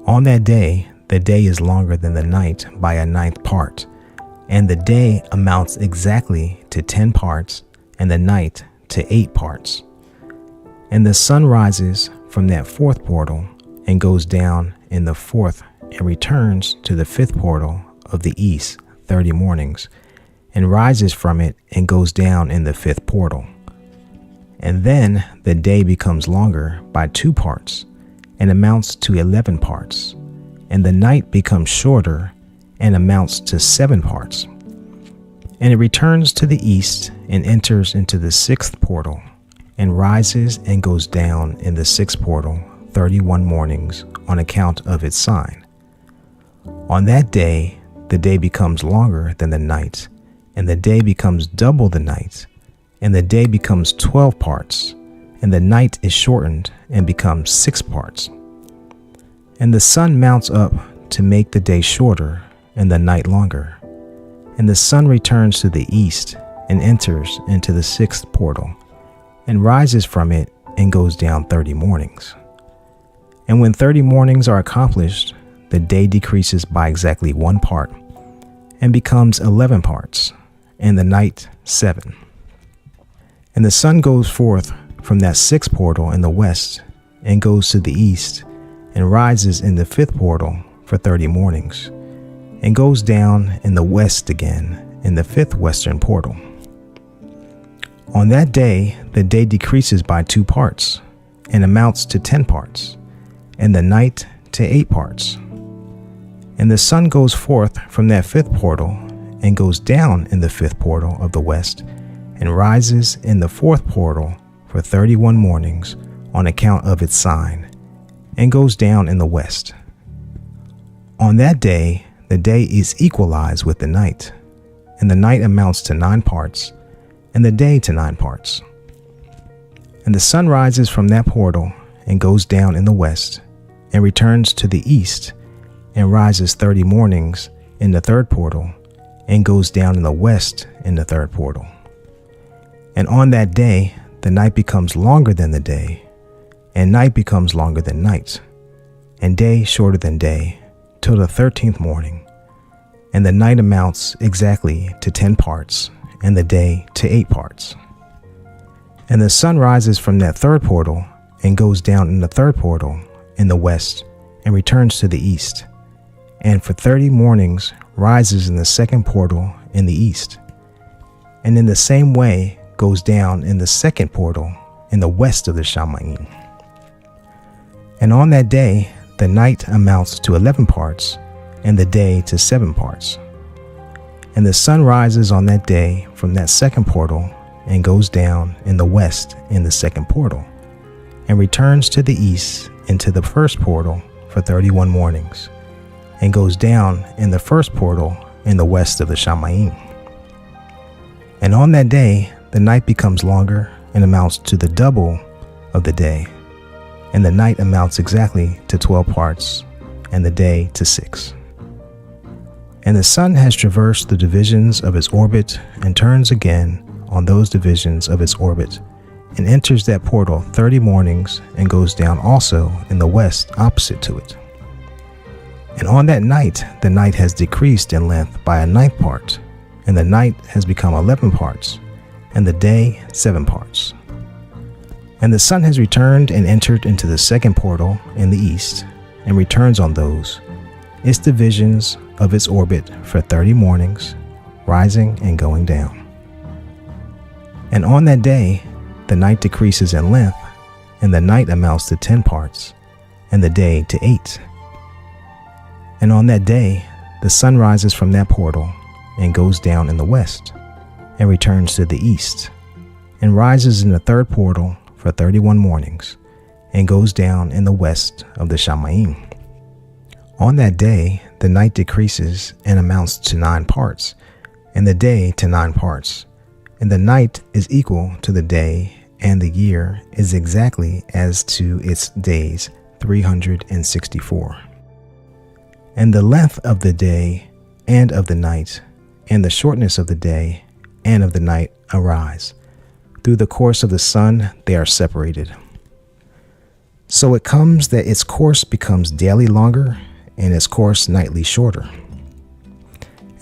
On that day, the day is longer than the night by a 9th part, and the day amounts exactly to 10 parts, and the night to 8 parts. And the sun rises from that 4th portal, and goes down in the 4th, and returns to the 5th portal of the east 30 mornings, and rises from it and goes down in the 5th portal. And then the day becomes longer by 2 parts, and amounts to 11 parts, and the night becomes shorter and amounts to 7 parts. And it returns to the east and enters into the 6th portal, and rises and goes down in the 6th portal 31 mornings on account of its sign. On that day, the day becomes longer than the night, and the day becomes double the night, and the day becomes 12 parts, and the night is shortened and becomes 6 parts. And the sun mounts up to make the day shorter and the night longer. And the sun returns to the east and enters into the 6th portal, and rises from it and goes down 30 mornings. And when 30 mornings are accomplished, the day decreases by exactly 1 part, and becomes 11 parts, and the night 7. And the sun goes forth from that 6th portal in the west, and goes to the east, and rises in the 5th portal for 30 mornings, and goes down in the west again in the 5th western portal. On that day, the day decreases by 2 parts, and amounts to 10 parts, and the night to 8 parts. And the sun goes forth from that 5th portal, and goes down in the 5th portal of the west, and rises in the 4th portal for 31 mornings on account of its sign, and goes down in the west. On that day, the day is equalized with the night, and the night amounts to 9 parts, and the day to 9 parts. And the sun rises from that portal, and goes down in the west, and returns to the east, and rises 30 mornings in the third portal, and goes down in the west in the third portal. And on that day, the night becomes longer than the day, and night becomes longer than night, and day shorter than day, till the 13th morning. And the night amounts exactly to 10 parts, and the day to 8 parts. And the sun rises from that third portal, and goes down in the third portal in the west, and returns to the east, and for 30 mornings rises in the second portal in the east, and in the same way goes down in the second portal in the west of the Shamayim. And on that day the night amounts to 11 parts, and the day to 7 parts. And the sun rises on that day from that second portal, and goes down in the west in the second portal, and returns to the east into the first portal for 31 mornings, and goes down in the first portal in the west of the Shamayim. And on that day the night becomes longer and amounts to the double of the day, and the night amounts exactly to 12 parts, and the day to 6. And the sun has traversed the divisions of its orbit, and turns again on those divisions of its orbit, and enters that portal 30 mornings, and goes down also in the west opposite to it. And on that night the night has decreased in length by a 9th part, and the night has become 11 parts, and the day 7 parts. And the sun has returned and entered into the second portal in the east, and returns on those, its divisions of its orbit for 30 mornings, rising and going down. And on that day the night decreases in length, and the night amounts to 10 parts, and the day to 8. And on that day the sun rises from that portal, and goes down in the west, and returns to the east, and rises in the third portal for 31 mornings, and goes down in the west of the Shamayim. On that day the night decreases and amounts to 9 parts, and the day to 9 parts, and the night is equal to the day, and the year is exactly as to its days 364. And the length of the day and of the night, and the shortness of the day and of the night arise. Through the course of the sun they are separated. So it comes that its course becomes daily longer, and its course nightly shorter.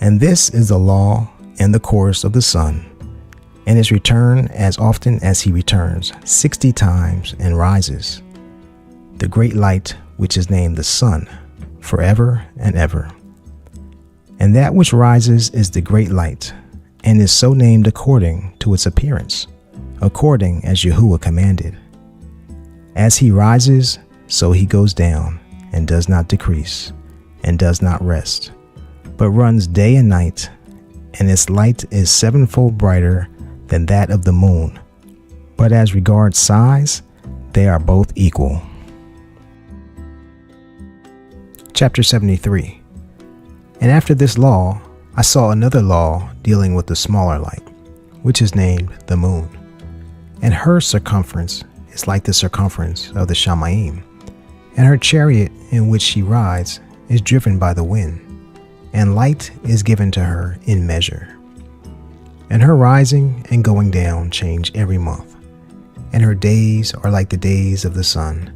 And this is the law and the course of the sun, and his return as often as he returns 60 times and rises, the great light which is named the sun, forever and ever. And that which rises is the great light, and is so named according to its appearance, according as Yahuwah commanded. As he rises, so he goes down, and does not decrease, and does not rest, but runs day and night, and its light is 7-fold brighter than that of the moon. But as regards size, they are both equal. Chapter 73. And after this law, I saw another law dealing with the smaller light, which is named the moon. And her circumference is like the circumference of the Shamayim, and her chariot in which she rides is driven by the wind, and light is given to her in measure. And her rising and going down change every month, and her days are like the days of the sun.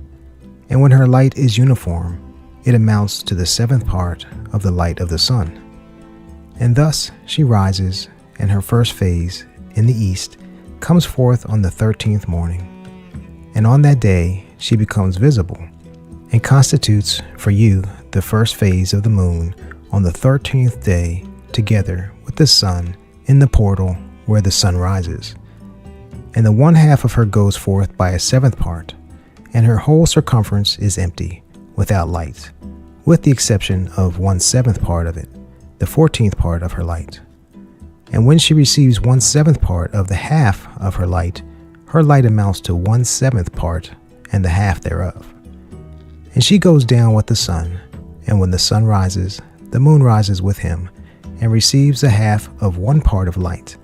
And when her light is uniform, it amounts to the 7th part of the light of the sun. And thus she rises, and her first phase in the east comes forth on the 13th morning. And on that day she becomes visible, and constitutes for you the first phase of the moon on the 13th day, together with the sun in the portal where the sun rises. And the 1/2 of her goes forth by a 7th part, and her whole circumference is empty, without light, with the exception of 1/7 part of it, the 14th part of her light. And when she receives 1/7 part of the half of her light amounts to 1/7 part and the half thereof. And she goes down with the sun, and when the sun rises, the moon rises with him, and receives a half of 1 part of light.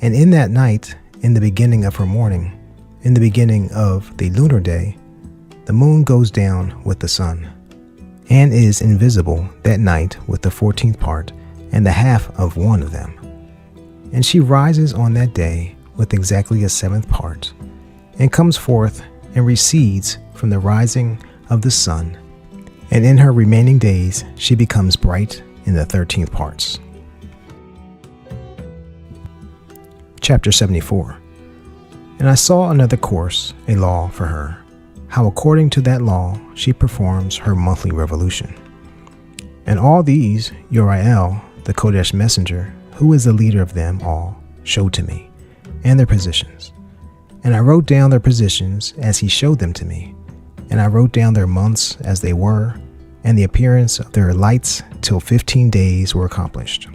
And in that night, in the beginning of her morning, in the beginning of the lunar day, the moon goes down with the sun. and is invisible that night with the 14th part and the half of one of them. And she rises on that day with exactly a 7th part, and comes forth and recedes from the rising of the sun, and in her remaining days she becomes bright in the 13th parts. Chapter 74. And I saw another course, a law for her, how according to that law she performs her monthly revolution. And all these Uriel, the Kodesh messenger, who is the leader of them all, showed to me, and their positions. And I wrote down their positions as he showed them to me, and I wrote down their months as they were, and the appearance of their lights till 15 days were accomplished.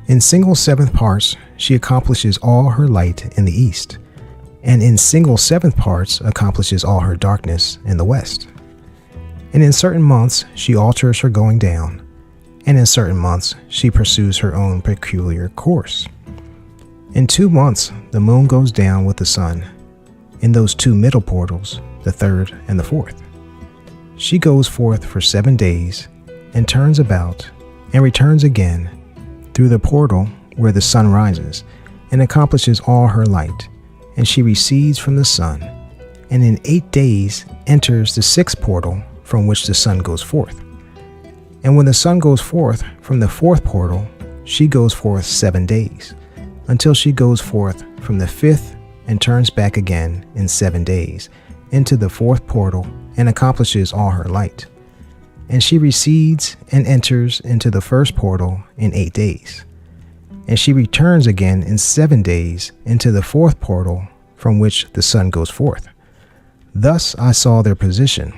In single 7th parts she accomplishes all her light in the east, and in single 7th parts accomplishes all her darkness in the west. And in certain months she alters her going down, and in certain months she pursues her own peculiar course. In 2 months the moon goes down with the sun, in those 2 middle portals, the 3rd and the 4th. She goes forth for 7 days, and turns about, and returns again, through the portal where the sun rises, and accomplishes all her light, and she recedes from the sun, and in 8 days enters the 6th portal from which the sun goes forth. And when the sun goes forth from the 4th portal, she goes forth 7 days, until she goes forth from the 5th and turns back again in 7 days into the 4th portal and accomplishes all her light. And she recedes and enters into the 1st portal in 8 days. And she returns again in 7 days into the 4th portal from which the sun goes forth. Thus I saw their position,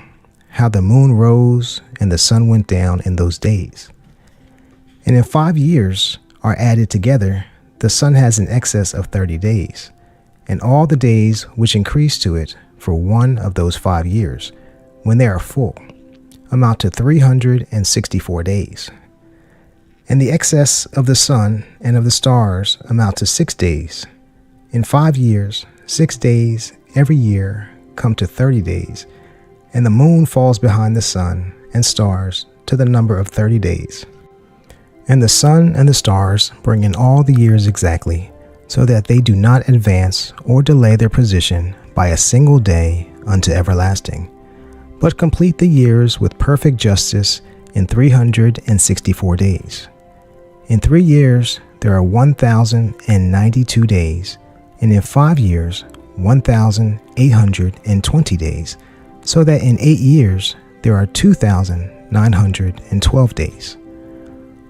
how the moon rose and the sun went down in those days. And in 5 years are added together, the sun has an excess of 30 days, and all the days which increase to it for one of those 5 years, when they are full, amount to 364 days. And the excess of the sun and of the stars amount to 6 days. In 5 years, 6 days every year come to 30 days, and the moon falls behind the sun and stars to the number of 30 days. And the sun and the stars bring in all the years exactly, so that they do not advance or delay their position by a single day unto everlasting, but complete the years with perfect justice in 364 days. In 3 years there are 1,092 days, and in 5 years 1,820 days, so that in 8 years there are 2,912 days.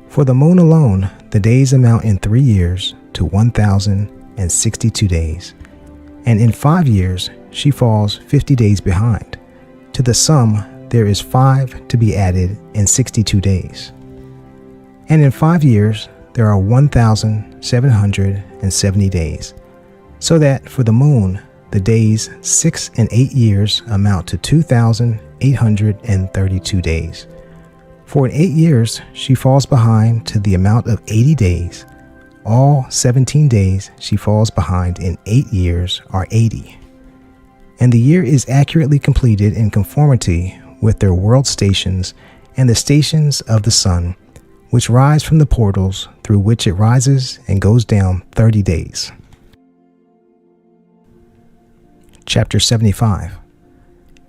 For the moon alone, the days amount in 3 years to 1,062 days, and in 5 years she falls 50 days behind. To the sum there is 5 to be added in 62 days. And in 5 years there are 1,770 days, so that for the moon the days 6 and 8 years amount to 2,832 days. For in 8 years she falls behind to the amount of 80 days. All 17 days she falls behind in 8 years are 80. And the year is accurately completed in conformity with their world stations and the stations of the sun, which rise from the portals through which it rises and goes down 30 days. Chapter 75.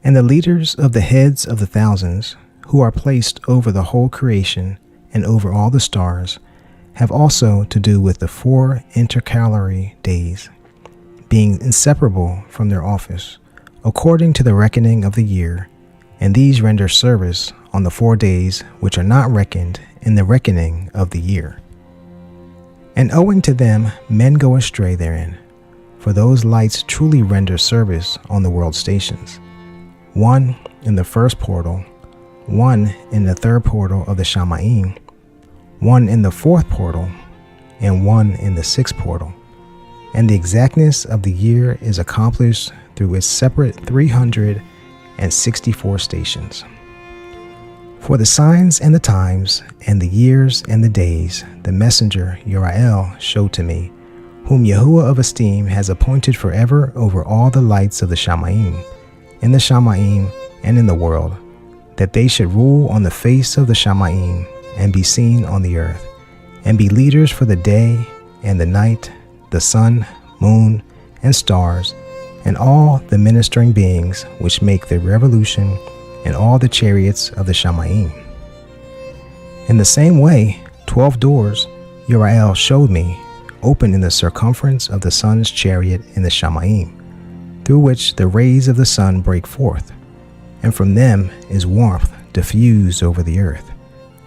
And the leaders of the heads of the thousands, who are placed over the whole creation and over all the stars, have also to do with the 4 intercalary days, being inseparable from their office, according to the reckoning of the year, and these render service on the 4 days which are not reckoned in the reckoning of the year. And owing to them men go astray therein, for those lights truly render service on the world stations, 1 in the 1st portal, 1 in the 3rd portal of the Shamayim, 1 in the 4th portal, and 1 in the 6th portal. And the exactness of the year is accomplished through its separate 364 stations. For the signs and the times, and the years and the days, the messenger Uriel showed to me, whom Yahuwah of esteem has appointed forever over all the lights of the Shamayim, in the Shamayim and in the world, that they should rule on the face of the Shamayim, and be seen on the earth, and be leaders for the day and the night, the sun, moon, and stars, and all the ministering beings which make the revolution, and all the chariots of the Shamayim. In the same way, 12 doors Uriel showed me, open in the circumference of the sun's chariot in the Shamayim, through which the rays of the sun break forth, and from them is warmth diffused over the earth,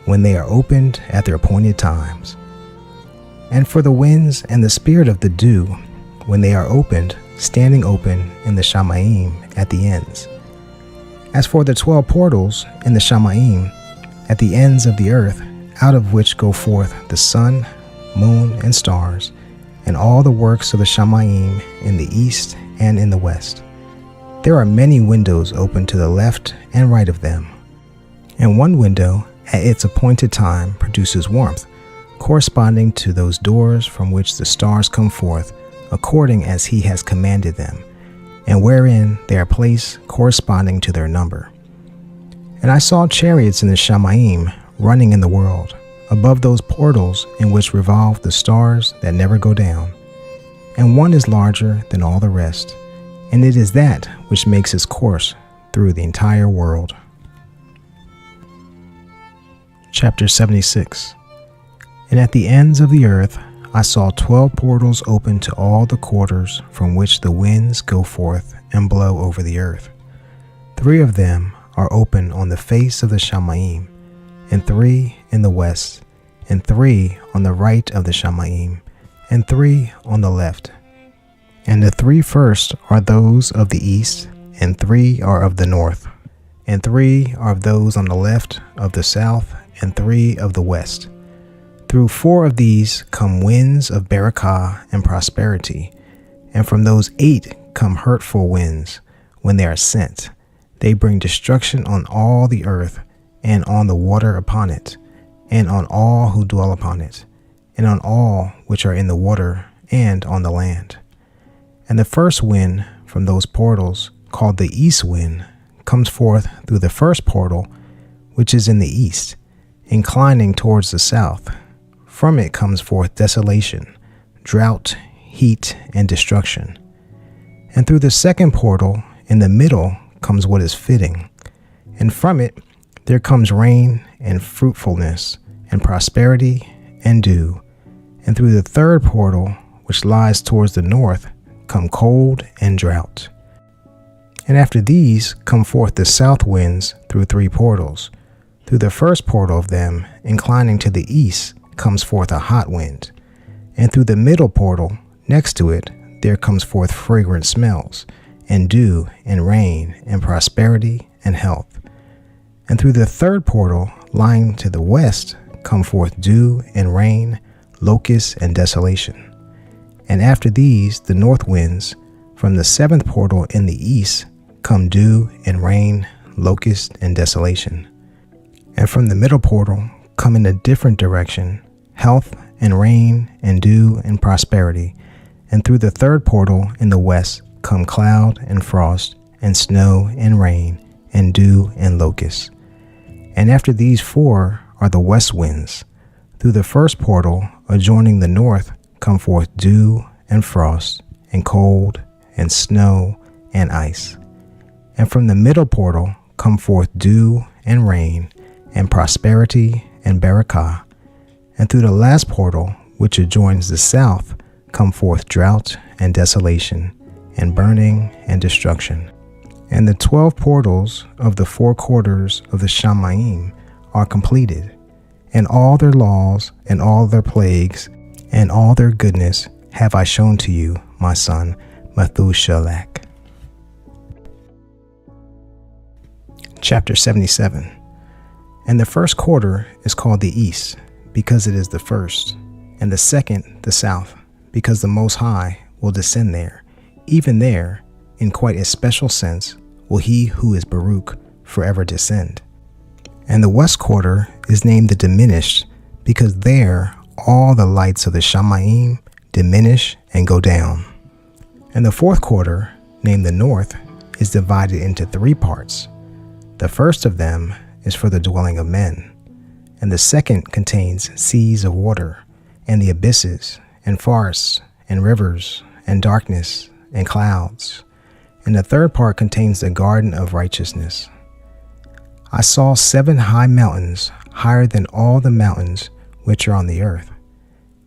when they are opened at their appointed times. And for the winds and the spirit of the dew, when they are opened, standing open in the Shamayim at the ends. As for the 12 portals in the Shamayim at the ends of the earth, out of which go forth the sun, moon, and stars, and all the works of the Shamayim in the east and in the west. There are many windows open to the left and right of them, and one window at its appointed time produces warmth, corresponding to those doors from which the stars come forth, according as he has commanded them, and wherein they are placed corresponding to their number. And I saw chariots in the Shamayim running in the world, above those portals in which revolve the stars that never go down. And one is larger than all the rest, and it is that which makes its course through the entire world. Chapter 76. And at the ends of the earth I saw 12 portals open to all the quarters from which the winds go forth and blow over the earth. 3 of them are open on the face of the Shamayim, and 3 in the west, and 3 on the right of the Shamayim, and 3 on the left. And the 3 first are those of the east, and 3 are of the north, and 3 are of those on the left of the south, and 3 of the west. Through 4 of these come winds of barakah and prosperity, and from those 8 come hurtful winds. When they are sent, they bring destruction on all the earth, and on the water upon it, and on all who dwell upon it, and on all which are in the water, and on the land. And the first wind from those portals, called the east wind, comes forth through the first portal, which is in the east, inclining towards the south. From it comes forth desolation, drought, heat, and destruction. And through the second portal, in the middle, comes what is fitting, and from it there comes rain and fruitfulness and prosperity and dew. And through the third portal, which lies towards the north, come cold and drought. And after these come forth the south winds through 3 portals. Through the first portal of them, inclining to the east, comes forth a hot wind. And through the middle portal, next to it, there comes forth fragrant smells, and dew, and rain, and prosperity, and health. And through the third portal, lying to the west, come forth dew, and rain, locusts, and desolation. And after these, the north winds, from the 7th portal in the east, come dew, and rain, locusts, and desolation. And from the middle portal, come in a different direction, health, and rain, and dew, and prosperity. And through the third portal in the west, come cloud, and frost, and snow, and rain, and dew, and locusts. And after these 4 are the west winds. Through the first portal, adjoining the north, come forth dew, and frost, and cold, and snow, and ice. And from the middle portal come forth dew, and rain, and prosperity, and barakah. And through the last portal, which adjoins the south, come forth drought, and desolation, and burning, and destruction. And the 12 portals of the 4 quarters of the Shamayim are completed, and all their laws, and all their plagues, and all their goodness have I shown to you, my son, Methuselah. Chapter 77. And the first quarter is called the east, because it is the first, and the second the south, because the Most High will descend there. Even there, in quite a special sense, will he who is Baruch forever descend. And the west quarter is named the diminished, because there all the lights of the Shamayim diminish and go down. And the fourth quarter, named the north, is divided into 3 parts. The first of them is for the dwelling of men, and the second contains seas of water, and the abysses, and forests, and rivers, and darkness, and clouds. And the third part contains the garden of righteousness. I saw 7 high mountains, higher than all the mountains which are on the earth.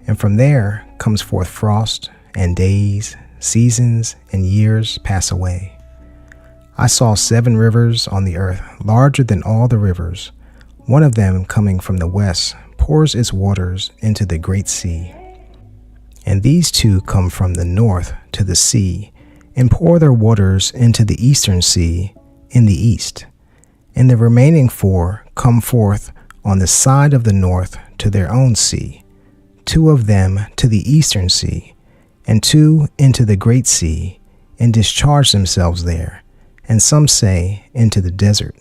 And from there comes forth frost, and days, seasons, and years pass away. I saw 7 rivers on the earth, larger than all the rivers. One of them, coming from the west, pours its waters into the great sea. And these 2 come from the north to the sea, and pour their waters into the eastern sea in the east. And the remaining 4 come forth on the side of the north to their own sea, 2 of them to the eastern sea, and 2 into the great sea, and discharge themselves there, and some say into the desert.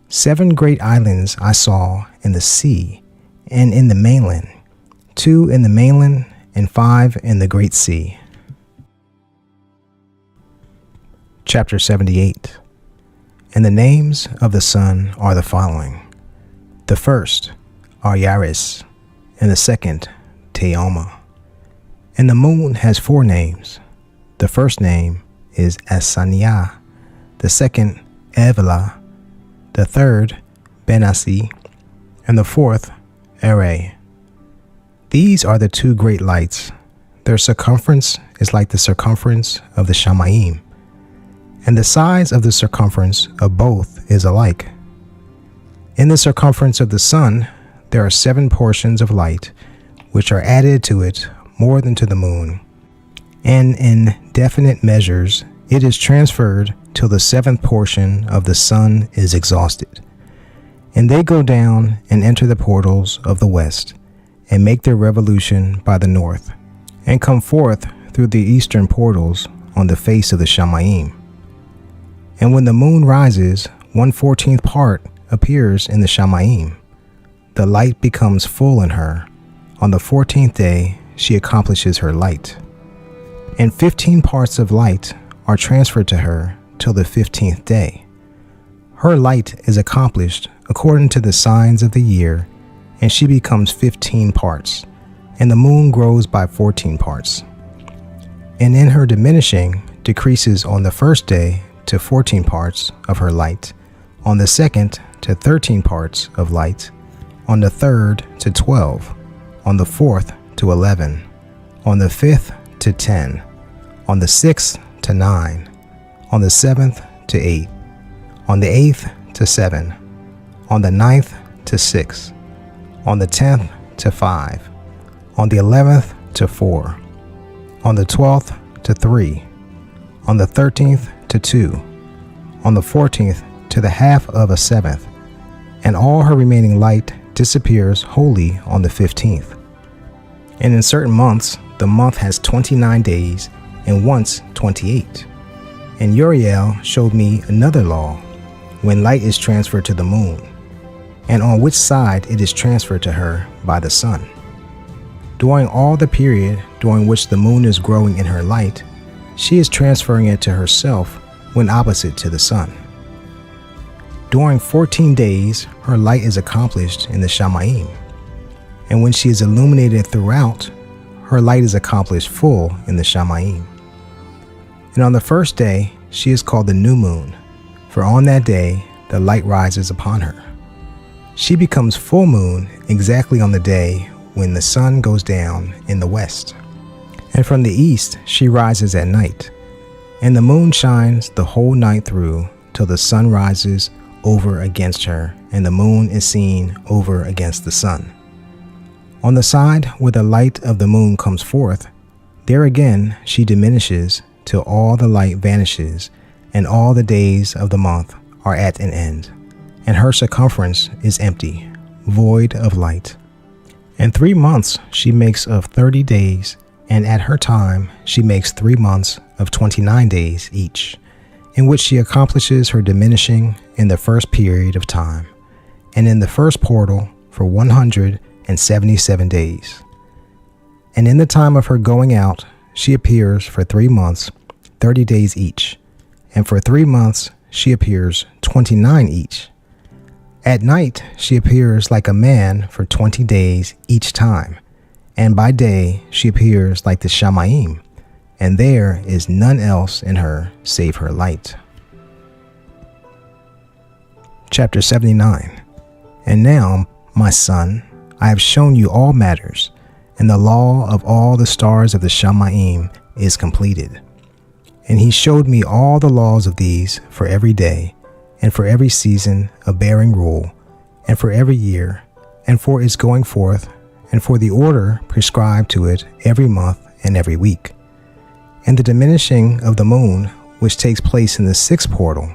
7 great islands I saw in the sea and in the mainland, 2 in the mainland and 5 in the great sea. Chapter 78. And the names of the sun are the following. The first are Yaris, and the second Teoma. And the moon has 4 names. The first name is Asaniah, the second Evela, the third Benassi, and the fourth Ere. These are the 2 great lights. Their circumference is like the circumference of the Shamayim, and the size of the circumference of both is alike. In the circumference of the sun there are 7 portions of light, which are added to it more than to the moon, and in definite measures it is transferred till the 7th portion of the sun is exhausted. And they go down and enter the portals of the west, and make their revolution by the north, and come forth through the eastern portals on the face of the Shamayim. And when the moon rises, 1/14th part appears in the Shamayim. The light becomes full in her. On the 14th day she accomplishes her light. And 15 parts of light are transferred to her till the 15th day. Her light is accomplished according to the signs of the year, and she becomes 15 parts, and the moon grows by 14 parts. And in her diminishing decreases on the first day to 14 parts of her light, on the second to 13 parts of light, on the third to 12, on the fourth to 11, on the 5th to 10, on the 6th to 9, on the 7th to 8, on the 8th to 7, on the 9th to 6, on the 10th to 5, on the 11th to 4, on the 12th to 3, on the 13th to 2, on the 14th to the half of a 7th, and all her remaining light disappears wholly on the 15th. And in certain months, the month has 29 days, and once 28. And Uriel showed me another law, when light is transferred to the moon, and on which side it is transferred to her by the sun. During all the period during which the moon is growing in her light, she is transferring it to herself when opposite to the sun. During 14 days, her light is accomplished in the Shamayim, and when she is illuminated throughout, her light is accomplished full in the Shamayim. And on the first day, she is called the new moon, for on that day the light rises upon her. She becomes full moon exactly on the day when the sun goes down in the west. And from the east she rises at night, and the moon shines the whole night through till the sun rises over against her, and the moon is seen over against the sun. On the side where the light of the moon comes forth, there again she diminishes till all the light vanishes, and all the days of the month are at an end, and her circumference is empty, void of light. And 3 months she makes of 30 days, and at her time she makes 3 months of 29 days each, in which she accomplishes her diminishing in the first period of time, and in the first portal for 177 days. And in the time of her going out she appears for 3 months, 30 days each, and for 3 months she appears 29 each. At night she appears like a man for 20 days each time, and by day she appears like the Shamayim, and there is none else in her save her light. Chapter 79. And now, my son, I have shown you all matters, and the law of all the stars of the Shamayim is completed. And he showed me all the laws of these for every day, and for every season of bearing rule, and for every year, and for its going forth, and for the order prescribed to it every month and every week, and the diminishing of the moon, which takes place in the sixth portal,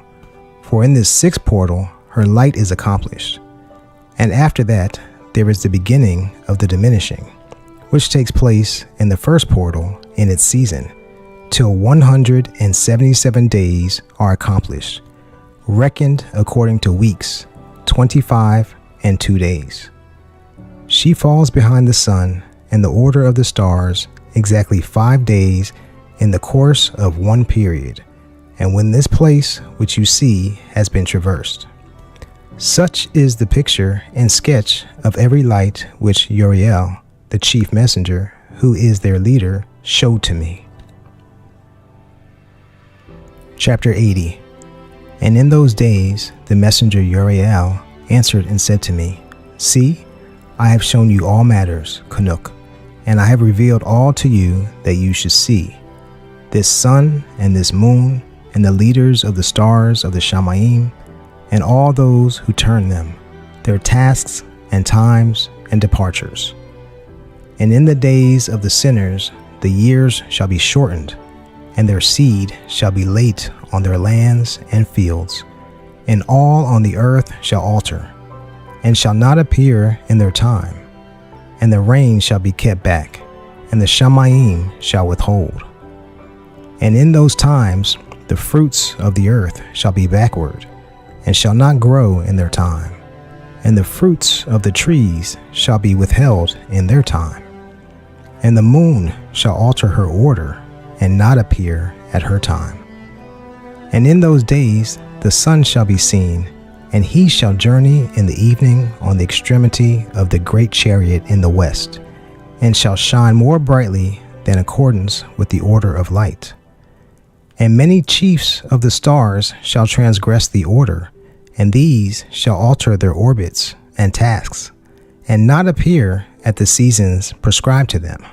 for in this sixth portal her light is accomplished. And after that there is the beginning of the diminishing, which takes place in the first portal in its season, till 177 days are accomplished, reckoned according to weeks, 25 and 2 days. She falls behind the sun and the order of the stars exactly 5 days in the course of one period, and when this place which you see has been traversed. Such is the picture and sketch of every light which Uriel, the chief messenger, who is their leader, showed to me. Chapter 80. And in those days the messenger Uriel answered and said to me, See, I have shown you all matters, CHANUK, and I have revealed all to you that you should see. This sun and this moon, and the leaders of the stars of the Shamayim, and all those who turn them, their tasks and times and departures. And in the days of the sinners the years shall be shortened, and their seed shall be late on their lands and fields, and all on the earth shall alter, and shall not appear in their time, and the rain shall be kept back, and the Shamayim shall withhold. And in those times the fruits of the earth shall be backward, and shall not grow in their time, and the fruits of the trees shall be withheld in their time. And the moon shall alter her order, and not appear at her time. And in those days the sun shall be seen, and he shall journey in the evening on the extremity of the great chariot in the west, and shall shine more brightly than accordance with the order of light. And many chiefs of the stars shall transgress the order, and these shall alter their orbits and tasks, and not appear at the seasons prescribed to them.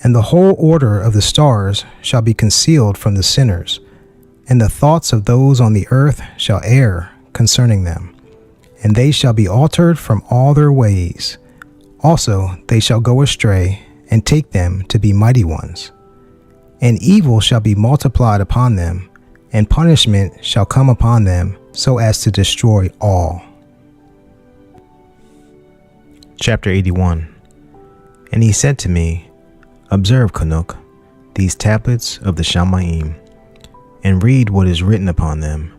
And the whole order of the stars shall be concealed from the sinners, and the thoughts of those on the earth shall err concerning them, and they shall be altered from all their ways. Also they shall go astray, and take them to be mighty ones. And evil shall be multiplied upon them, and punishment shall come upon them, so as to destroy all. Chapter 81. And he said to me, Observe, CHANUK, these tablets of the Shamayim, and read what is written upon them,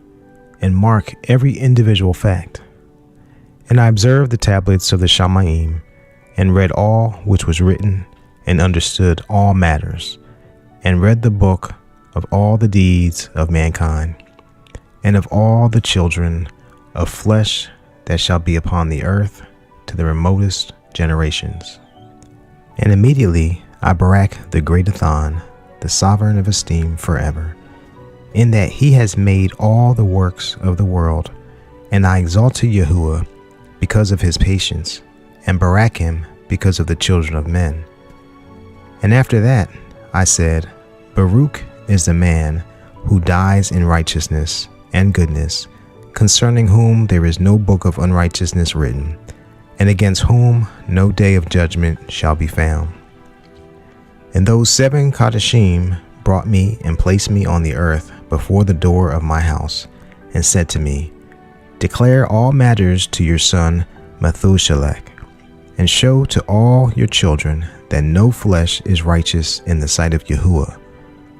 and mark every individual fact. And I observed the tablets of the Shamayim, and read all which was written, and understood all matters, and read the book of all the deeds of mankind, and of all the children of flesh that shall be upon the earth to the remotest generations. And immediately I barak the great Athon, the sovereign of esteem forever, in that he has made all the works of the world, and I exalted Yahuwah because of his patience, and barak him because of the children of men. And after that I said, Baruch is the man who dies in righteousness and goodness, concerning whom there is no book of unrighteousness written, and against whom no day of judgment shall be found. And those 7 Kadashim brought me and placed me on the earth before the door of my house, and said to me, Declare all matters to your son Methuselah, and show to all your children that no flesh is righteous in the sight of Yahuwah,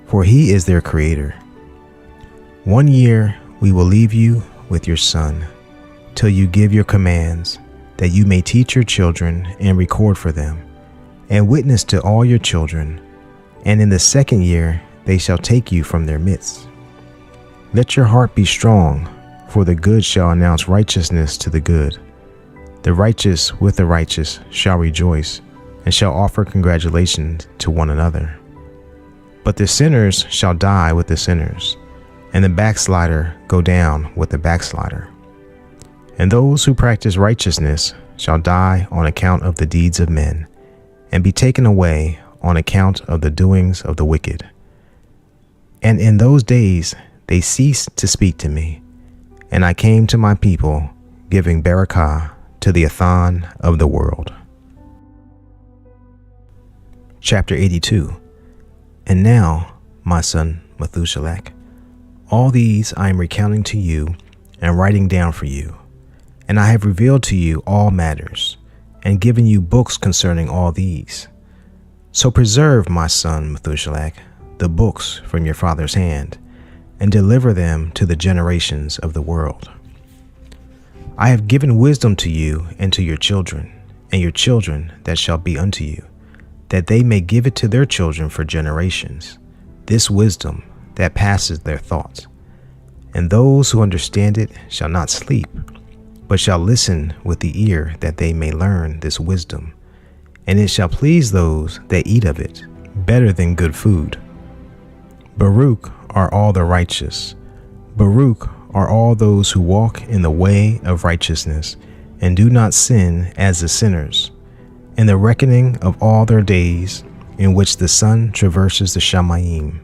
for he is their creator. 1 year we will leave you with your son, till you give your commands, that you may teach your children and record for them, and witness to all your children, and in the 2nd year they shall take you from their midst. Let your heart be strong, For the good shall announce righteousness to the good. The righteous with the righteous shall rejoice, and shall offer congratulations to one another. But the sinners shall die with the sinners, and the backslider go down with the backslider. And those who practice righteousness shall die on account of the deeds of men, and be taken away on account of the doings of the wicked. And in those days they ceased to speak to me, and I came to my people, giving barakah to the Athan of the world. Chapter 82. And now, my son Methuselah, all these I am recounting to you and writing down for you. And I have revealed to you all matters, and given you books concerning all these. So preserve, my son Methuselah, the books from your father's hand, and deliver them to the generations of the world. I have given wisdom to you and to your children, and your children that shall be unto you, that they may give it to their children for generations, this wisdom that passes their thoughts. And those who understand it shall not sleep, but shall listen with the ear, that they may learn this wisdom. And it shall please those that eat of it better than good food. Baruch are all the righteous. Baruch are all those who walk in the way of righteousness, and do not sin as the sinners. In the reckoning of all their days, in which the sun traverses the Shamayim,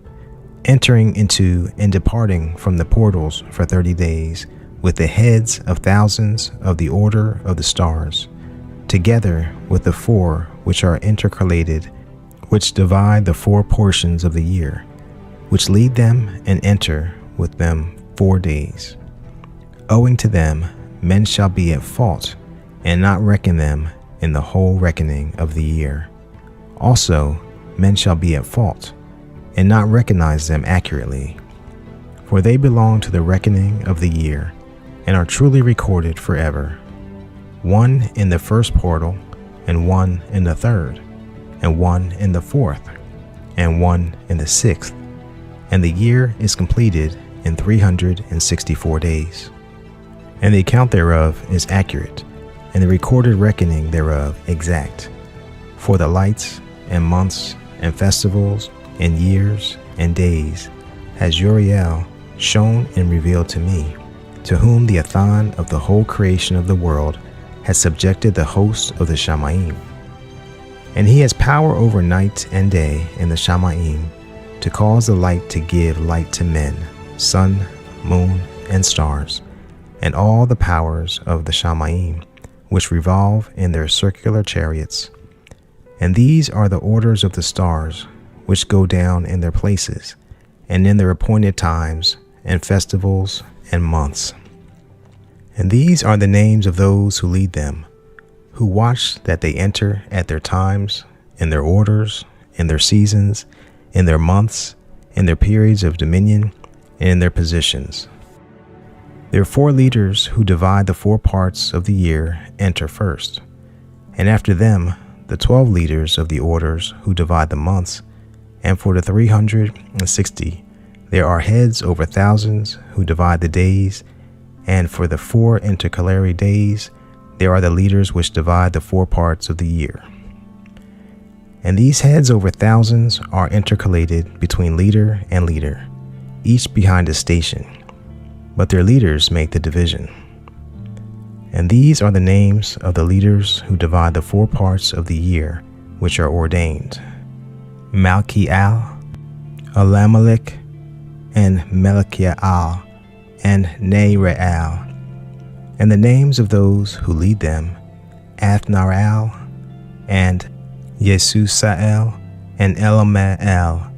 entering into and departing from the portals for 30 days, with the heads of thousands of the order of the stars, together with the four which are intercalated, which divide the 4 portions of the year, which lead them and enter with them 4 days. Owing to them, men shall be at fault, and not reckon them in the whole reckoning of the year. Also, men shall be at fault, and not recognize them accurately. For they belong to the reckoning of the year, and are truly recorded forever. One in the first portal, and one in the third, and one in the fourth, and one in the sixth. And the year is completed in 364 days. And the account thereof is accurate, and the recorded reckoning thereof exact. For the lights, and months, and festivals, and years, and days, has Uriel shown and revealed to me, to whom the Athan of the whole creation of the world has subjected the hosts of the Shamayim. And he has power over night and day in the Shamayim, to cause the light to give light to men, sun, moon, and stars, and all the powers of the Shamayim, which revolve in their circular chariots. And these are the orders of the stars, which go down in their places, and in their appointed times, and festivals, and months. And these are the names of those who lead them, who watch that they enter at their times, in their orders, in their seasons, in their months, in their periods of dominion, and in their positions. There are 4 leaders who divide the 4 parts of the year enter first, and after them the 12 leaders of the orders who divide the months, and for the 360 there are heads over thousands who divide the days, and for the 4 intercalary days there are the leaders which divide the 4 parts of the year. And these heads over thousands are intercalated between leader and leader, each behind a station, but their leaders make the division. And these are the names of the leaders who divide the 4 parts of the year which are ordained: Malchiel, Elimelech, and Melchiel, and Neireel. And the names of those who lead them: Athnarel, and Yesusael, and Elameel.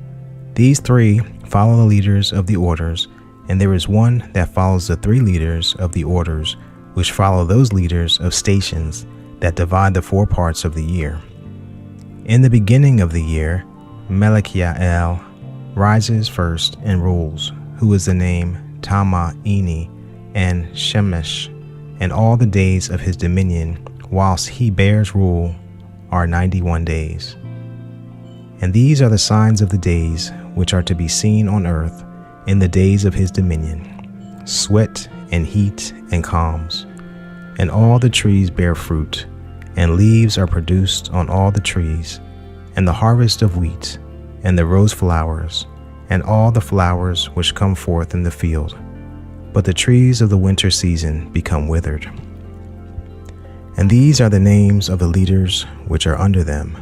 These 3 follow the leaders of the orders, and there is one that follows the 3 leaders of the orders, which follow those leaders of stations that divide the 4 parts of the year. In the beginning of the year, Melchiel rises first and rules, who is the name Tama-Eni, and Shemesh, and all the days of his dominion, whilst he bears rule, are 91 days. And these are the signs of the days which are to be seen on earth in the days of his dominion: sweat and heat and calms. And all the trees bear fruit, and leaves are produced on all the trees, and the harvest of wheat, and the rose flowers, and all the flowers which come forth in the field. But the trees of the winter season become withered. And these are the names of the leaders which are under them: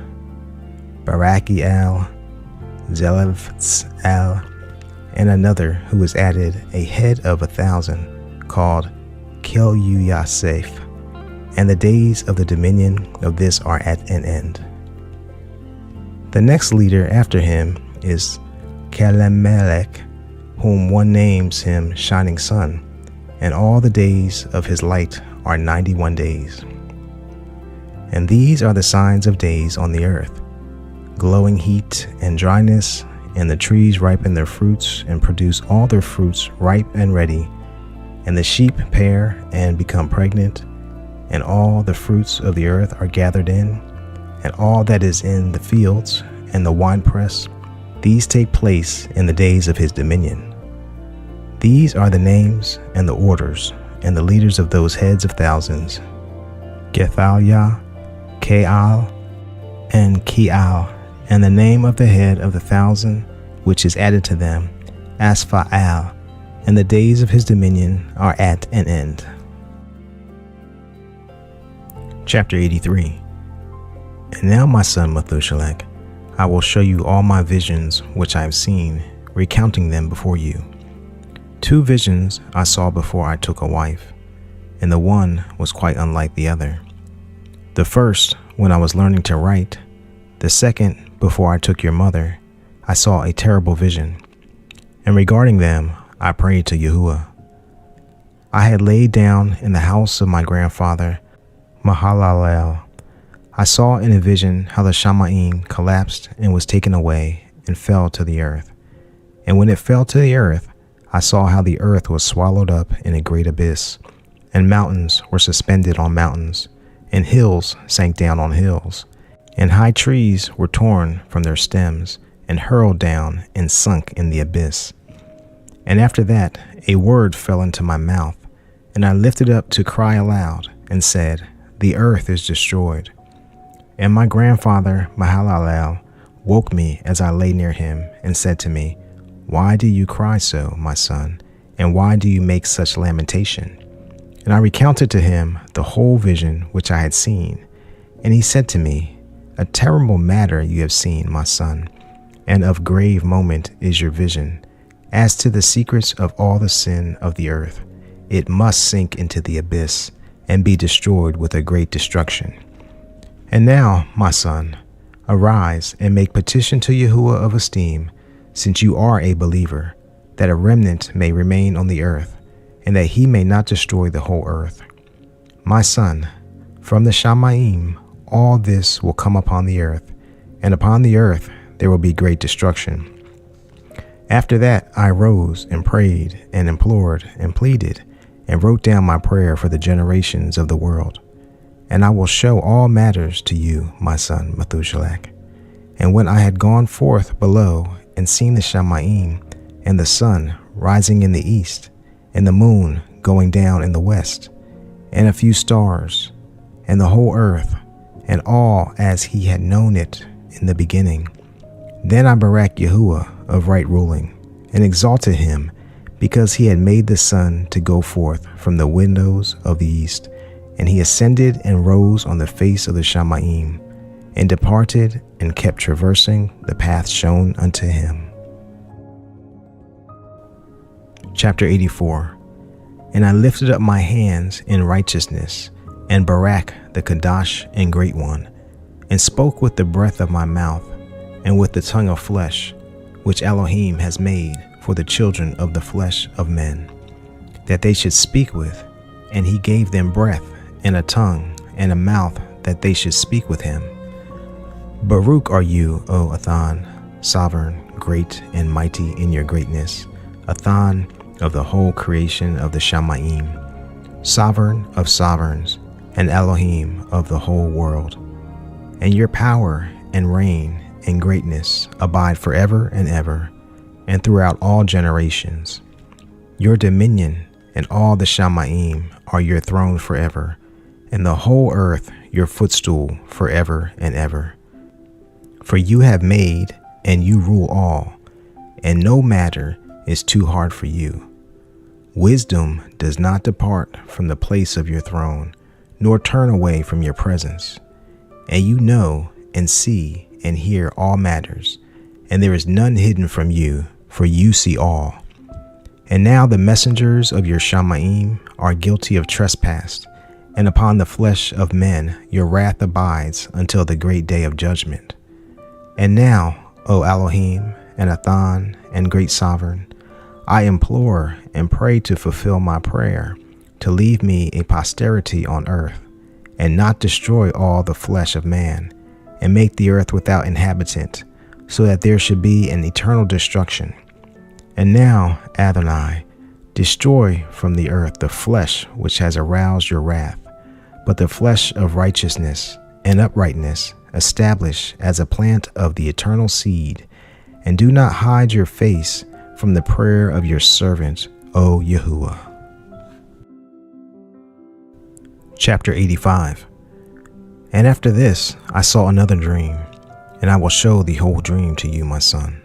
Barachiel, Zelephael, and another who was added, a head of 1,000, called Yasaph. And the days of the dominion of this are at an end. The next leader after him is Calamelech, whom one names him Shining Sun, and all the days of his light are 91 days. And these are the signs of days on the earth: glowing heat and dryness, and the trees ripen their fruits and produce all their fruits ripe and ready, and the sheep pair and become pregnant, and all the fruits of the earth are gathered in, and all that is in the fields and the winepress, these take place in the days of his dominion. These are the names and the orders and the leaders of those heads of thousands: Gethalia, Kaal, and Kial, and the name of the head of the 1,000 which is added to them, Asphael, and the days of his dominion are at an end. Chapter 83. And now, my son Methuselah, I will show you all my visions which I have seen, recounting them before you. 2 visions I saw before I took a wife, and the one was quite unlike the other. The first, when I was learning to write; the second, before I took your mother, I saw a terrible vision. And regarding them, I prayed to Yahuwah. I had laid down in the house of my grandfather, Mahalalel. I saw in a vision how the Shamayim collapsed and was taken away and fell to the earth. And when it fell to the earth, I saw how the earth was swallowed up in a great abyss, and mountains were suspended on mountains, and hills sank down on hills, and high trees were torn from their stems and hurled down and sunk in the abyss. And after that, a word fell into my mouth, and I lifted up to cry aloud and said, "The earth is destroyed." And my grandfather Mahalalel woke me as I lay near him and said to me, "Why do you cry so, my son, and why do you make such lamentation?" And I recounted to him the whole vision which I had seen. And he said to me, "A terrible matter you have seen, my son, and of grave moment is your vision. As to the secrets of all the sin of the earth, it must sink into the abyss and be destroyed with a great destruction. And now, my son, arise and make petition to Yahuwah of esteem, since you are a believer, that a remnant may remain on the earth, and that he may not destroy the whole earth. My son, from the Shamayim, all this will come upon the earth, and upon the earth there will be great destruction." After that I rose and prayed and implored and pleaded and wrote down my prayer for the generations of the world. And I will show all matters to you, my son Methuselah. And when I had gone forth below and seen the Shamayim, and the sun rising in the east, and the moon going down in the west, and a few stars, and the whole earth, and all as he had known it in the beginning, then I barak Yahuwah of right ruling, and exalted him, because he had made the sun to go forth from the windows of the east, and he ascended and rose on the face of the Shamayim, and departed and kept traversing the path shown unto him. Chapter 84. And I lifted up my hands in righteousness, and Barak the Kadash and Great One, and spoke with the breath of my mouth, and with the tongue of flesh, which Elohim has made for the children of the flesh of men, that they should speak with, and he gave them breath, and a tongue, and a mouth, that they should speak with him. Baruch are you, O Athan, sovereign, great, and mighty in your greatness, Athan of the whole creation of the Shamayim, sovereign of sovereigns, and Elohim of the whole world. And your power and reign and greatness abide forever and ever, and throughout all generations. Your dominion and all the Shamayim are your throne forever, and the whole earth your footstool forever and ever. For you have made, and you rule all, and no matter is too hard for you. Wisdom does not depart from the place of your throne, nor turn away from your presence. And you know and see and hear all matters, and there is none hidden from you, for you see all. And now the messengers of your Shamayim are guilty of trespass, and upon the flesh of men your wrath abides until the great day of judgment. And now, O Elohim and Athan and great sovereign, I implore and pray to fulfill my prayer, to leave me a posterity on earth, and not destroy all the flesh of man, and make the earth without inhabitant, so that there should be an eternal destruction. And now, Adonai, destroy from the earth the flesh which has aroused your wrath, but the flesh of righteousness and uprightness establish as a plant of the eternal seed, and do not hide your face from the prayer of your servant, O Yahuwah. Chapter 85. And after this I saw another dream, and I will show the whole dream to you, my son.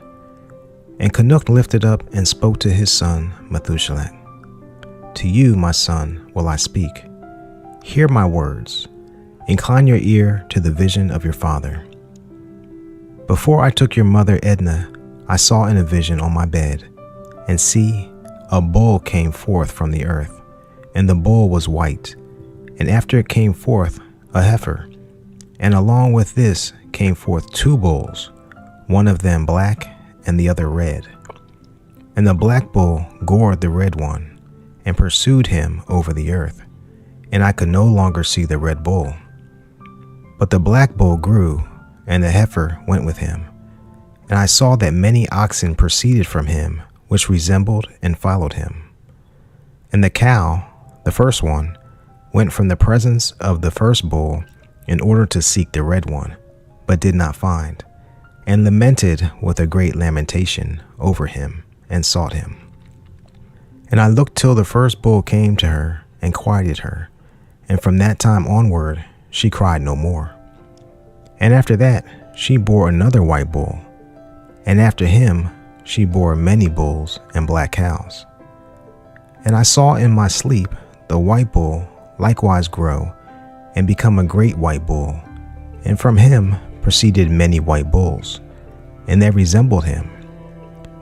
And CHANUK lifted up and spoke to his son Methuselah. To you, my son, will I speak. Hear my words. Incline your ear to the vision of your father. Before I took your mother Edna, I saw in a vision on my bed, and see, a bull came forth from the earth, and the bull was white, and after it came forth a heifer, and along with this came forth two bulls, one of them black and the other red. And the black bull gored the red one, and pursued him over the earth, and I could no longer see the red bull. But the black bull grew, and the heifer went with him. And I saw that many oxen proceeded from him, which resembled and followed him. And the cow, the first one, went from the presence of the first bull in order to seek the red one, but did not find, and lamented with a great lamentation over him, and sought him. And I looked till the first bull came to her and quieted her, and from that time onward she cried no more. And after that she bore another white bull, and after him she bore many bulls and black cows. And I saw in my sleep the white bull likewise grow, and become a great white bull, and from him proceeded many white bulls, and they resembled him.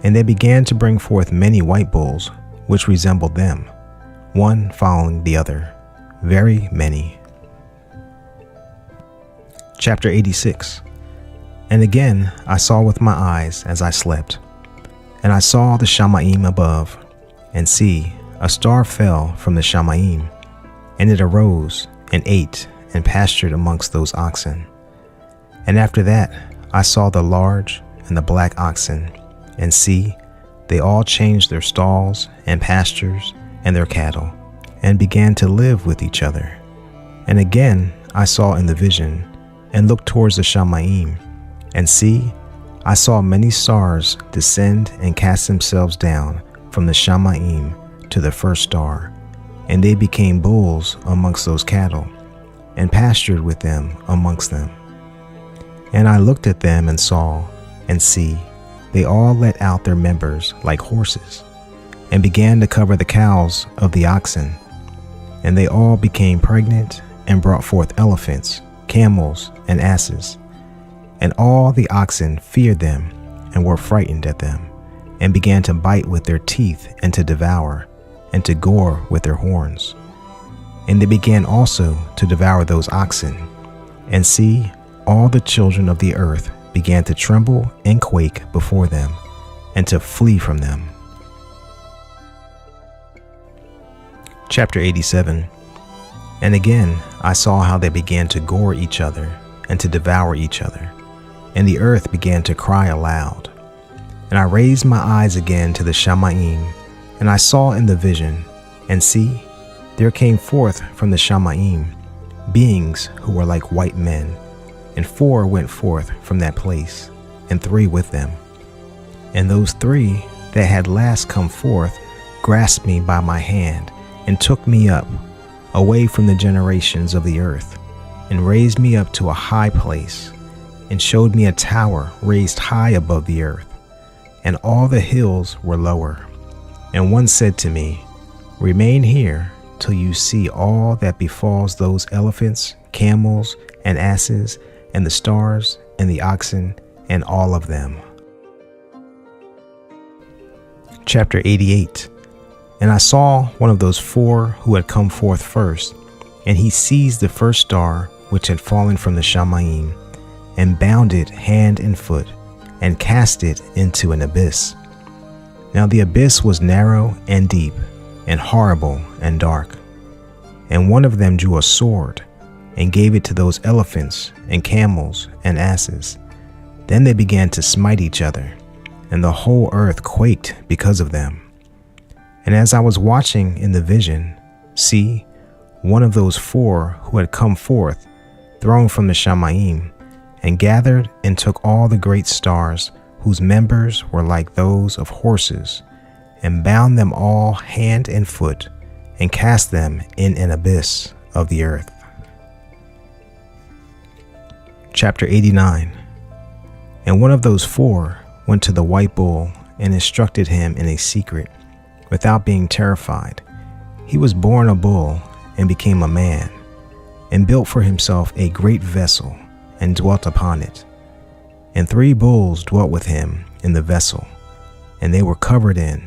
And they began to bring forth many white bulls, which resembled them, one following the other, very many. Chapter 86. And again I saw with my eyes as I slept, and I saw the Shamayim above, and see, a star fell from the Shamayim, and it arose and ate and pastured amongst those oxen. And after that I saw the large and the black oxen, and see, they all changed their stalls and pastures and their cattle, and began to live with each other. And again I saw in the vision, and looked towards the Shamayim, and see, I saw many stars descend and cast themselves down from the Shamayim to the first star, and they became bulls amongst those cattle, and pastured with them amongst them. And I looked at them and saw, and see, they all let out their members like horses, and began to cover the cows of the oxen. And they all became pregnant, and brought forth elephants, camels, and asses. And all the oxen feared them, and were frightened at them, and began to bite with their teeth, and to devour, and to gore with their horns. And they began also to devour those oxen. And see, all the children of the earth began to tremble and quake before them, and to flee from them. Chapter 87. And again I saw how they began to gore each other, and to devour each other, and the earth began to cry aloud. And I raised my eyes again to the Shamayim, and I saw in the vision, and see, there came forth from the Shamayim beings who were like white men, and 4 went forth from that place, and 3 with them. And those 3 that had last come forth grasped me by my hand and took me up, away from the generations of the earth, and raised me up to a high place, and showed me a tower raised high above the earth, and all the hills were lower. And one said to me, Remain here till you see all that befalls those elephants, camels, and asses, and the stars, and the oxen, and all of them. Chapter 88. And I saw one of those four who had come forth first, and he seized the first star which had fallen from the Shamayim, and bound it hand and foot, and cast it into an abyss. Now the abyss was narrow and deep, and horrible and dark. And one of them drew a sword, and gave it to those elephants, and camels, and asses. Then they began to smite each other, and the whole earth quaked because of them. And as I was watching in the vision, see, one of those four who had come forth, thrown from the Shamayim, and gathered and took all the great stars, whose members were like those of horses, and bound them all hand and foot, and cast them in an abyss of the earth. Chapter 89. And one of those four went to the white bull and instructed him in a secret, without being terrified. He was born a bull and became a man, and built for himself a great vessel, and dwelt upon it. And 3 bulls dwelt with him in the vessel, and they were covered in.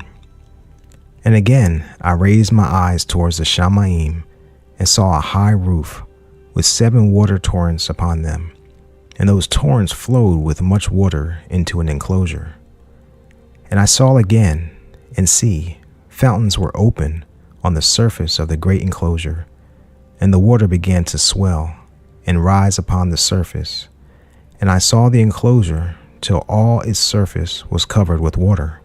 And again I raised my eyes towards the Shamayim, and saw a high roof, with 7 water torrents upon them, and those torrents flowed with much water into an enclosure. And I saw again, and see, fountains were open on the surface of the great enclosure, and the water began to swell and rise upon the surface. And I saw the enclosure till all its surface was covered with water.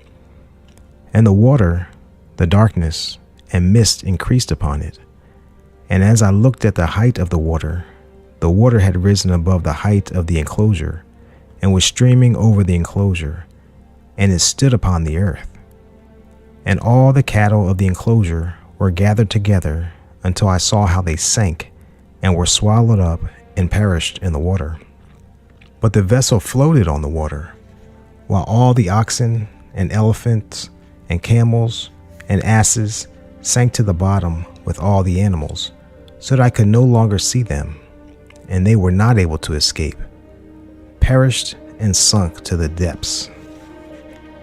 And the water, the darkness, and mist increased upon it. And as I looked at the height of the water had risen above the height of the enclosure, and was streaming over the enclosure, and it stood upon the earth. And all the cattle of the enclosure were gathered together until I saw how they sank, and were swallowed up and perished in the water. But the vessel floated on the water, while all the oxen and elephants and camels and asses sank to the bottom with all the animals, so that I could no longer see them, and they were not able to escape, perished and sunk to the depths.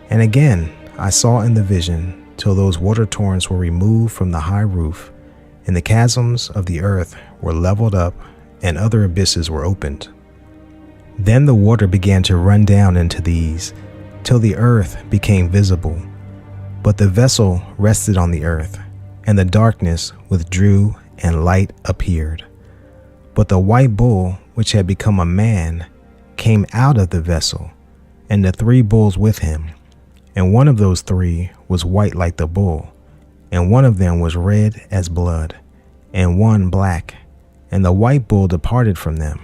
And again I saw in the vision till those water torrents were removed from the high roof, and the chasms of the earth were leveled up, and other abysses were opened. Then the water began to run down into these, till the earth became visible. But the vessel rested on the earth, and the darkness withdrew, and light appeared. But the white bull, which had become a man, came out of the vessel, and the 3 bulls with him. And one of those 3 was white like the bull, and one of them was red as blood, and one black. And the white bull departed from them.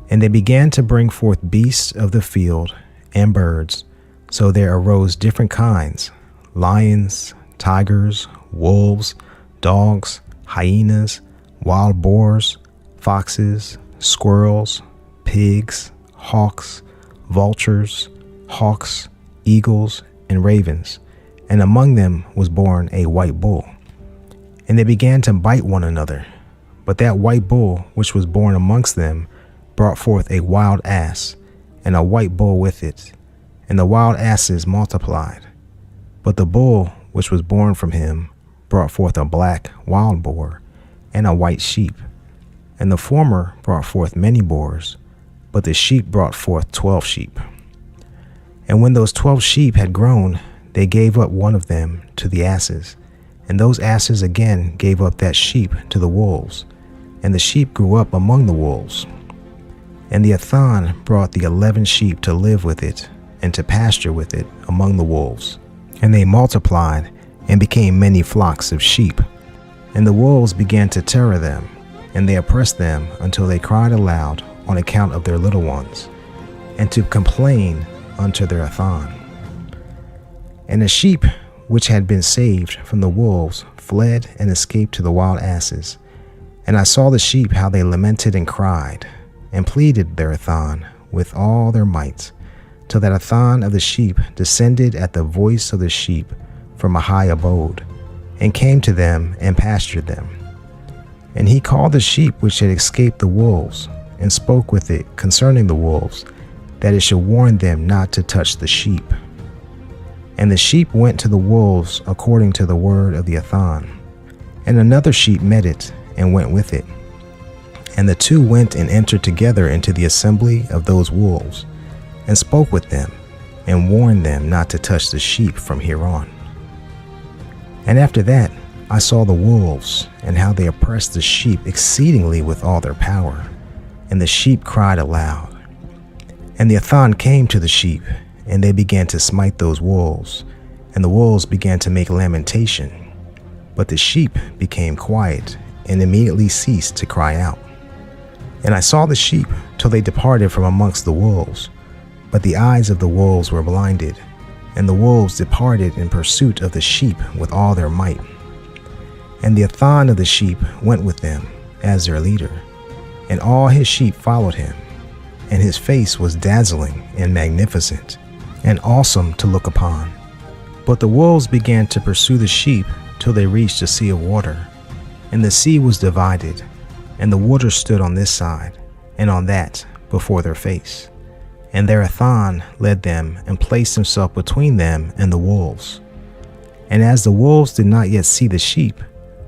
And they began to bring forth beasts of the field and birds. So there arose different kinds: lions, tigers, wolves, dogs, hyenas, wild boars, foxes, squirrels, pigs, hawks, vultures, hawks, eagles, and ravens. And among them was born a white bull. And they began to bite one another. But that white bull which was born amongst them brought forth a wild ass, and a white bull with it. And the wild asses multiplied. But the bull which was born from him brought forth a black wild boar, and a white sheep. And the former brought forth many boars, but the sheep brought forth 12 sheep. And when those 12 sheep had grown, they gave up one of them to the asses, and those asses again gave up that sheep to the wolves, and the sheep grew up among the wolves. And the Athan brought the 11 sheep to live with it, and to pasture with it among the wolves. And they multiplied, and became many flocks of sheep. And the wolves began to terror them, and they oppressed them until they cried aloud on account of their little ones, and to complain unto their Athan. And the sheep which had been saved from the wolves, fled and escaped to the wild asses. And I saw the sheep how they lamented and cried, and pleaded their Athan with all their might, till that Athan of the sheep descended at the voice of the sheep from a high abode, and came to them and pastured them. And he called the sheep which had escaped the wolves, and spoke with it concerning the wolves, that it should warn them not to touch the sheep. And the sheep went to the wolves according to the word of the Athan. And another sheep met it, and went with it. And the two went and entered together into the assembly of those wolves, and spoke with them, and warned them not to touch the sheep from hereon. And after that I saw the wolves, and how they oppressed the sheep exceedingly with all their power. And the sheep cried aloud. And the Athan came to the sheep, and they began to smite those wolves, and the wolves began to make lamentation. But the sheep became quiet, and immediately ceased to cry out. And I saw the sheep till they departed from amongst the wolves, but the eyes of the wolves were blinded, and the wolves departed in pursuit of the sheep with all their might. And the Athan of the sheep went with them as their leader, and all his sheep followed him, and his face was dazzling and magnificent, and awesome to look upon. But the wolves began to pursue the sheep till they reached a sea of water, and the sea was divided, and the water stood on this side and on that before their face. And their Athan led them and placed himself between them and the wolves. And as the wolves did not yet see the sheep,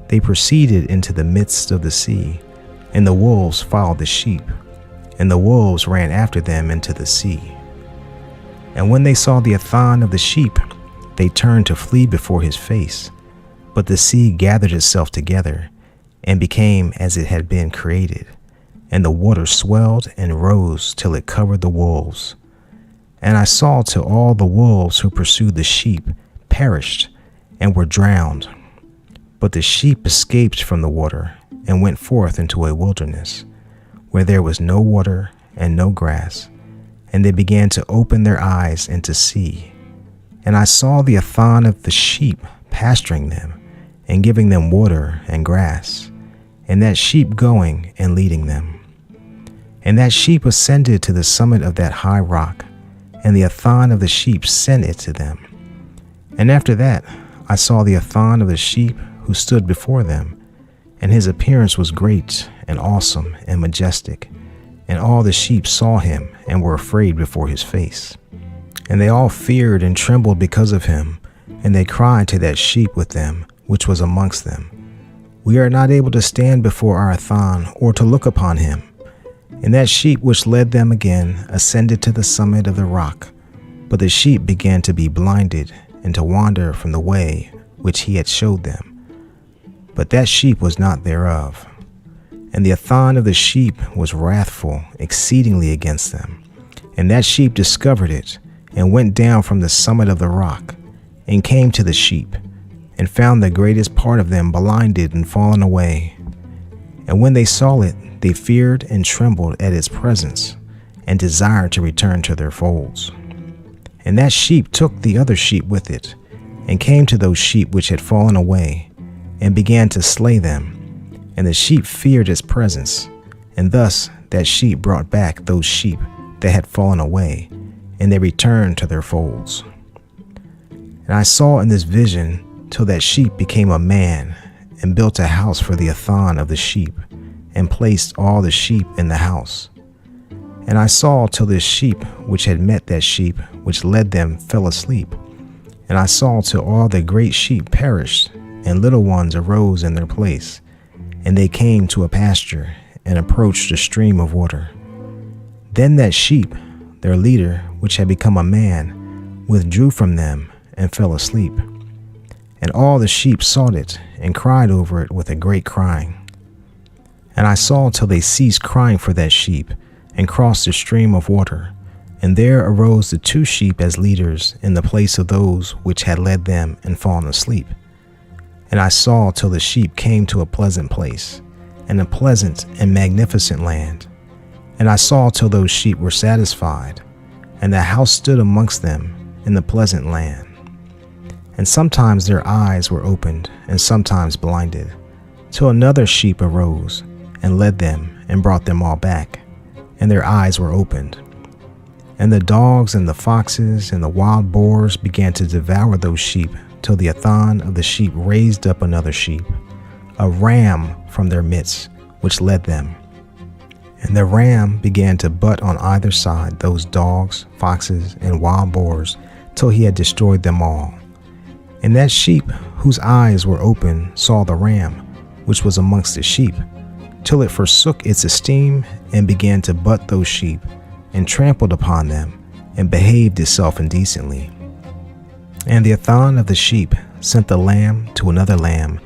they proceeded into the midst of the sea, and the wolves followed the sheep, and the wolves ran after them into the sea. And when they saw the Athan of the sheep, they turned to flee before his face. But the sea gathered itself together, and became as it had been created, and the water swelled and rose till it covered the wolves. And I saw till all the wolves who pursued the sheep perished and were drowned. But the sheep escaped from the water, and went forth into a wilderness, where there was no water and no grass. And they began to open their eyes and to see. And I saw the Athan of the sheep pasturing them, and giving them water and grass, and that sheep going and leading them. And that sheep ascended to the summit of that high rock, and the Athan of the sheep sent it to them. And after that I saw the Athan of the sheep who stood before them, and his appearance was great and awesome and majestic, and all the sheep saw him and were afraid before his face. And they all feared and trembled because of him, and they cried to that sheep with them, which was amongst them, We are not able to stand before our Athan, or to look upon him. And that sheep which led them again ascended to the summit of the rock, but the sheep began to be blinded, and to wander from the way which he had showed them. But that sheep was not thereof. And the Athan of the sheep was wrathful exceedingly against them. And that sheep discovered it, and went down from the summit of the rock, and came to the sheep, and found the greatest part of them blinded and fallen away. And when they saw it, they feared and trembled at its presence, and desired to return to their folds. And that sheep took the other sheep with it, and came to those sheep which had fallen away, and began to slay them. And the sheep feared its presence, and thus that sheep brought back those sheep that had fallen away, and they returned to their folds. And I saw in this vision till that sheep became a man, and built a house for the Athan of the sheep, and placed all the sheep in the house. And I saw till this sheep which had met that sheep which led them fell asleep. And I saw till all the great sheep perished, and little ones arose in their place. And they came to a pasture, and approached a stream of water. Then that sheep, their leader, which had become a man, withdrew from them, and fell asleep. And all the sheep sought it, and cried over it with a great crying. And I saw till they ceased crying for that sheep, and crossed the stream of water. And there arose the two sheep as leaders in the place of those which had led them and fallen asleep. And I saw till the sheep came to a pleasant place, and a pleasant and magnificent land. And I saw till those sheep were satisfied, and the house stood amongst them in the pleasant land. and sometimes their eyes were opened and sometimes blinded, till another sheep arose and led them and brought them all back, and their eyes were opened. And the dogs and the foxes and the wild boars began to devour those sheep, till the athan of the sheep raised up another sheep, a ram from their midst, which led them. And the ram began to butt on either side those dogs, foxes, and wild boars, till he had destroyed them all. And that sheep whose eyes were open saw the ram, which was amongst the sheep, till it forsook its esteem and began to butt those sheep, and trampled upon them, and behaved itself indecently. And the athan of the sheep sent the lamb to another lamb,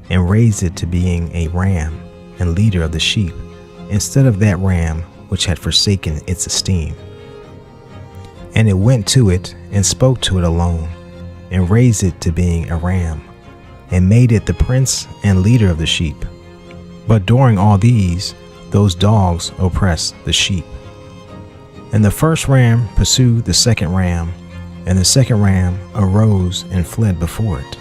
and raised it to being a ram and leader of the sheep, instead of that ram which had forsaken its esteem. And it went to it and spoke to it alone, and raised it to being a ram, and made it the prince and leader of the sheep. But during all these, those dogs oppressed the sheep. And the first ram pursued the second ram, and the second ram arose and fled before it.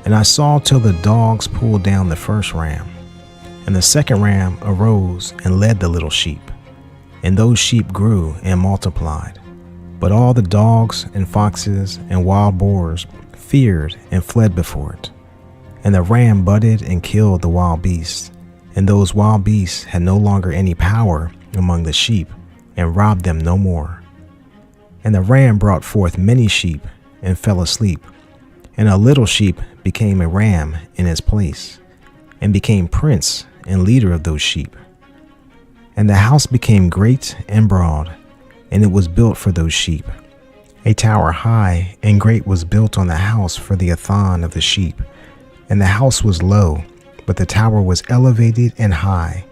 And I saw till the dogs pulled down the first ram. And the second ram arose and led the little sheep. And those sheep grew and multiplied. But all the dogs and foxes and wild boars feared and fled before it. And the ram butted and killed the wild beasts. And those wild beasts had no longer any power among the sheep, and robbed them no more. And the ram brought forth many sheep, and fell asleep. And a little sheep became a ram in its place, and became prince and leader of those sheep. And the house became great and broad, and it was built for those sheep. A tower high and great was built on the house for the athan of the sheep. And the house was low, but the tower was elevated and high.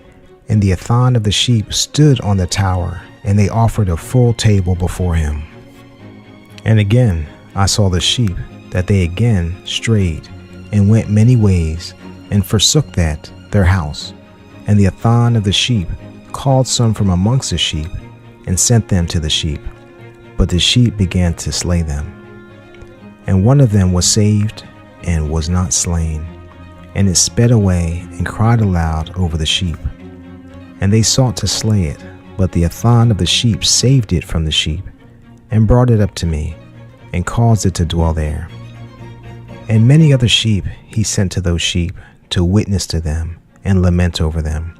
And the athan of the sheep stood on the tower, and they offered a full table before him. And again I saw the sheep, that they again strayed, and went many ways, and forsook that their house. And the athan of the sheep called some from amongst the sheep, and sent them to the sheep. But the sheep began to slay them. And one of them was saved, and was not slain. And it sped away, and cried aloud over the sheep. And they sought to slay it, but the athan of the sheep saved it from the sheep, and brought it up to me, and caused it to dwell there. And many other sheep he sent to those sheep, to witness to them, and lament over them.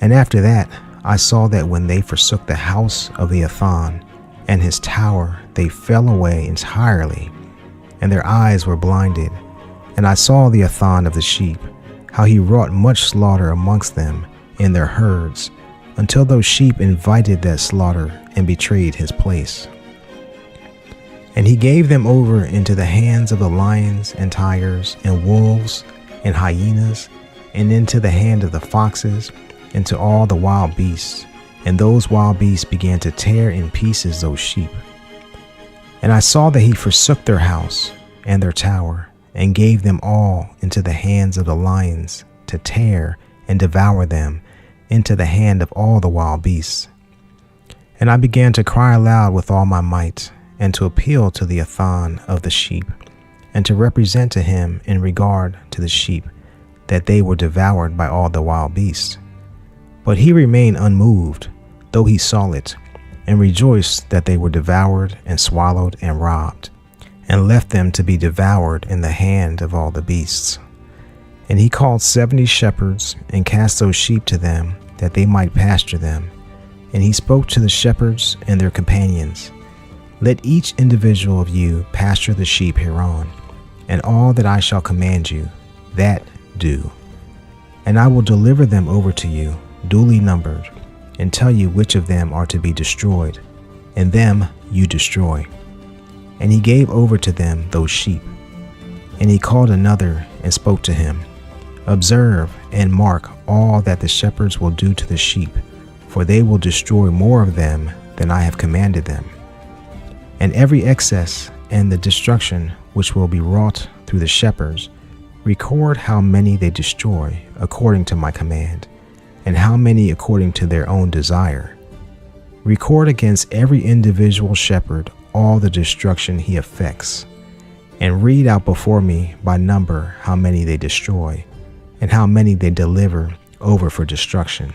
And after that I saw that when they forsook the house of the athan, and his tower, they fell away entirely, and their eyes were blinded. And I saw the athan of the sheep, how he wrought much slaughter amongst them in their herds, until those sheep invited that slaughter, and betrayed his place. And he gave them over into the hands of the lions and tigers and wolves and hyenas, and into the hand of the foxes, and to all the wild beasts. And those wild beasts began to tear in pieces those sheep. And I saw that he forsook their house and their tower, and gave them all into the hands of the lions, to tear and devour them, into the hand of all the wild beasts. And I began to cry aloud with all my might, and to appeal to the athan of the sheep, and to represent to him in regard to the sheep, that they were devoured by all the wild beasts. But he remained unmoved, though he saw it, and rejoiced that they were devoured and swallowed and robbed, and left them to be devoured in the hand of all the beasts. And he called 70 shepherds, and cast those sheep to them, that they might pasture them. And he spoke to the shepherds and their companions, Let each individual of you pasture the sheep hereon, and all that I shall command you, that do. And I will deliver them over to you, duly numbered, and tell you which of them are to be destroyed, and them you destroy. And he gave over to them those sheep. And he called another and spoke to him, Observe and mark all that the shepherds will do to the sheep, for they will destroy more of them than I have commanded them. And every excess and the destruction which will be wrought through the shepherds, record how many they destroy according to my command, and how many according to their own desire. Record against every individual shepherd all the destruction he effects. and read out before me by number how many they destroy, and how many they deliver over for destruction,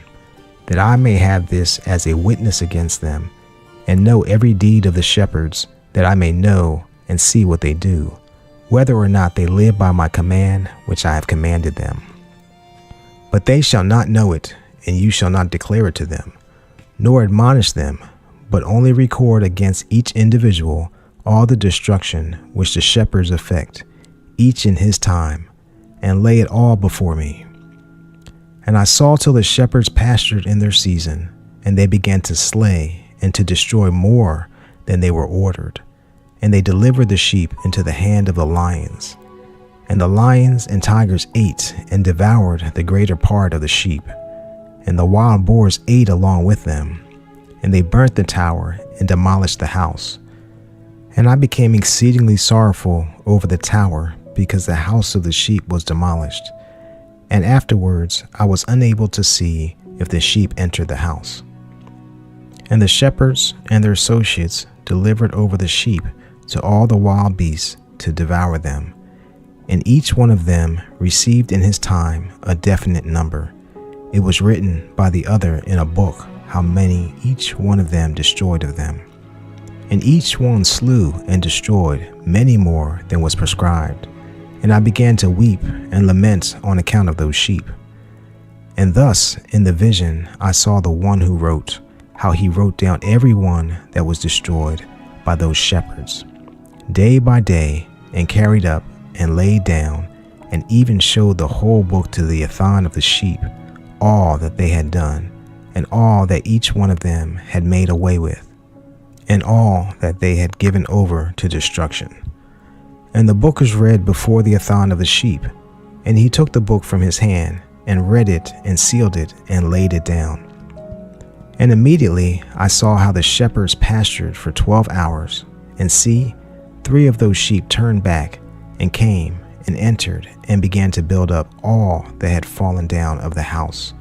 that I may have this as a witness against them, and know every deed of the shepherds, that I may know and see what they do, whether or not they live by my command which I have commanded them. But they shall not know it, and you shall not declare it to them, nor admonish them, but only record against each individual all the destruction which the shepherds effect, each in his time, and lay it all before me. And I saw till the shepherds pastured in their season, and they began to slay and to destroy more than they were ordered. And they delivered the sheep into the hand of the lions. And the lions and tigers ate and devoured the greater part of the sheep. And the wild boars ate along with them. And they burnt the tower and demolished the house. And I became exceedingly sorrowful over the tower, because the house of the sheep was demolished. And afterwards I was unable to see if the sheep entered the house. And the shepherds and their associates delivered over the sheep to all the wild beasts to devour them. And each one of them received in his time a definite number. It was written by the other in a book how many each one of them destroyed of them. And each one slew and destroyed many more than was prescribed. And I began to weep and lament on account of those sheep. And thus in the vision I saw the one who wrote, how he wrote down every one that was destroyed by those shepherds, day by day, and carried up and laid down, and even showed the whole book to the athan of the sheep, all that they had done, and all that each one of them had made away with, and all that they had given over to destruction. And the book was read before the athan of the sheep, and he took the book from his hand, and read it, and sealed it, and laid it down. And immediately I saw how the shepherds pastured for 12 hours, and see, 3 of those sheep turned back, and came, and entered, and began to build up all that had fallen down of the house.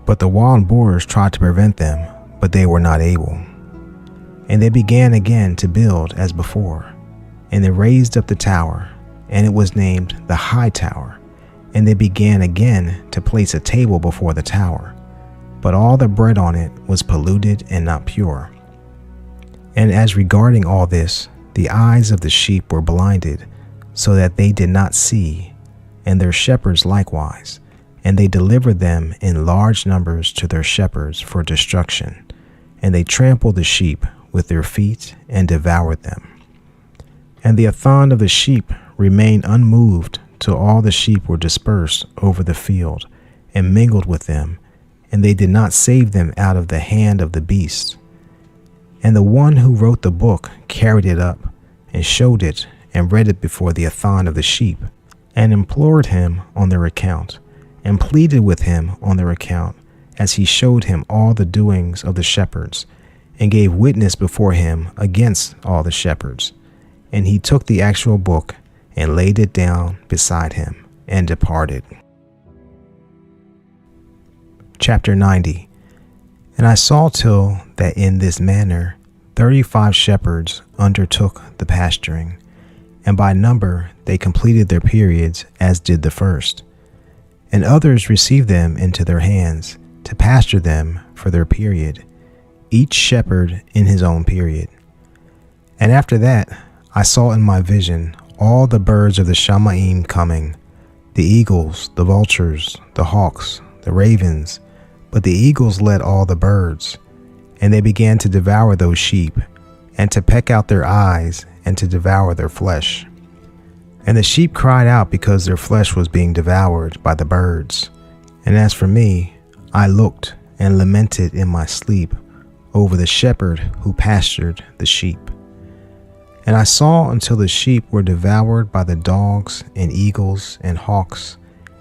But the wild boars tried to prevent them, but they were not able. And they began again to build as before, and they raised up the tower, and it was named the High Tower. And they began again to place a table before the tower, but all the bread on it was polluted and not pure. And as regarding all this, the eyes of the sheep were blinded, so that they did not see, and their shepherds likewise, and they delivered them in large numbers to their shepherds for destruction, and they trampled the sheep with their feet and devoured them. And the athan of the sheep remained unmoved till all the sheep were dispersed over the field, and mingled with them, and they did not save them out of the hand of the beast. And the one who wrote the book carried it up, and showed it, and read it before the athan of the sheep, and implored him on their account, and pleaded with him on their account, as he showed him all the doings of the shepherds, and gave witness before him against all the shepherds. And he took the actual book, and laid it down beside him, and departed. Chapter 90. And I saw till that in this manner 35 shepherds undertook the pasturing, and by number they completed their periods as did the first. And others received them into their hands to pasture them for their period, each shepherd in his own period. And after that I saw in my vision all the birds of the Shamaim coming, the eagles, the vultures, the hawks, the ravens. But the eagles led all the birds, and they began to devour those sheep, and to peck out their eyes, and to devour their flesh. And the sheep cried out because their flesh was being devoured by the birds. And as for me, I looked and lamented in my sleep over the shepherd who pastured the sheep. And I saw until the sheep were devoured by the dogs and eagles and hawks,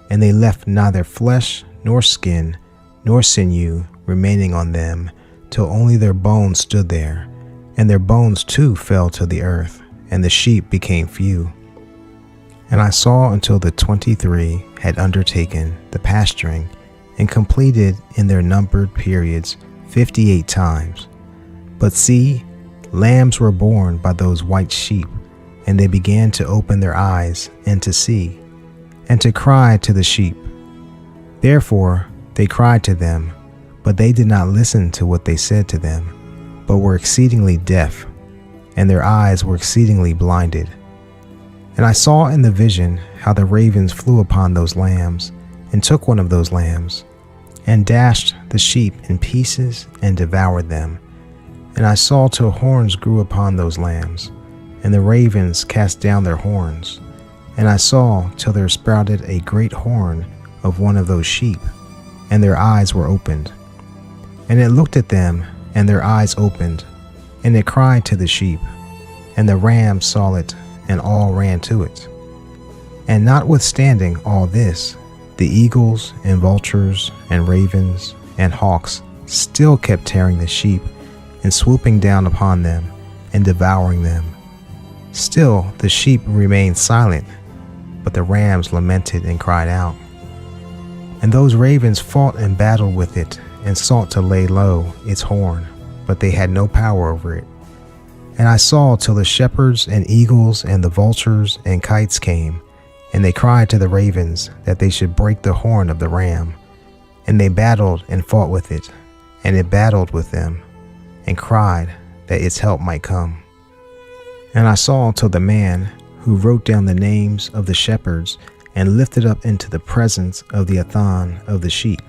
and they left neither flesh nor skin nor sinew remaining on them, till only their bones stood there, and their bones too fell to the earth, and the sheep became few. And I saw until the 23 had undertaken the pasturing, and completed in their numbered periods 58 times. But see, lambs were born by those white sheep, and they began to open their eyes and to see, and to cry to the sheep. Therefore they cried to them, but they did not listen to what they said to them, but were exceedingly deaf, and their eyes were exceedingly blinded. And I saw in the vision how the ravens flew upon those lambs, and took one of those lambs, and dashed the sheep in pieces and devoured them. And I saw till horns grew upon those lambs, and the ravens cast down their horns. And I saw till there sprouted a great horn of one of those sheep, and their eyes were opened. And it looked at them, and their eyes opened, and it cried to the sheep, and the rams saw it, and all ran to it. And notwithstanding all this, the eagles and vultures and ravens and hawks still kept tearing the sheep, and swooping down upon them, and devouring them. Still the sheep remained silent, but the rams lamented and cried out. And those ravens fought and battled with it, and sought to lay low its horn, but they had no power over it. And I saw till the shepherds and eagles and the vultures and kites came, and they cried to the ravens that they should break the horn of the ram. And they battled and fought with it, and it battled with them, and cried that its help might come. And I saw till the man who wrote down the names of the shepherds and lifted up into the presence of the athan of the sheep.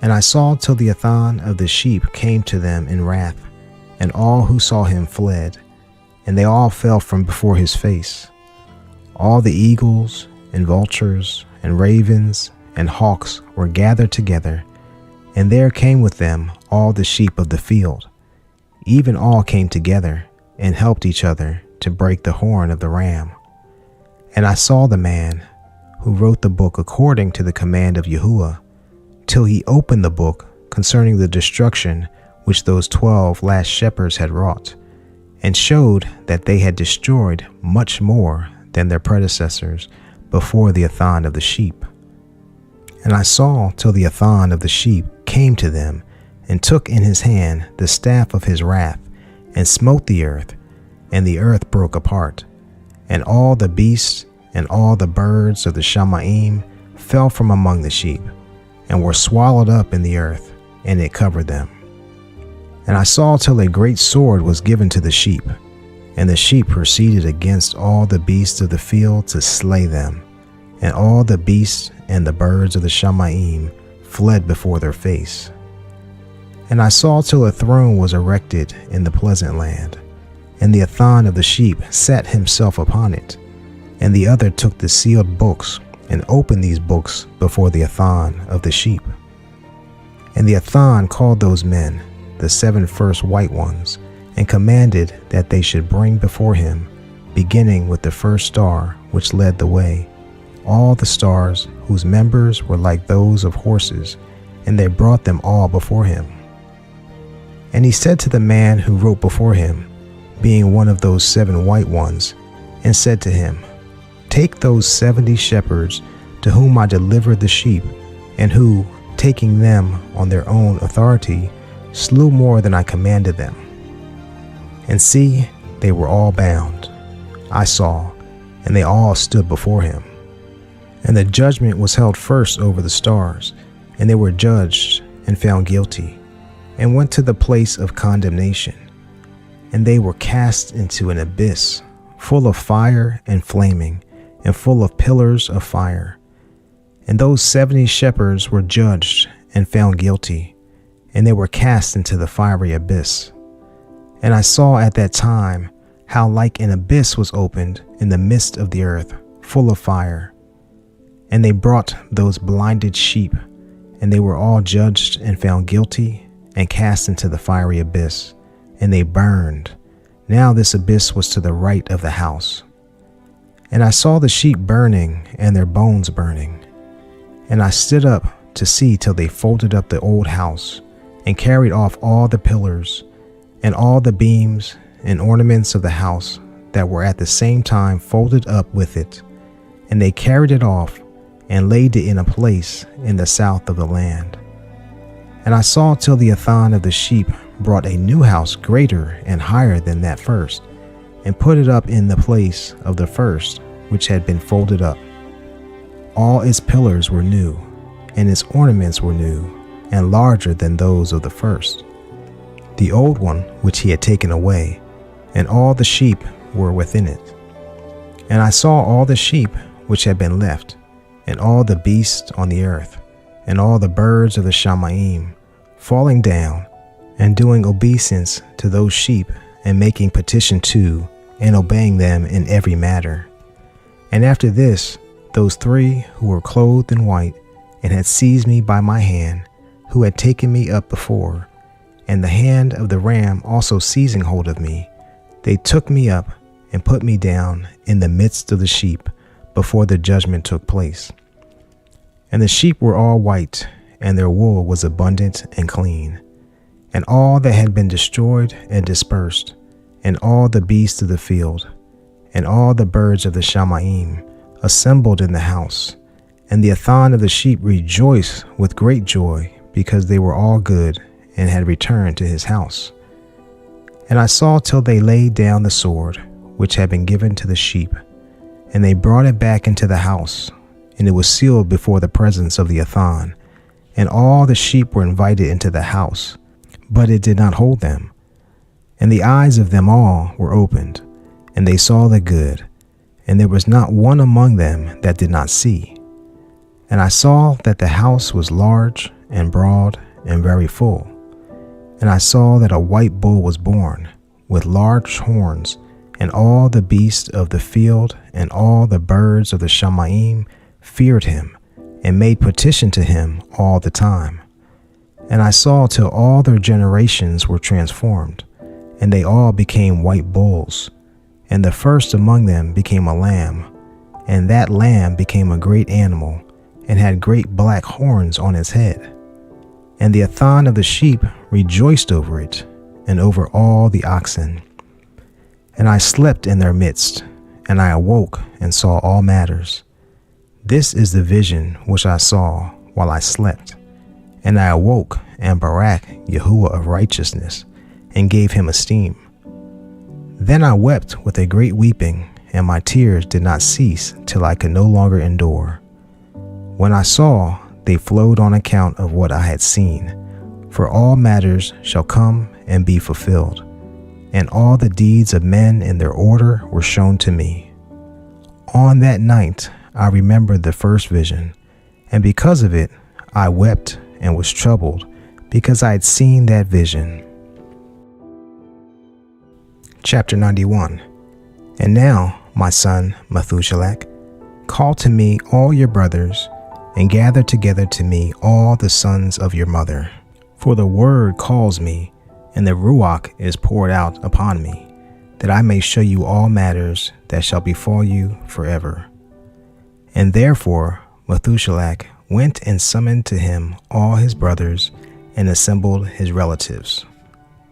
And I saw till the athan of the sheep came to them in wrath, and all who saw him fled, and they all fell from before his face. All the eagles and vultures and ravens and hawks were gathered together, and there came with them all the sheep of the field. Even all came together and helped each other to break the horn of the ram. And I saw the man who wrote the book according to the command of Yahuwah, till he opened the book concerning the destruction which those 12 last shepherds had wrought, and showed that they had destroyed much more than their predecessors before the athan of the sheep. And I saw till the athan of the sheep came to them, and took in his hand the staff of his wrath, and smote the earth, and the earth broke apart, and all the beasts and all the birds of the Shamayim fell from among the sheep, and were swallowed up in the earth, and it covered them. And I saw till a great sword was given to the sheep, and the sheep proceeded against all the beasts of the field to slay them, and all the beasts and the birds of the Shamayim fled before their face. And I saw till a throne was erected in the pleasant land, and the athan of the sheep sat himself upon it, and the other took the sealed books, and opened these books before the athan of the sheep. And the athan called those men, the 7 first white ones, and commanded that they should bring before him, beginning with the first star which led the way, all the stars whose members were like those of horses, and they brought them all before him. And he said to the man who wrote before him, being one of those 7 white ones, and said to him, Take those 70 shepherds to whom I delivered the sheep, and who, taking them on their own authority, slew more than I commanded them. And see, they were all bound. I saw, and they all stood before him. And the judgment was held first over the stars, and they were judged and found guilty, and went to the place of condemnation. And they were cast into an abyss, full of fire and flaming, and full of pillars of fire. And those 70 shepherds were judged and found guilty, and they were cast into the fiery abyss. And I saw at that time how like an abyss was opened in the midst of the earth, full of fire. And they brought those blinded sheep, and they were all judged and found guilty, and cast into the fiery abyss, and they burned. Now this abyss was to the right of the house. And I saw the sheep burning, and their bones burning. And I stood up to see till they folded up the old house, and carried off all the pillars, and all the beams and ornaments of the house that were at the same time folded up with it. And they carried it off, and laid it in a place in the south of the land. And I saw till the athan of the sheep brought a new house greater and higher than that first, and put it up in the place of the first, which had been folded up. All its pillars were new, and its ornaments were new, and larger than those of the first. The old one which he had taken away, and all the sheep were within it. And I saw all the sheep which had been left, and all the beasts on the earth, and all the birds of the Shamayim, falling down, and doing obeisance to those sheep, and making petition to, and obeying them in every matter. And after this, those three who were clothed in white, and had seized me by my hand, who had taken me up before, and the hand of the ram also seizing hold of me, they took me up and put me down in the midst of the sheep before the judgment took place. And the sheep were all white, and their wool was abundant and clean. And all that had been destroyed and dispersed, and all the beasts of the field, and all the birds of the Shamayim, assembled in the house. And the athan of the sheep rejoiced with great joy, because they were all good, and had returned to his house. And I saw till they laid down the sword, which had been given to the sheep, and they brought it back into the house, and it was sealed before the presence of the athan. And all the sheep were invited into the house, but it did not hold them. And the eyes of them all were opened, and they saw the good, and there was not one among them that did not see. And I saw that the house was large and broad and very full. And I saw that a white bull was born, with large horns, and all the beasts of the field and all the birds of the Shamayim feared him, and made petition to him all the time. And I saw till all their generations were transformed, and they all became white bulls. And the first among them became a lamb, and that lamb became a great animal, and had great black horns on its head. And the athan of the sheep rejoiced over it, and over all the oxen. And I slept in their midst, and I awoke and saw all matters. This is the vision which I saw while I slept. And I awoke and barak Yahuwah of righteousness, and gave him esteem. Then I wept with a great weeping, and my tears did not cease till I could no longer endure. When I saw, they flowed on account of what I had seen, for all matters shall come and be fulfilled, and all the deeds of men in their order were shown to me. On that night I remembered the first vision, and because of it I wept and was troubled, because I had seen that vision. Chapter 91. And now, my son Methuselah, call to me all your brothers, and gather together to me all the sons of your mother. For the word calls me, and the Ruach is poured out upon me, that I may show you all matters that shall befall you forever. And therefore Methuselah went and summoned to him all his brothers, and assembled his relatives.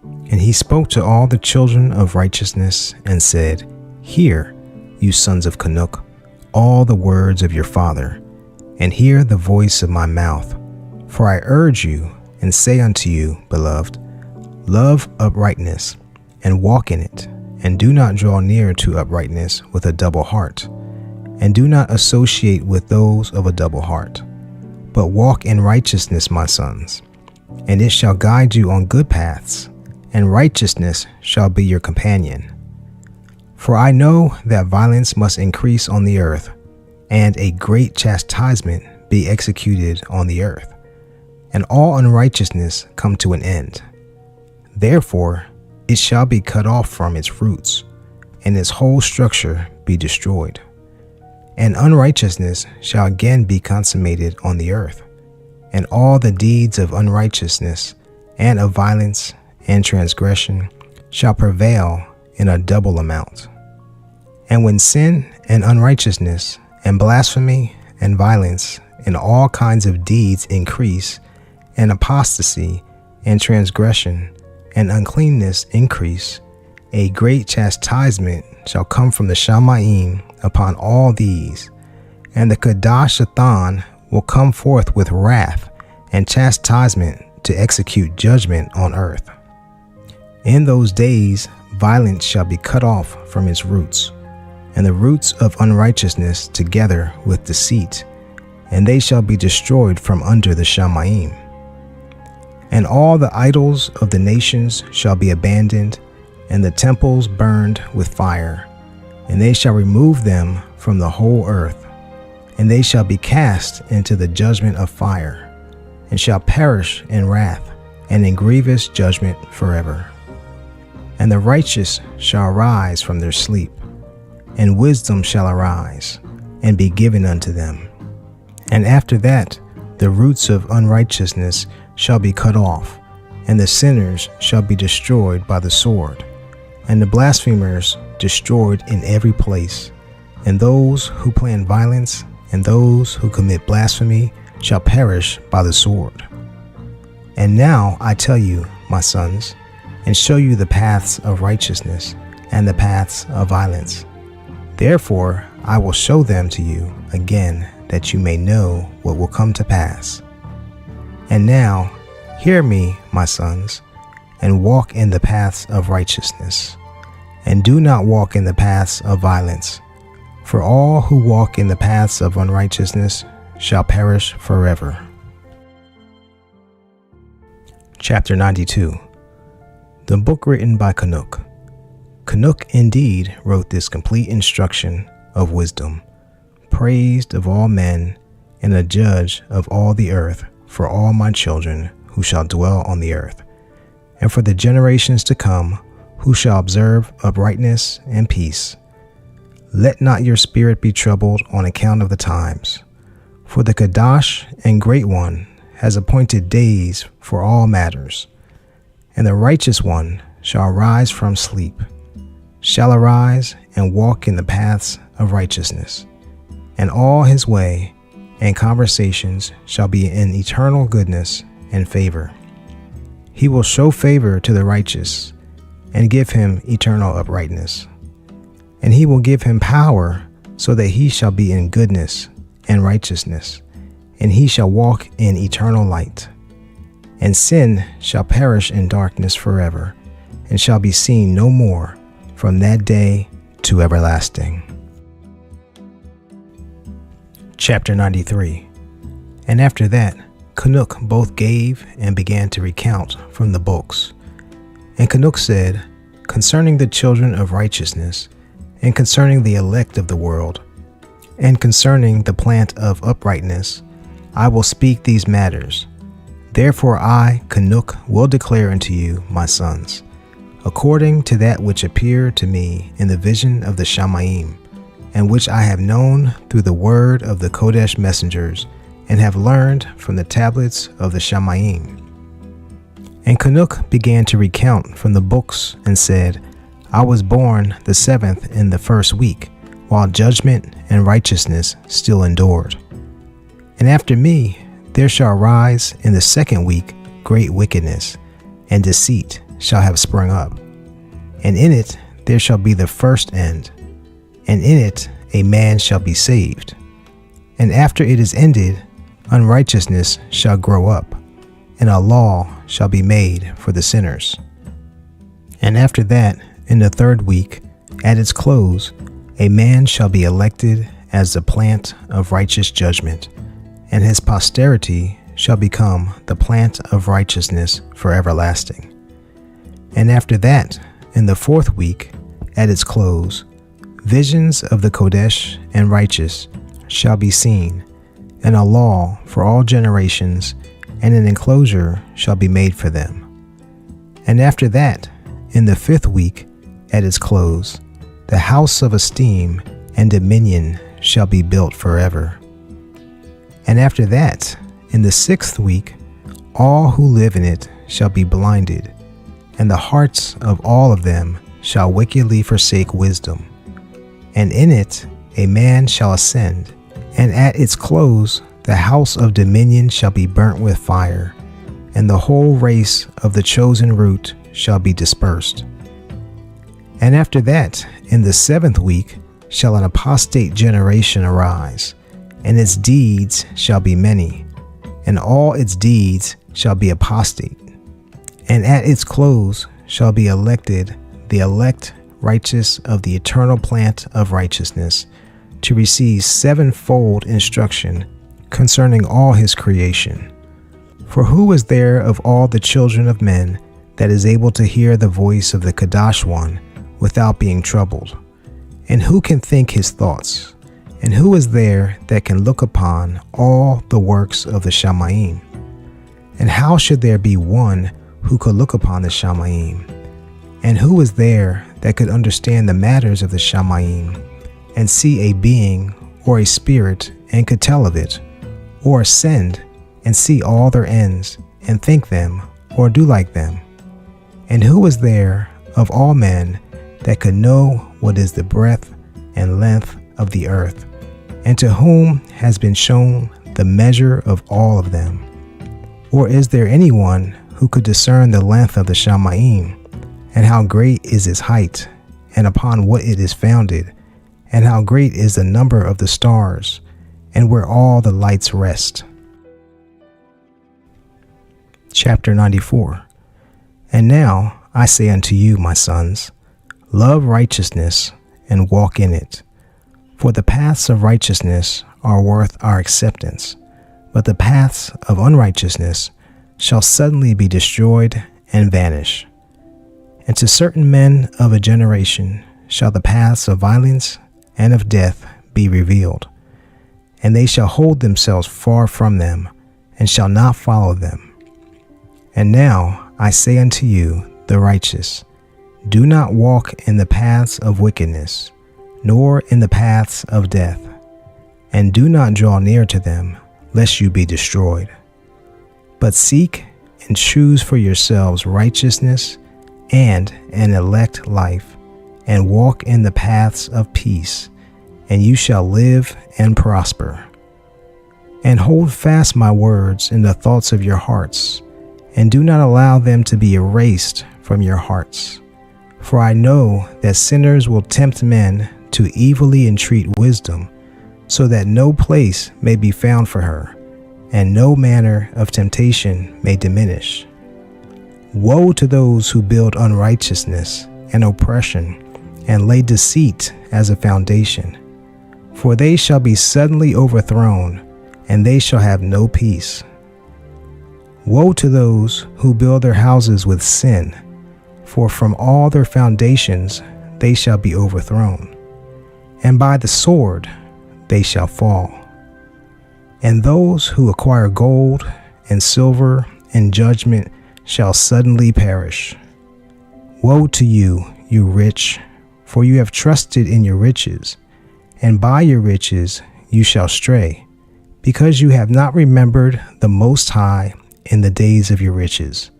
And he spoke to all the children of righteousness, and said, Hear, you sons of CHANUK, all the words of your father, and hear the voice of my mouth. For I urge you, and say unto you, beloved, love uprightness, and walk in it, and do not draw near to uprightness with a double heart, and do not associate with those of a double heart, but walk in righteousness, my sons, and it shall guide you on good paths, and righteousness shall be your companion. For I know that violence must increase on the earth, and a great chastisement be executed on the earth, and all unrighteousness come to an end. Therefore it shall be cut off from its roots, and its whole structure be destroyed. And unrighteousness shall again be consummated on the earth, and all the deeds of unrighteousness and of violence and transgression shall prevail in a double amount. And when sin and unrighteousness and blasphemy and violence and all kinds of deeds increase, and apostasy and transgression and uncleanness increase, a great chastisement shall come from the Shamayim upon all these, and the Kadashathan will come forth with wrath and chastisement to execute judgment on earth. In those days violence shall be cut off from its roots, and the roots of unrighteousness together with deceit, and they shall be destroyed from under the Shamayim. And all the idols of the nations shall be abandoned, and the temples burned with fire, and they shall remove them from the whole earth, and they shall be cast into the judgment of fire, and shall perish in wrath and in grievous judgment forever. And the righteous shall arise from their sleep, and wisdom shall arise, and be given unto them. And after that the roots of unrighteousness shall be cut off, and the sinners shall be destroyed by the sword, and the blasphemers destroyed in every place, and those who plan violence and those who commit blasphemy shall perish by the sword. And now I tell you, my sons, and show you the paths of righteousness and the paths of violence. Therefore I will show them to you again, that you may know what will come to pass. And now hear me, my sons, and walk in the paths of righteousness, and do not walk in the paths of violence, for all who walk in the paths of unrighteousness shall perish forever. Chapter 92. The book written by CHANUK. CHANUK indeed wrote this complete instruction of wisdom, praised of all men, and a judge of all the earth, for all my children who shall dwell on the earth, and for the generations to come, who shall observe uprightness and peace. Let not your spirit be troubled on account of the times, for the Kadash and Great One has appointed days for all matters, and the righteous one shall arise from sleep, shall arise and walk in the paths of righteousness, and all his way and conversations shall be in eternal goodness and favor. He will show favor to the righteous and give him eternal uprightness, and he will give him power so that he shall be in goodness and righteousness, and he shall walk in eternal light. And sin shall perish in darkness forever, and shall be seen no more from that day to everlasting. Chapter 93. And after that CHANUK both gave and began to recount from the books. And CHANUK said, concerning the children of righteousness, and concerning the elect of the world, and concerning the plant of uprightness, I will speak these matters. Therefore I, CHANUK, will declare unto you, my sons, according to that which appeared to me in the vision of the Shamayim, and which I have known through the word of the Kodesh messengers, and have learned from the tablets of the Shamayim. And CHANUK began to recount from the books, and said, I was born the 7th in the 1st week, while judgment and righteousness still endured. And after me there shall arise in the 2nd week great wickedness, and deceit shall have sprung up. And in it there shall be the first end, and in it a man shall be saved. And after it is ended, unrighteousness shall grow up, and a law shall be made for the sinners. And after that, in the 3rd week, at its close, a man shall be elected as the plant of righteous judgment, and his posterity shall become the plant of righteousness for everlasting. And after that, in the 4th week, at its close, visions of the Kodesh and righteous shall be seen, and a law for all generations, and an enclosure shall be made for them. And after that, in the 5th week, at its close, the house of esteem and dominion shall be built forever. And after that, in the 6th week, all who live in it shall be blinded, and the hearts of all of them shall wickedly forsake wisdom. And in it a man shall ascend, and at its close the house of dominion shall be burnt with fire, and the whole race of the chosen root shall be dispersed. And after that, in the 7th week, shall an apostate generation arise, and its deeds shall be many, and all its deeds shall be apostate. And at its close shall be elected the elect righteous of the eternal plant of righteousness, to receive sevenfold instruction concerning all his creation. For who is there of all the children of men that is able to hear the voice of the Kadash One without being troubled? And who can think his thoughts? And who is there that can look upon all the works of the Shamayim? And how should there be one who could look upon the Shamayim? And who is there that could understand the matters of the Shamayim, and see a being or a spirit and could tell of it, or ascend and see all their ends and think them or do like them? And who is there of all men that could know what is the breadth and length of the earth, and to whom has been shown the measure of all of them? Or is there anyone who could discern the length of the Shamayim, and how great is its height, and upon what it is founded, and how great is the number of the stars, and where all the lights rest? Chapter 94. And now I say unto you, my sons, love righteousness and walk in it. For the paths of righteousness are worth our acceptance, but the paths of unrighteousness shall suddenly be destroyed and vanish. And to certain men of a generation shall the paths of violence and of death be revealed, and they shall hold themselves far from them, and shall not follow them. And now I say unto you, the righteous, do not walk in the paths of wickedness, nor in the paths of death, and do not draw near to them, lest you be destroyed. But seek and choose for yourselves righteousness and an elect life, and walk in the paths of peace, and you shall live and prosper. And hold fast my words in the thoughts of your hearts, and do not allow them to be erased from your hearts. For I know that sinners will tempt men to evilly entreat wisdom, so that no place may be found for her, and no manner of temptation may diminish. Woe to those who build unrighteousness and oppression, and lay deceit as a foundation. For they shall be suddenly overthrown, and they shall have no peace. Woe to those who build their houses with sin, for from all their foundations they shall be overthrown, and by the sword they shall fall. And those who acquire gold and silver and judgment shall suddenly perish. Woe to you, you rich, for you have trusted in your riches, and by your riches you shall stray, because you have not remembered the Most High in the days of your riches.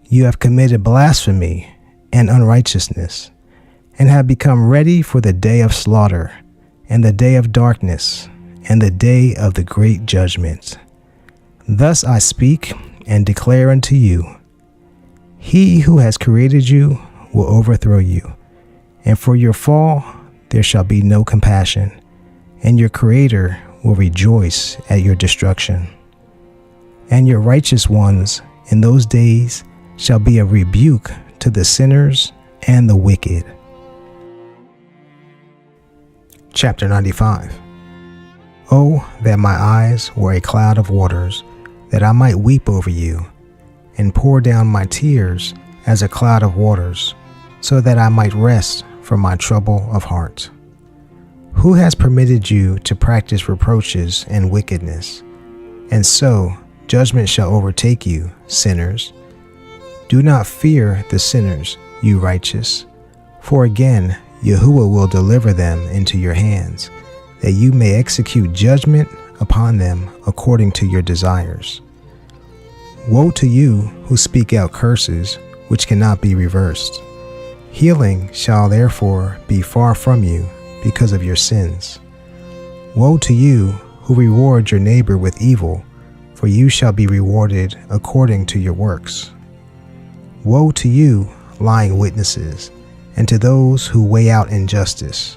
You have committed blasphemy and unrighteousness, and have become ready for the day of slaughter, and the day of darkness, and the day of the great judgment. Thus I speak and declare unto you, he who has created you will overthrow you, and for your fall there shall be no compassion, and your Creator will rejoice at your destruction. And your righteous ones in those days shall be a rebuke to the sinners and the wicked. Chapter 95. Oh, that my eyes were a cloud of waters, that I might weep over you, and pour down my tears as a cloud of waters, so that I might rest from my trouble of heart. Who has permitted you to practice reproaches and wickedness? And so judgment shall overtake you, sinners. Do not fear the sinners, you righteous, for again Yahuwah will deliver them into your hands, that you may execute judgment upon them according to your desires. Woe to you who speak out curses which cannot be reversed. Healing shall therefore be far from you because of your sins. Woe to you who reward your neighbor with evil, for you shall be rewarded according to your works. Woe to you, lying witnesses, and to those who weigh out injustice,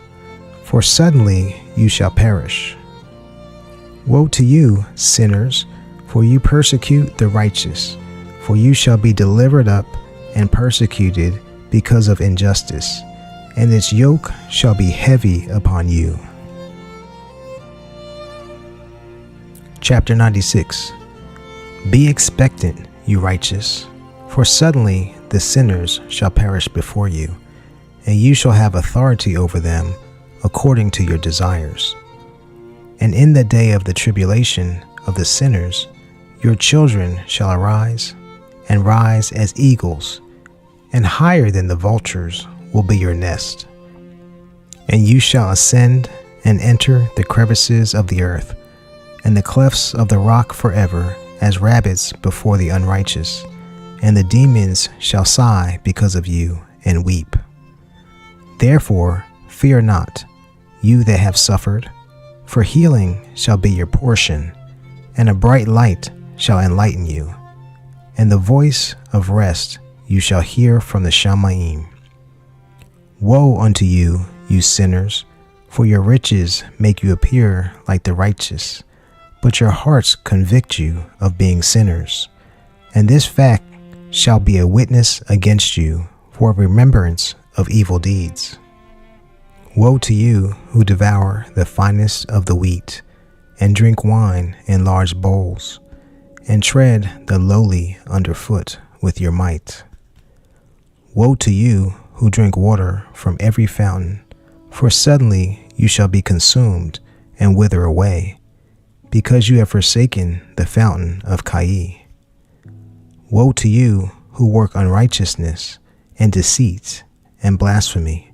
for suddenly you shall perish. Woe to you, sinners, for you persecute the righteous, for you shall be delivered up and persecuted because of injustice, and its yoke shall be heavy upon you. Chapter 96. Be expectant, you righteous, for suddenly the sinners shall perish before you, and you shall have authority over them according to your desires. And in the day of the tribulation of the sinners, your children shall arise, and rise as eagles, and higher than the vultures will be your nest. And you shall ascend and enter the crevices of the earth, and the clefts of the rock forever, as rabbits before the unrighteous, and the demons shall sigh because of you and weep. Therefore fear not, you that have suffered, for healing shall be your portion, and a bright light shall enlighten you, and the voice of rest you shall hear from the Shamayim. Woe unto you, you sinners, for your riches make you appear like the righteous, but your hearts convict you of being sinners, and this fact shall be a witness against you for remembrance of evil deeds. Woe to you who devour the finest of the wheat, and drink wine in large bowls, and tread the lowly underfoot with your might. Woe to you who drink water from every fountain, for suddenly you shall be consumed and wither away, because you have forsaken the fountain of Kai. Woe to you who work unrighteousness and deceit and blasphemy.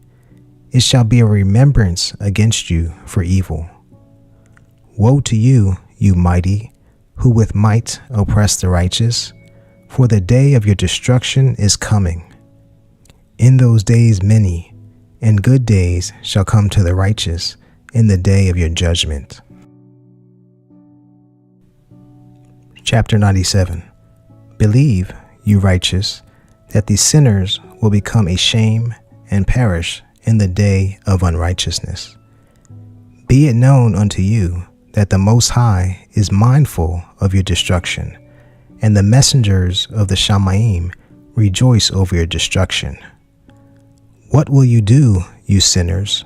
It shall be a remembrance against you for evil. Woe to you, you mighty, who with might oppress the righteous, for the day of your destruction is coming. In those days many and good days shall come to the righteous in the day of your judgment. Chapter 97. Believe, you righteous, that the sinners will become a shame and perish in the day of unrighteousness. Be it known unto you that the Most High is mindful of your destruction, and the messengers of the Shamayim rejoice over your destruction. What will you do, you sinners,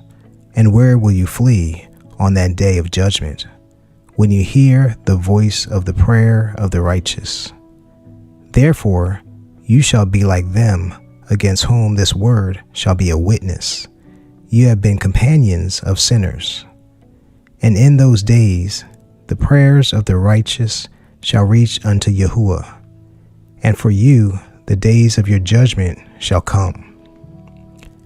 and where will you flee on that day of judgment, when you hear the voice of the prayer of the righteous? Therefore you shall be like them against whom this word shall be a witness. You have been companions of sinners. And in those days the prayers of the righteous shall reach unto Yahuwah, and for you the days of your judgment shall come.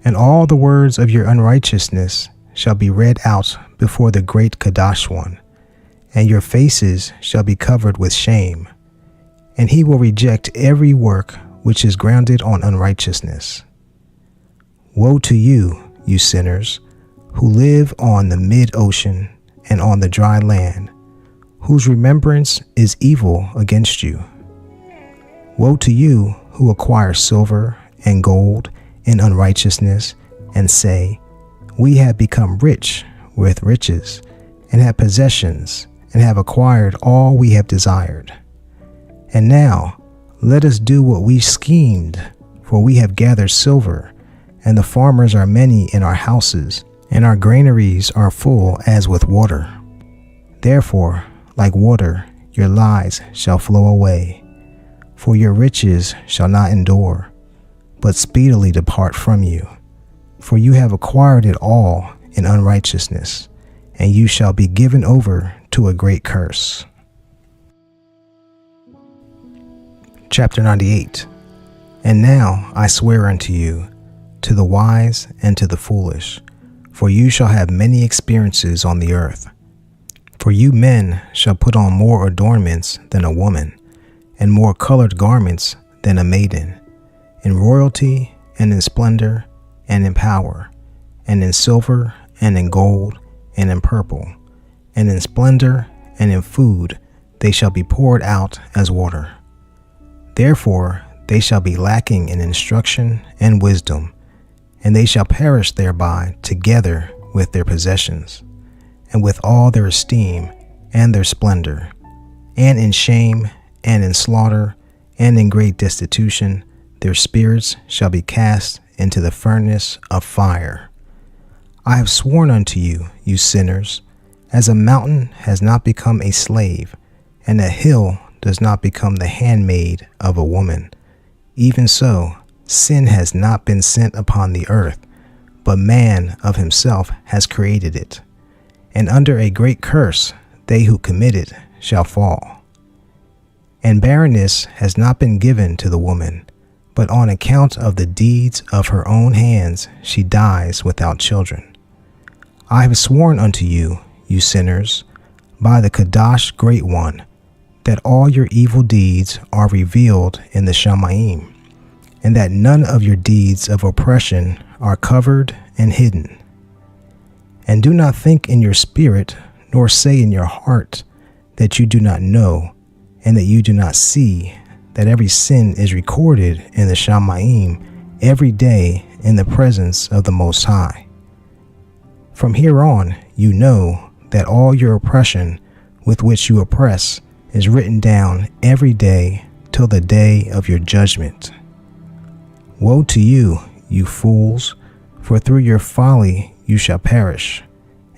And all the words of your unrighteousness shall be read out before the great Kadash one, and your faces shall be covered with shame, and he will reject every work which is grounded on unrighteousness. Woe to you, you sinners, who live on the mid-ocean and on the dry land, whose remembrance is evil against you. Woe to you who acquire silver and gold in unrighteousness, and say, we have become rich with riches, and have possessions, and have acquired all we have desired. And now let us do what we schemed, for we have gathered silver, and the farmers are many in our houses, and our granaries are full as with water. Therefore, like water, your lies shall flow away, for your riches shall not endure, but speedily depart from you. For you have acquired it all in unrighteousness, and you shall be given over to a great curse. Chapter 98. And now I swear unto you, to the wise and to the foolish, for you shall have many experiences on the earth. For you men shall put on more adornments than a woman, and more colored garments than a maiden, in royalty and in splendor and in power, and in silver and in gold and in purple, and in splendor and in food they shall be poured out as water. Therefore they shall be lacking in instruction and wisdom, and they shall perish thereby together with their possessions, and with all their esteem and their splendor, and in shame and in slaughter and in great destitution their spirits shall be cast into the furnace of fire. I have sworn unto you, you sinners, as a mountain has not become a slave, and a hill does not become the handmaid of a woman, even so sin has not been sent upon the earth, but man of himself has created it. And under a great curse they who commit it shall fall. And barrenness has not been given to the woman, but on account of the deeds of her own hands she dies without children. I have sworn unto you, you sinners, by the Kadash Great One, that all your evil deeds are revealed in the Shamayim, and that none of your deeds of oppression are covered and hidden. And do not think in your spirit, nor say in your heart, that you do not know, and that you do not see, that every sin is recorded in the Shamayim every day in the presence of the Most High. From here on, you know that all your oppression with which you oppress is written down every day till the day of your judgment. Woe to you, you fools, for through your folly you shall perish,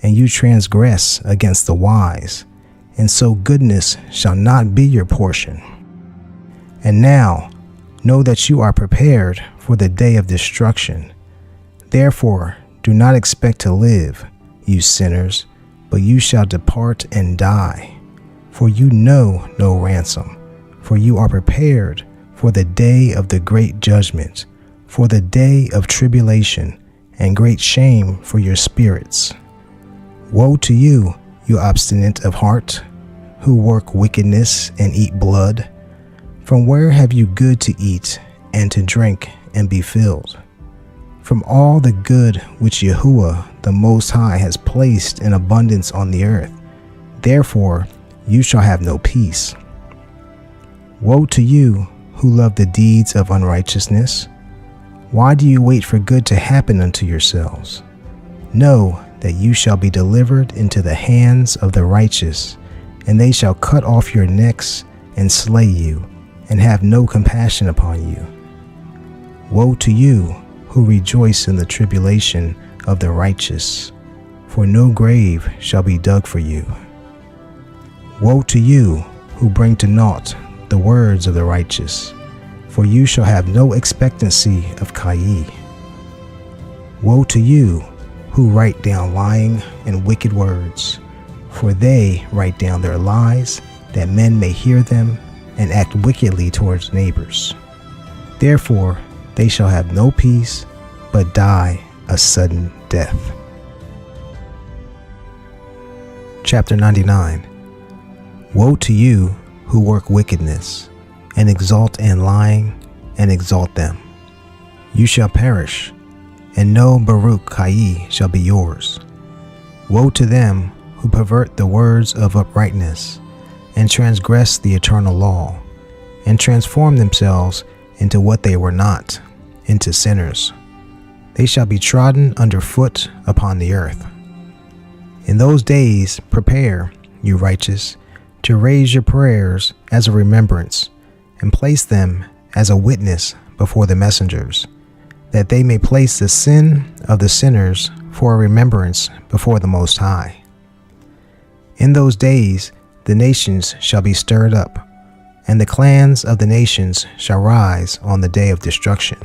and you transgress against the wise, and so goodness shall not be your portion. And now, know that you are prepared for the day of destruction. Therefore, do not expect to live, you sinners, but you shall depart and die. For you know no ransom, for you are prepared for the day of the great judgment, for the day of tribulation and great shame for your spirits. Woe to you, you obstinate of heart, who work wickedness and eat blood. From where have you good to eat and to drink and be filled? From all the good which Yahuwah the Most High has placed in abundance on the earth. Therefore you shall have no peace. Woe to you who love the deeds of unrighteousness. Why do you wait for good to happen unto yourselves? Know that you shall be delivered into the hands of the righteous, and they shall cut off your necks and slay you, and have no compassion upon you. Woe to you who rejoice in the tribulation of the righteous, for no grave shall be dug for you. Woe to you who bring to naught the words of the righteous, for you shall have no expectancy of Kai. Woe to you who write down lying and wicked words, for they write down their lies, that men may hear them and act wickedly towards neighbors. Therefore they shall have no peace, but die a sudden death. Chapter 99. Woe to you who work wickedness, and exalt in lying, and exalt them. You shall perish, and no Baruch Kai shall be yours. Woe to them who pervert the words of uprightness, and transgress the eternal law, and transform themselves into what they were not, into sinners. They shall be trodden under foot upon the earth. In those days prepare, you righteous, to raise your prayers as a remembrance, and place them as a witness before the messengers, that they may place the sin of the sinners for a remembrance before the Most High. In those days the nations shall be stirred up, and the clans of the nations shall rise on the day of destruction.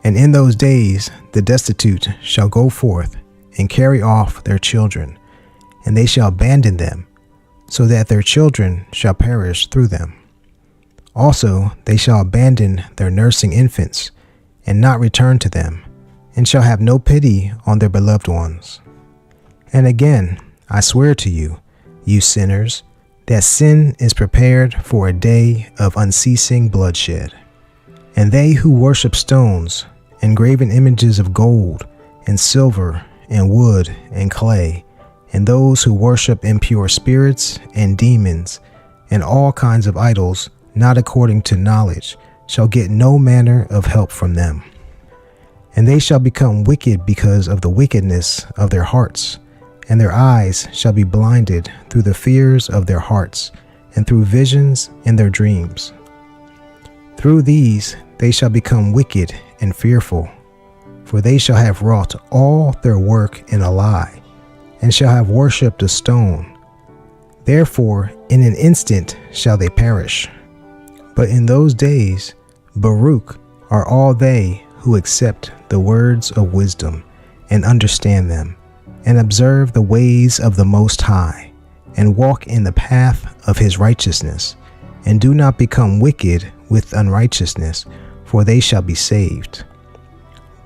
And in those days the destitute shall go forth and carry off their children, and they shall abandon them, so that their children shall perish through them. Also they shall abandon their nursing infants, and not return to them, and shall have no pity on their beloved ones. And again I swear to you, you sinners, that sin is prepared for a day of unceasing bloodshed. And they who worship stones, and graven images of gold, and silver, and wood, and clay, and those who worship impure spirits, and demons, and all kinds of idols, not according to knowledge, shall get no manner of help from them. And they shall become wicked because of the wickedness of their hearts, and their eyes shall be blinded through the fears of their hearts, and through visions in their dreams. Through these they shall become wicked and fearful, for they shall have wrought all their work in a lie, and shall have worshipped a stone. Therefore in an instant shall they perish. But in those days Baruch are all they who accept the words of wisdom, and understand them, and observe the ways of the Most High, and walk in the path of his righteousness, and do not become wicked with unrighteousness, for they shall be saved.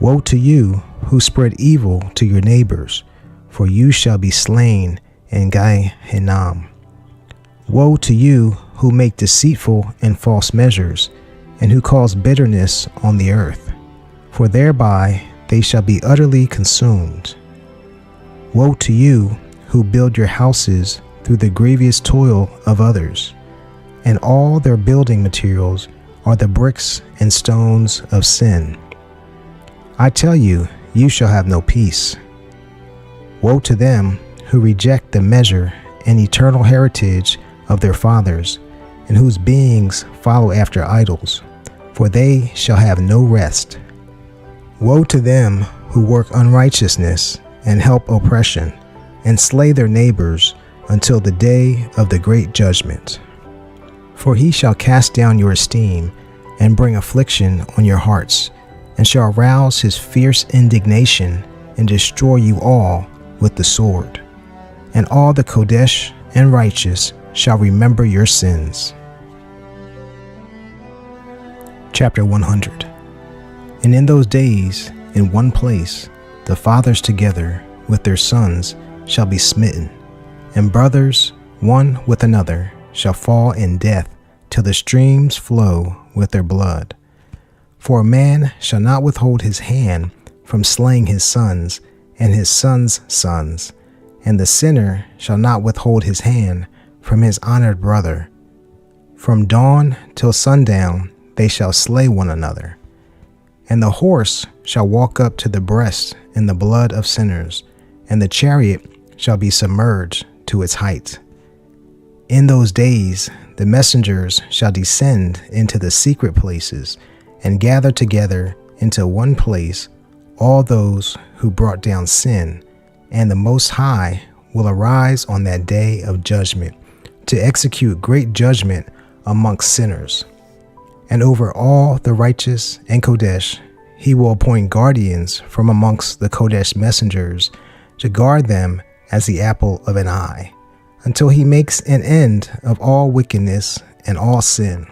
Woe to you who spread evil to your neighbors, for you shall be slain in Gehenna. Woe to you who make deceitful and false measures, and who cause bitterness on the earth, for thereby they shall be utterly consumed. Woe to you who build your houses through the grievous toil of others, and all their building materials are the bricks and stones of sin. I tell you, you shall have no peace. Woe to them who reject the measure and eternal heritage of their fathers, and whose beings follow after idols, for they shall have no rest. Woe to them who work unrighteousness and help oppression, and slay their neighbors until the day of the great judgment. For he shall cast down your esteem, and bring affliction on your hearts, and shall arouse his fierce indignation, and destroy you all with the sword. And all the Kodesh and righteous shall remember your sins. Chapter 100. And in those days, in one place, the fathers together with their sons shall be smitten, and brothers one with another shall fall in death, till the streams flow with their blood. For a man shall not withhold his hand from slaying his sons and his sons' sons, and the sinner shall not withhold his hand from his honored brother. From dawn till sundown they shall slay one another. And the horse shall walk up to the breast in the blood of sinners, and the chariot shall be submerged to its height. In those days the messengers shall descend into the secret places, and gather together into one place all those who brought down sin, and the Most High will arise on that day of judgment to execute great judgment amongst sinners. And over all the righteous and Kodesh he will appoint guardians from amongst the Kodesh messengers to guard them as the apple of an eye, until he makes an end of all wickedness and all sin.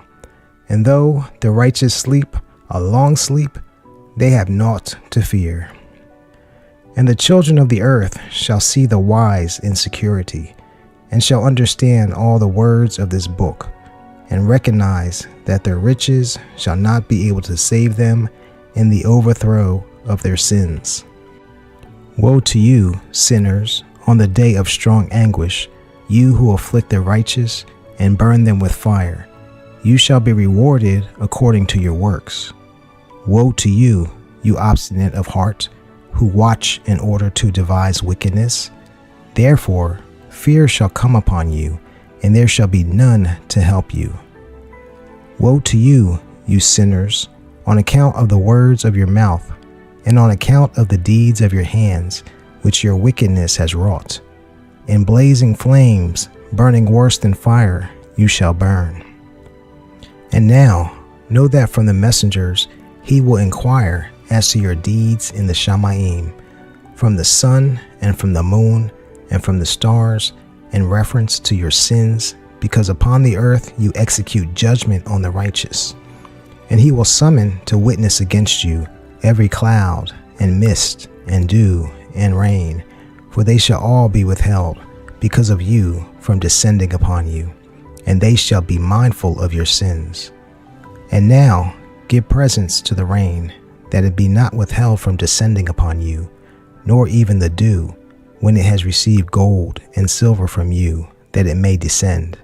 And though the righteous sleep a long sleep, they have naught to fear. And the children of the earth shall see the wise in security, and shall understand all the words of this book, and recognize that their riches shall not be able to save them in the overthrow of their sins. Woe to you, sinners, on the day of strong anguish, you who afflict the righteous and burn them with fire. You shall be rewarded according to your works. Woe to you, you obstinate of heart, who watch in order to devise wickedness. Therefore fear shall come upon you, and there shall be none to help you. Woe to you, you sinners, on account of the words of your mouth, and on account of the deeds of your hands, which your wickedness has wrought. In blazing flames, burning worse than fire, you shall burn. And now know that from the messengers he will inquire as to your deeds in the Shamayim, from the sun and from the moon and from the stars, in reference to your sins, because upon the earth you execute judgment on the righteous. And he will summon to witness against you every cloud and mist and dew and rain, for they shall all be withheld because of you from descending upon you, and they shall be mindful of your sins. And now give presents to the rain, that it be not withheld from descending upon you, nor even the dew, when it has received gold and silver from you, that it may descend.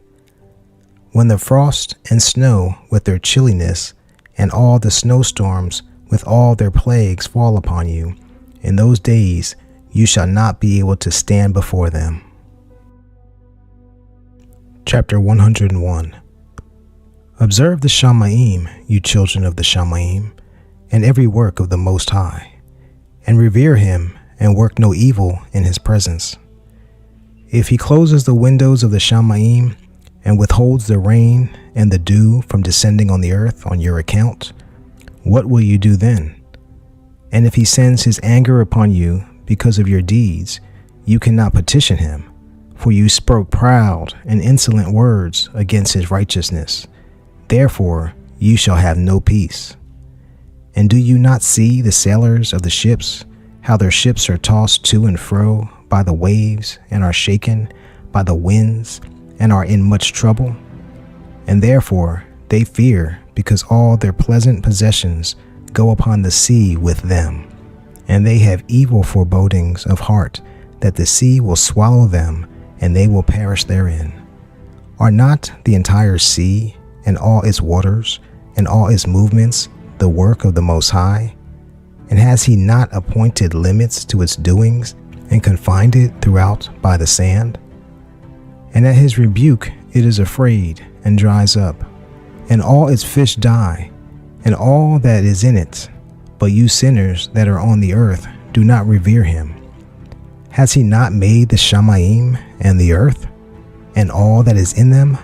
When the frost and snow with their chilliness, and all the snowstorms with all their plagues fall upon you, in those days you shall not be able to stand before them. Chapter 101. Observe the Shamayim, you children of the Shamayim, and every work of the Most High, and revere him, and work no evil in his presence. If he closes the windows of the Shamayim, and withholds the rain and the dew from descending on the earth on your account, what will you do then? And if he sends his anger upon you because of your deeds, you cannot petition him, for you spoke proud and insolent words against his righteousness. Therefore you shall have no peace. And do you not see the sailors of the ships, how their ships are tossed to and fro by the waves, and are shaken by the winds, and are in much trouble? And therefore they fear, because all their pleasant possessions go upon the sea with them. And they have evil forebodings of heart, that the sea will swallow them, and they will perish therein. Are not the entire sea, and all its waters, and all its movements, the work of the Most High? And has he not appointed limits to its doings, and confined it throughout by the sand? And at his rebuke it is afraid, and dries up, and all its fish die, and all that is in it. But you sinners that are on the earth do not revere him. Has he not made the Shamayim and the earth, and all that is in them?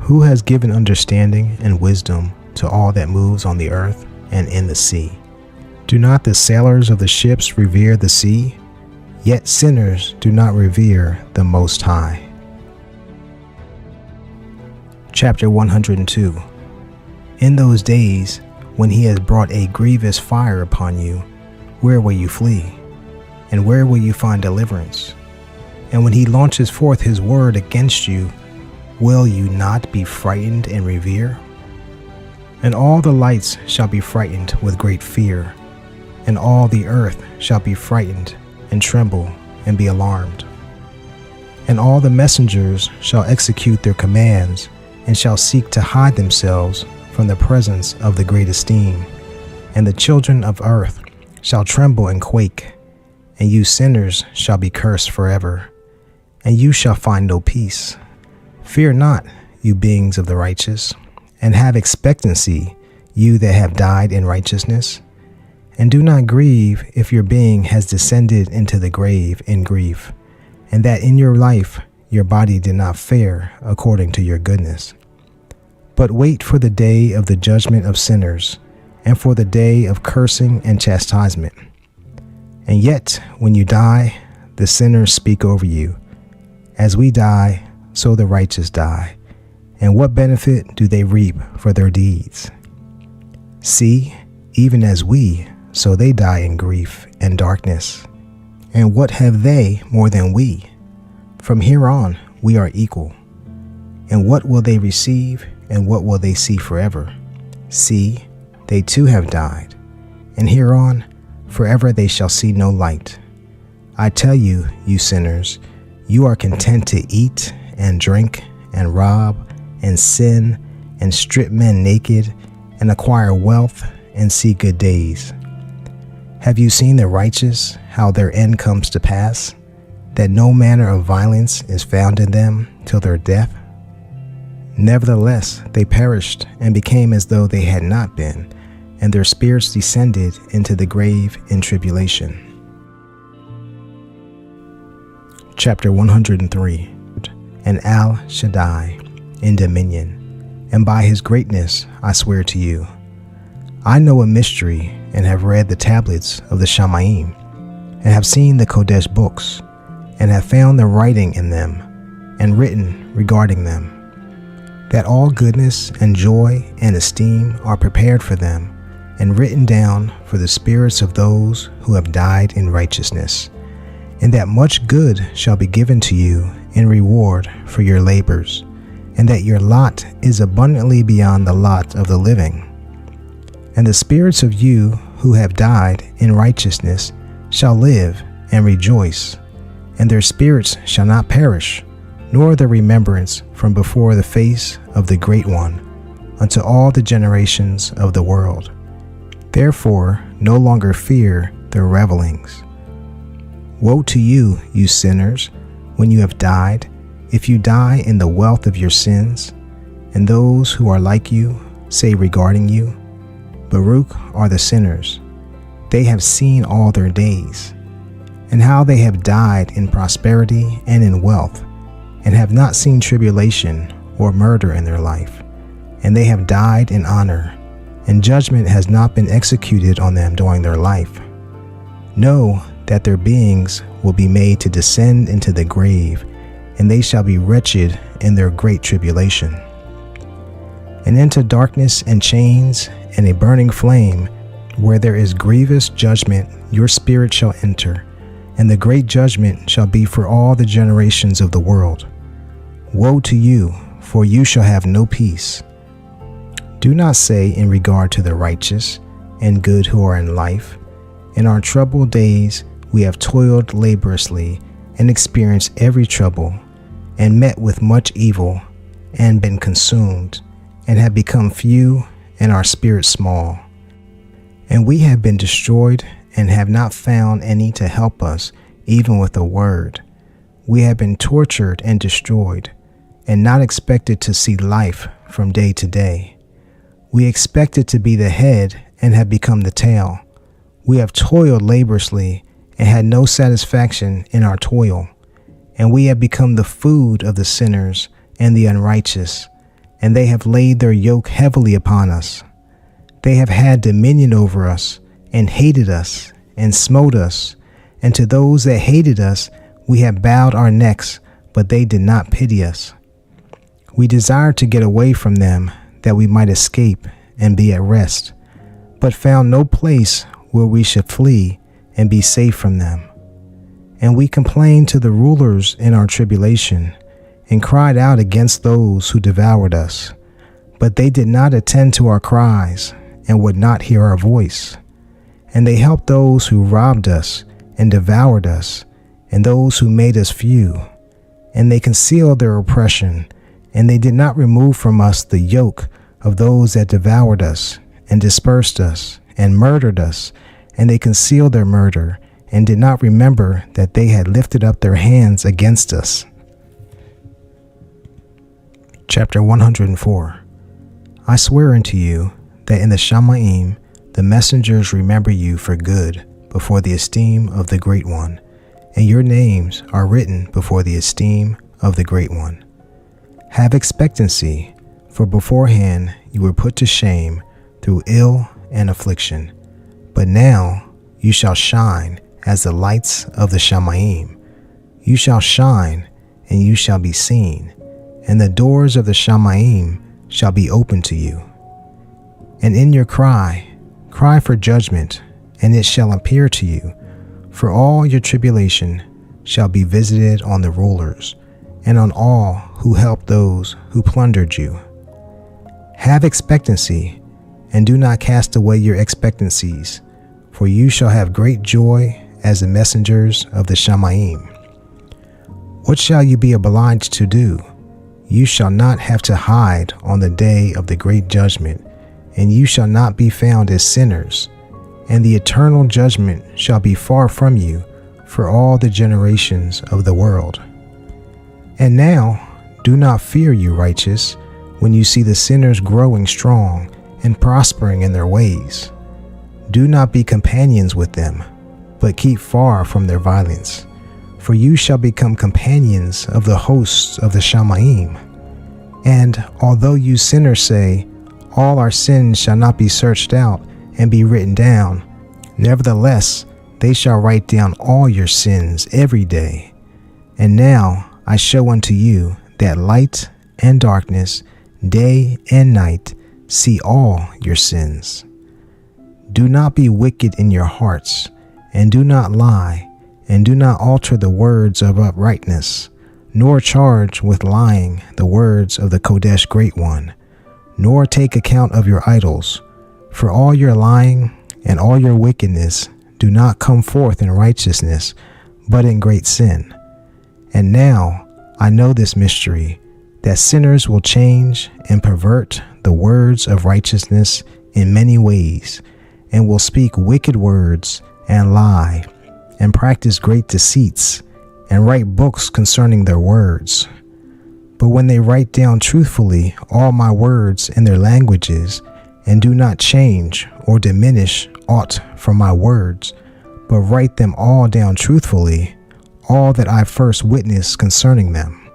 Who has given understanding and wisdom to all that moves on the earth and in the sea? Do not the sailors of the ships revere the sea? Yet sinners do not revere the Most High. Chapter 102. In those days, when he has brought a grievous fire upon you, where will you flee? And where will you find deliverance? And when he launches forth his word against you, will you not be frightened and revere? And all the lights shall be frightened with great fear, and all the earth shall be frightened and tremble and be alarmed. And all the messengers shall execute their commands, and shall seek to hide themselves from the presence of the great esteem. And the children of earth shall tremble and quake, and you sinners shall be cursed forever, and you shall find no peace. Fear not, you beings of the righteous, and have expectancy, you that have died in righteousness. And do not grieve if your being has descended into the grave in grief, and that in your life your body did not fare according to your goodness. But wait for the day of the judgment of sinners, and for the day of cursing and chastisement. And yet, when you die, the sinners speak over you. As we die, so the righteous die. And what benefit do they reap for their deeds? See, even as we, so they die in grief and darkness. And what have they more than we? From here on, we are equal. And what will they receive, and what will they see forever? See, they too have died, and hereon forever they shall see no light. I tell you, you sinners, you are content to eat and drink and rob and sin and strip men naked and acquire wealth and see good days. Have you seen the righteous, how their end comes to pass, that no manner of violence is found in them till their death? Nevertheless, they perished and became as though they had not been, and their spirits descended into the grave in tribulation. Chapter 103. And Al Shaddai in dominion, and by his greatness I swear to you. I know a mystery, and have read the tablets of the Shamayim, and have seen the Kodesh books, and have found the writing in them, and written regarding them, that all goodness and joy and esteem are prepared for them, and written down for the spirits of those who have died in righteousness, and that much good shall be given to you in reward for your labors, and that your lot is abundantly beyond the lot of the living. And the spirits of you who have died in righteousness shall live and rejoice, and their spirits shall not perish, nor the remembrance from before the face of the Great One, unto all the generations of the world. Therefore no longer fear their revelings. Woe to you, you sinners, when you have died, if you die in the wealth of your sins, And those who are like you say regarding you, Baruch are the sinners. They have seen all their days, and how they have died in prosperity and in wealth, and have not seen tribulation or murder in their life. And they have died in honor, and judgment has not been executed on them during their life. Know that their beings will be made to descend into the grave, and they shall be wretched in their great tribulation. And into darkness and chains and a burning flame, where there is grievous judgment, your spirit shall enter, and the great judgment shall be for all the generations of the world. Woe to you, for you shall have no peace. Do not say in regard to the righteous and good who are in life, in our troubled days we have toiled laboriously and experienced every trouble, and met with much evil, and been consumed, and have become few, and our spirit small. And we have been destroyed, and have not found any to help us, even with a word. We have been tortured and destroyed, and not expected to see life from day to day. We expected to be the head, and have become the tail. We have toiled laboriously, and had no satisfaction in our toil. And we have become the food of the sinners and the unrighteous, and they have laid their yoke heavily upon us. They have had dominion over us, and hated us, and smote us. And to those that hated us, we have bowed our necks, but they did not pity us. We desired to get away from them, that we might escape and be at rest, but found no place where we should flee and be safe from them. And we complained to the rulers in our tribulation, and cried out against those who devoured us. But they did not attend to our cries, and would not hear our voice. And they helped those who robbed us and devoured us, and those who made us few. And they concealed their oppression, and they did not remove from us the yoke of those that devoured us, and dispersed us, and murdered us. And they concealed their murder, and did not remember that they had lifted up their hands against us. Chapter 104. I swear unto you that in the Shamayim the messengers remember you for good before the esteem of the Great One, and your names are written before the esteem of the Great One. Have expectancy, for beforehand you were put to shame through ill and affliction. But now you shall shine as the lights of the Shamayim. You shall shine, and you shall be seen, and the doors of the Shamayim shall be open to you. And in your cry for judgment, and it shall appear to you, for all your tribulation shall be visited on the rulers, and on all who helped those who plundered you. Have expectancy, and do not cast away your expectancies, for you shall have great joy as the messengers of the Shamayim. What shall you be obliged to do? You shall not have to hide on the day of the great judgment, and you shall not be found as sinners, and the eternal judgment shall be far from you for all the generations of the world. And now do not fear, you righteous, when you see the sinners growing strong and prospering in their ways. Do not be companions with them, but keep far from their violence, for you shall become companions of the hosts of the Shamayim. And although you sinners say, all our sins shall not be searched out and be written down, nevertheless they shall write down all your sins every day. And now I show unto you that light and darkness, day and night, see all your sins. Do not be wicked in your hearts, and do not lie, and do not alter the words of uprightness, nor charge with lying the words of the Kodesh Great One, nor take account of your idols, for all your lying and all your wickedness do not come forth in righteousness, but in great sin. And now I know this mystery, that sinners will change and pervert the words of righteousness in many ways, and will speak wicked words and lie, and practice great deceits, and write books concerning their words. But when they write down truthfully all my words in their languages, and do not change or diminish aught from my words, but write them all down truthfully, all that I first witnessed concerning them,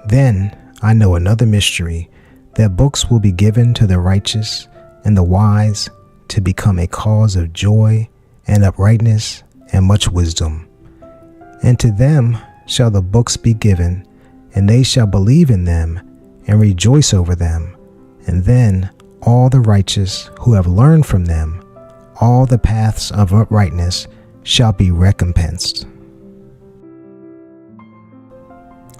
then I know another mystery, that books will be given to the righteous and the wise to become a cause of joy and uprightness and much wisdom. And to them shall the books be given, and they shall believe in them and rejoice over them. And then all the righteous who have learned from them all the paths of uprightness shall be recompensed.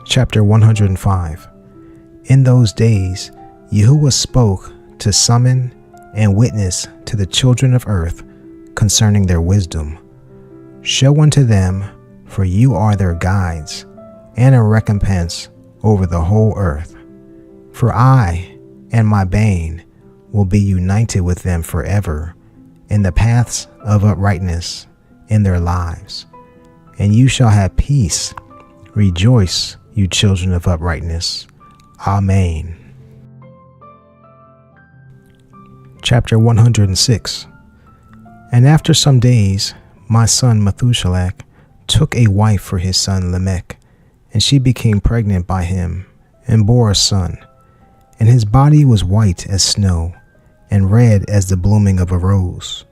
Chapter 105. In those days Yahuwah spoke to summon and witness to the children of earth concerning their wisdom. Show unto them, for you are their guides, and a recompense over the whole earth. For I and my bane will be united with them forever in the paths of uprightness in their lives. And you shall have peace. Rejoice, you children of uprightness. Amen. Chapter 106. And after some days, my son Methuselah took a wife for his son Lamech, and she became pregnant by him, and bore a son. And his body was white as snow, and red as the blooming of a rose,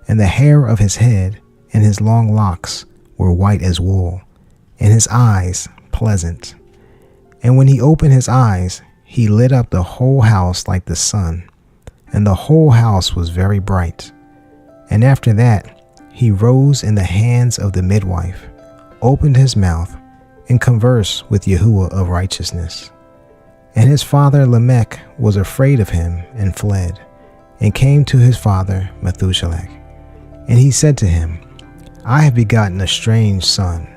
and the hair of his head and his long locks were white as wool, and his eyes pleasant. And when he opened his eyes, he lit up the whole house like the sun, and the whole house was very bright. And after that, he rose in the hands of the midwife, opened his mouth, and conversed with Yahuwah of righteousness. And his father Lamech was afraid of him and fled, and came to his father Methuselah. And he said to him, I have begotten a strange son,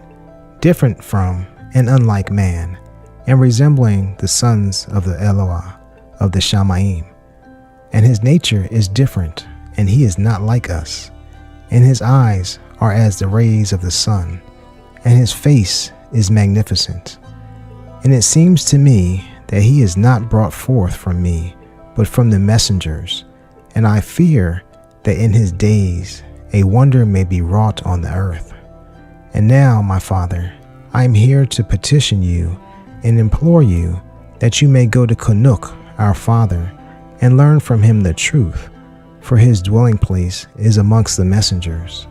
different from and unlike man, and resembling the sons of the Eloah of the Shamayim. And his nature is different, and he is not like us. And his eyes are as the rays of the sun, and his face is magnificent. And it seems to me that he is not brought forth from me, but from the messengers. And I fear that in his days a wonder may be wrought on the earth. And now, my father, I am here to petition you and implore you that you may go to CHANUK, our father, and learn from him the truth, for his dwelling place is amongst the messengers.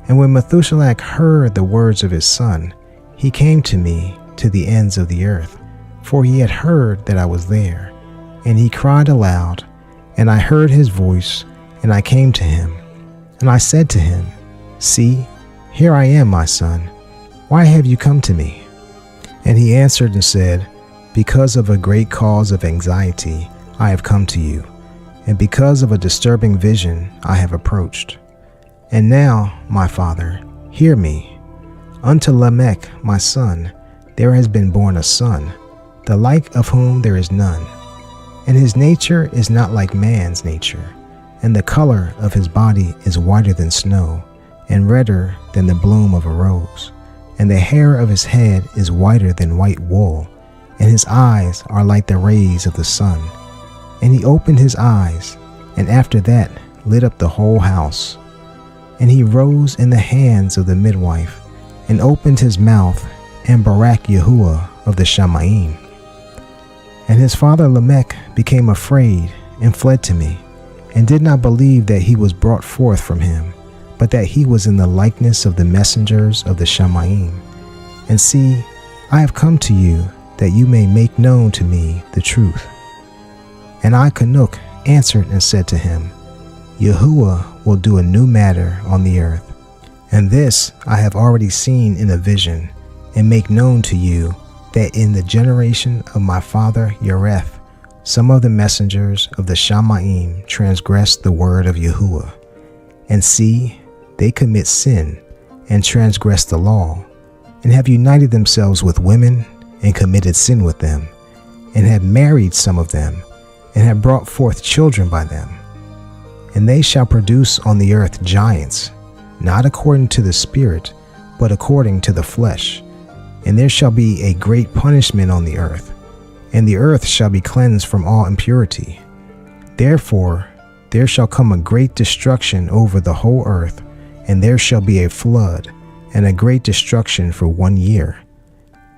And when Methuselah heard the words of his son, he came to me to the ends of the earth, for he had heard that I was there. And he cried aloud, and I heard his voice, and I came to him. And I said to him, See, here I am, my son. Why have you come to me? And he answered and said, Because of a great cause of anxiety I have come to you, and because of a disturbing vision I have approached. And now, my father, hear me. Unto Lamech, my son, there has been born a son, the like of whom there is none. And his nature is not like man's nature, and the color of his body is whiter than snow, and redder than the bloom of a rose. And the hair of his head is whiter than white wool, and his eyes are like the rays of the sun. And he opened his eyes, and after that lit up the whole house. And he rose in the hands of the midwife, and opened his mouth, and barak Yahuwah of the Shamayim. And his father Lamech became afraid, and fled to me, and did not believe that he was brought forth from him, but that he was in the likeness of the messengers of the Shamayim. And see, I have come to you, that you may make known to me the truth. And I, CHANUK, answered and said to him, Yahuwah will do a new matter on the earth. And this I have already seen in a vision, and make known to you, that in the generation of my father Yareth, some of the messengers of the Shamayim transgressed the word of Yahuwah. And see, they commit sin, and transgress the law, and have united themselves with women, and committed sin with them, and have married some of them, and have brought forth children by them. And they shall produce on the earth giants, not according to the spirit, but according to the flesh. And there shall be a great punishment on the earth, and the earth shall be cleansed from all impurity. Therefore there shall come a great destruction over the whole earth, and there shall be a flood, and a great destruction for 1 year.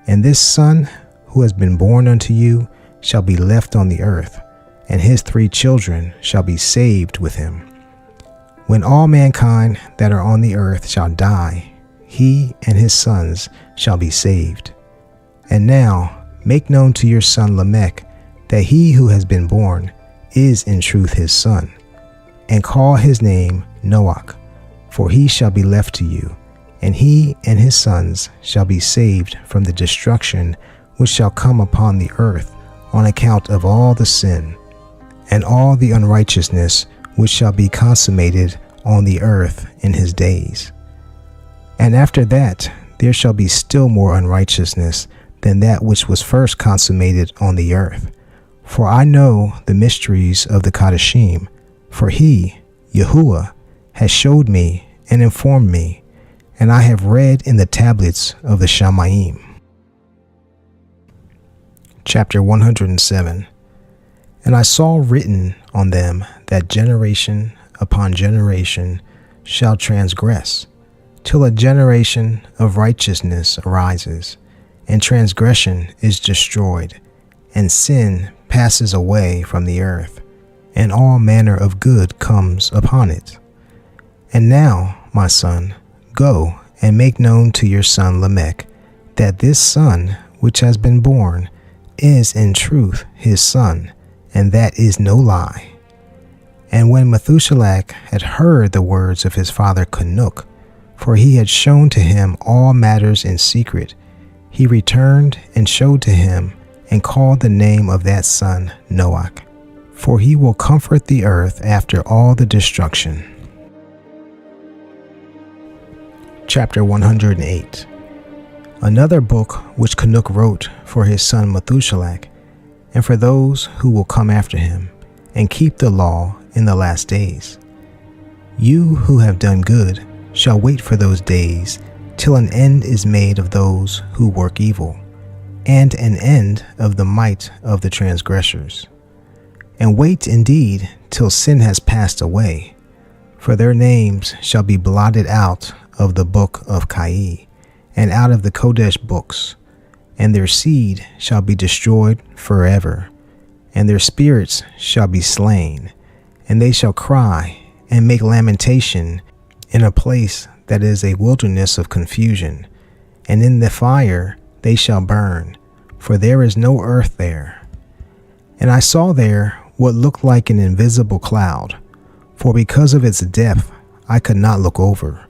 And this son who has been born unto you shall be left on the earth, and his 3 children shall be saved with him. When all mankind that are on the earth shall die, he and his sons shall be saved. And now make known to your son Lamech that he who has been born is in truth his son, and call his name Noach, for he shall be left to you, and he and his sons shall be saved from the destruction which shall come upon the earth on account of all the sin and all the unrighteousness which shall be consummated on the earth in his days. And after that there shall be still more unrighteousness than that which was first consummated on the earth. For I know the mysteries of the Kadashim, for he, Yahuwah, has showed me and informed me, and I have read in the tablets of the Shamayim. Chapter 107. And I saw written on them that generation upon generation shall transgress, till a generation of righteousness arises, and transgression is destroyed, and sin passes away from the earth, and all manner of good comes upon it. And now, my son, go and make known to your son Lamech that this son which has been born is in truth his son, and that is no lie. And when Methuselah had heard the words of his father CHANUK, for he had shown to him all matters in secret, he returned and showed to him and called the name of that son Noach, for he will comfort the earth after all the destruction. Chapter 108. Another book which CHANUK wrote for his son Methuselah, and for those who will come after him, and keep the law in the last days. You who have done good shall wait for those days, till an end is made of those who work evil, and an end of the might of the transgressors. And wait indeed till sin has passed away, for their names shall be blotted out of the book of Kai, and out of the Kodesh books, and their seed shall be destroyed forever, and their spirits shall be slain, and they shall cry and make lamentation in a place that is a wilderness of confusion, and in the fire they shall burn, for there is no earth there. And I saw there what looked like an invisible cloud, for because of its depth I could not look over.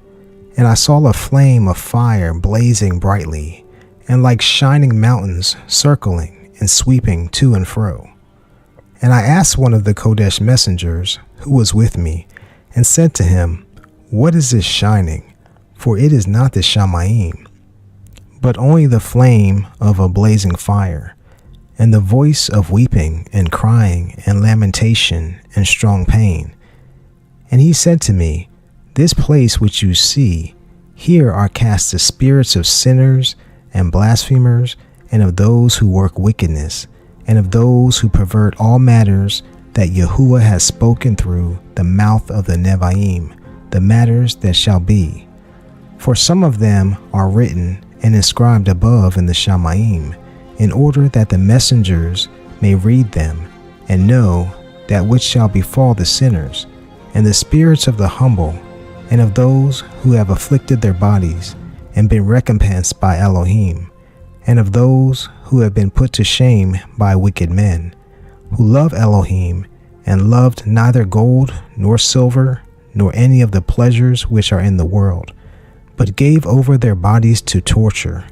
And I saw a flame of fire blazing brightly, and like shining mountains circling and sweeping to and fro. And I asked one of the Kodesh messengers who was with me, and said to him, What is this shining? For it is not the Shamayim, but only the flame of a blazing fire, and the voice of weeping and crying and lamentation and strong pain. And he said to me, This place which you see, here are cast the spirits of sinners and blasphemers, and of those who work wickedness, and of those who pervert all matters that Yahuwah has spoken through the mouth of the Nevi'im, the matters that shall be. For some of them are written and inscribed above in the Shamayim, in order that the messengers may read them, and know that which shall befall the sinners, and the spirits of the humble, and of those who have afflicted their bodies, and been recompensed by Elohim, and of those who have been put to shame by wicked men, who love Elohim, and loved neither gold, nor silver, nor any of the pleasures which are in the world, but gave over their bodies to torture,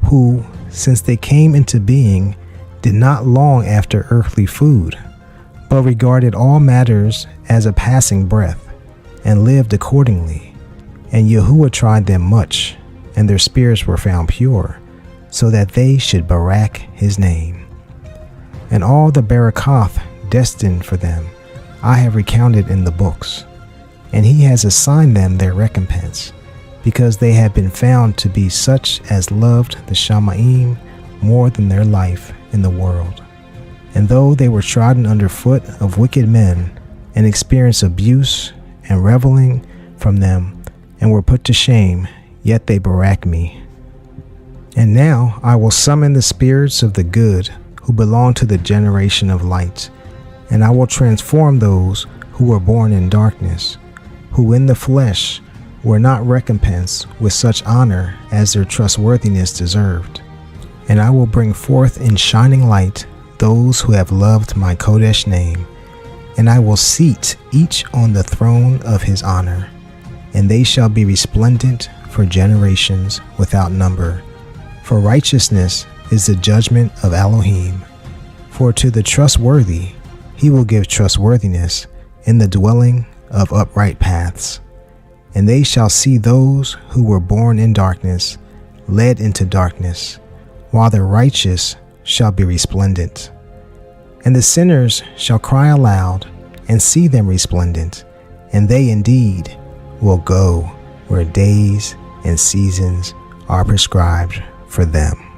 who, since they came into being, did not long after earthly food, but regarded all matters as a passing breath, and lived accordingly. And Yahuwah tried them much, and their spirits were found pure, so that they should barak his name. And all the barakoth destined for them I have recounted in the books, and he has assigned them their recompense, because they have been found to be such as loved the Shamayim more than their life in the world. And though they were trodden under foot of wicked men, and experienced abuse and reveling from them, and were put to shame, yet they barak me. And now I will summon the spirits of the good who belong to the generation of light, and I will transform those who were born in darkness, who in the flesh were not recompensed with such honor as their trustworthiness deserved. And I will bring forth in shining light those who have loved my Kodesh name, and I will seat each on the throne of his honor, and they shall be resplendent for generations without number. For righteousness is the judgment of Elohim. For to the trustworthy he will give trustworthiness in the dwelling of upright paths. And they shall see those who were born in darkness led into darkness, while the righteous shall be resplendent. And the sinners shall cry aloud and see them resplendent, and they indeed will go where days and seasons are prescribed for them.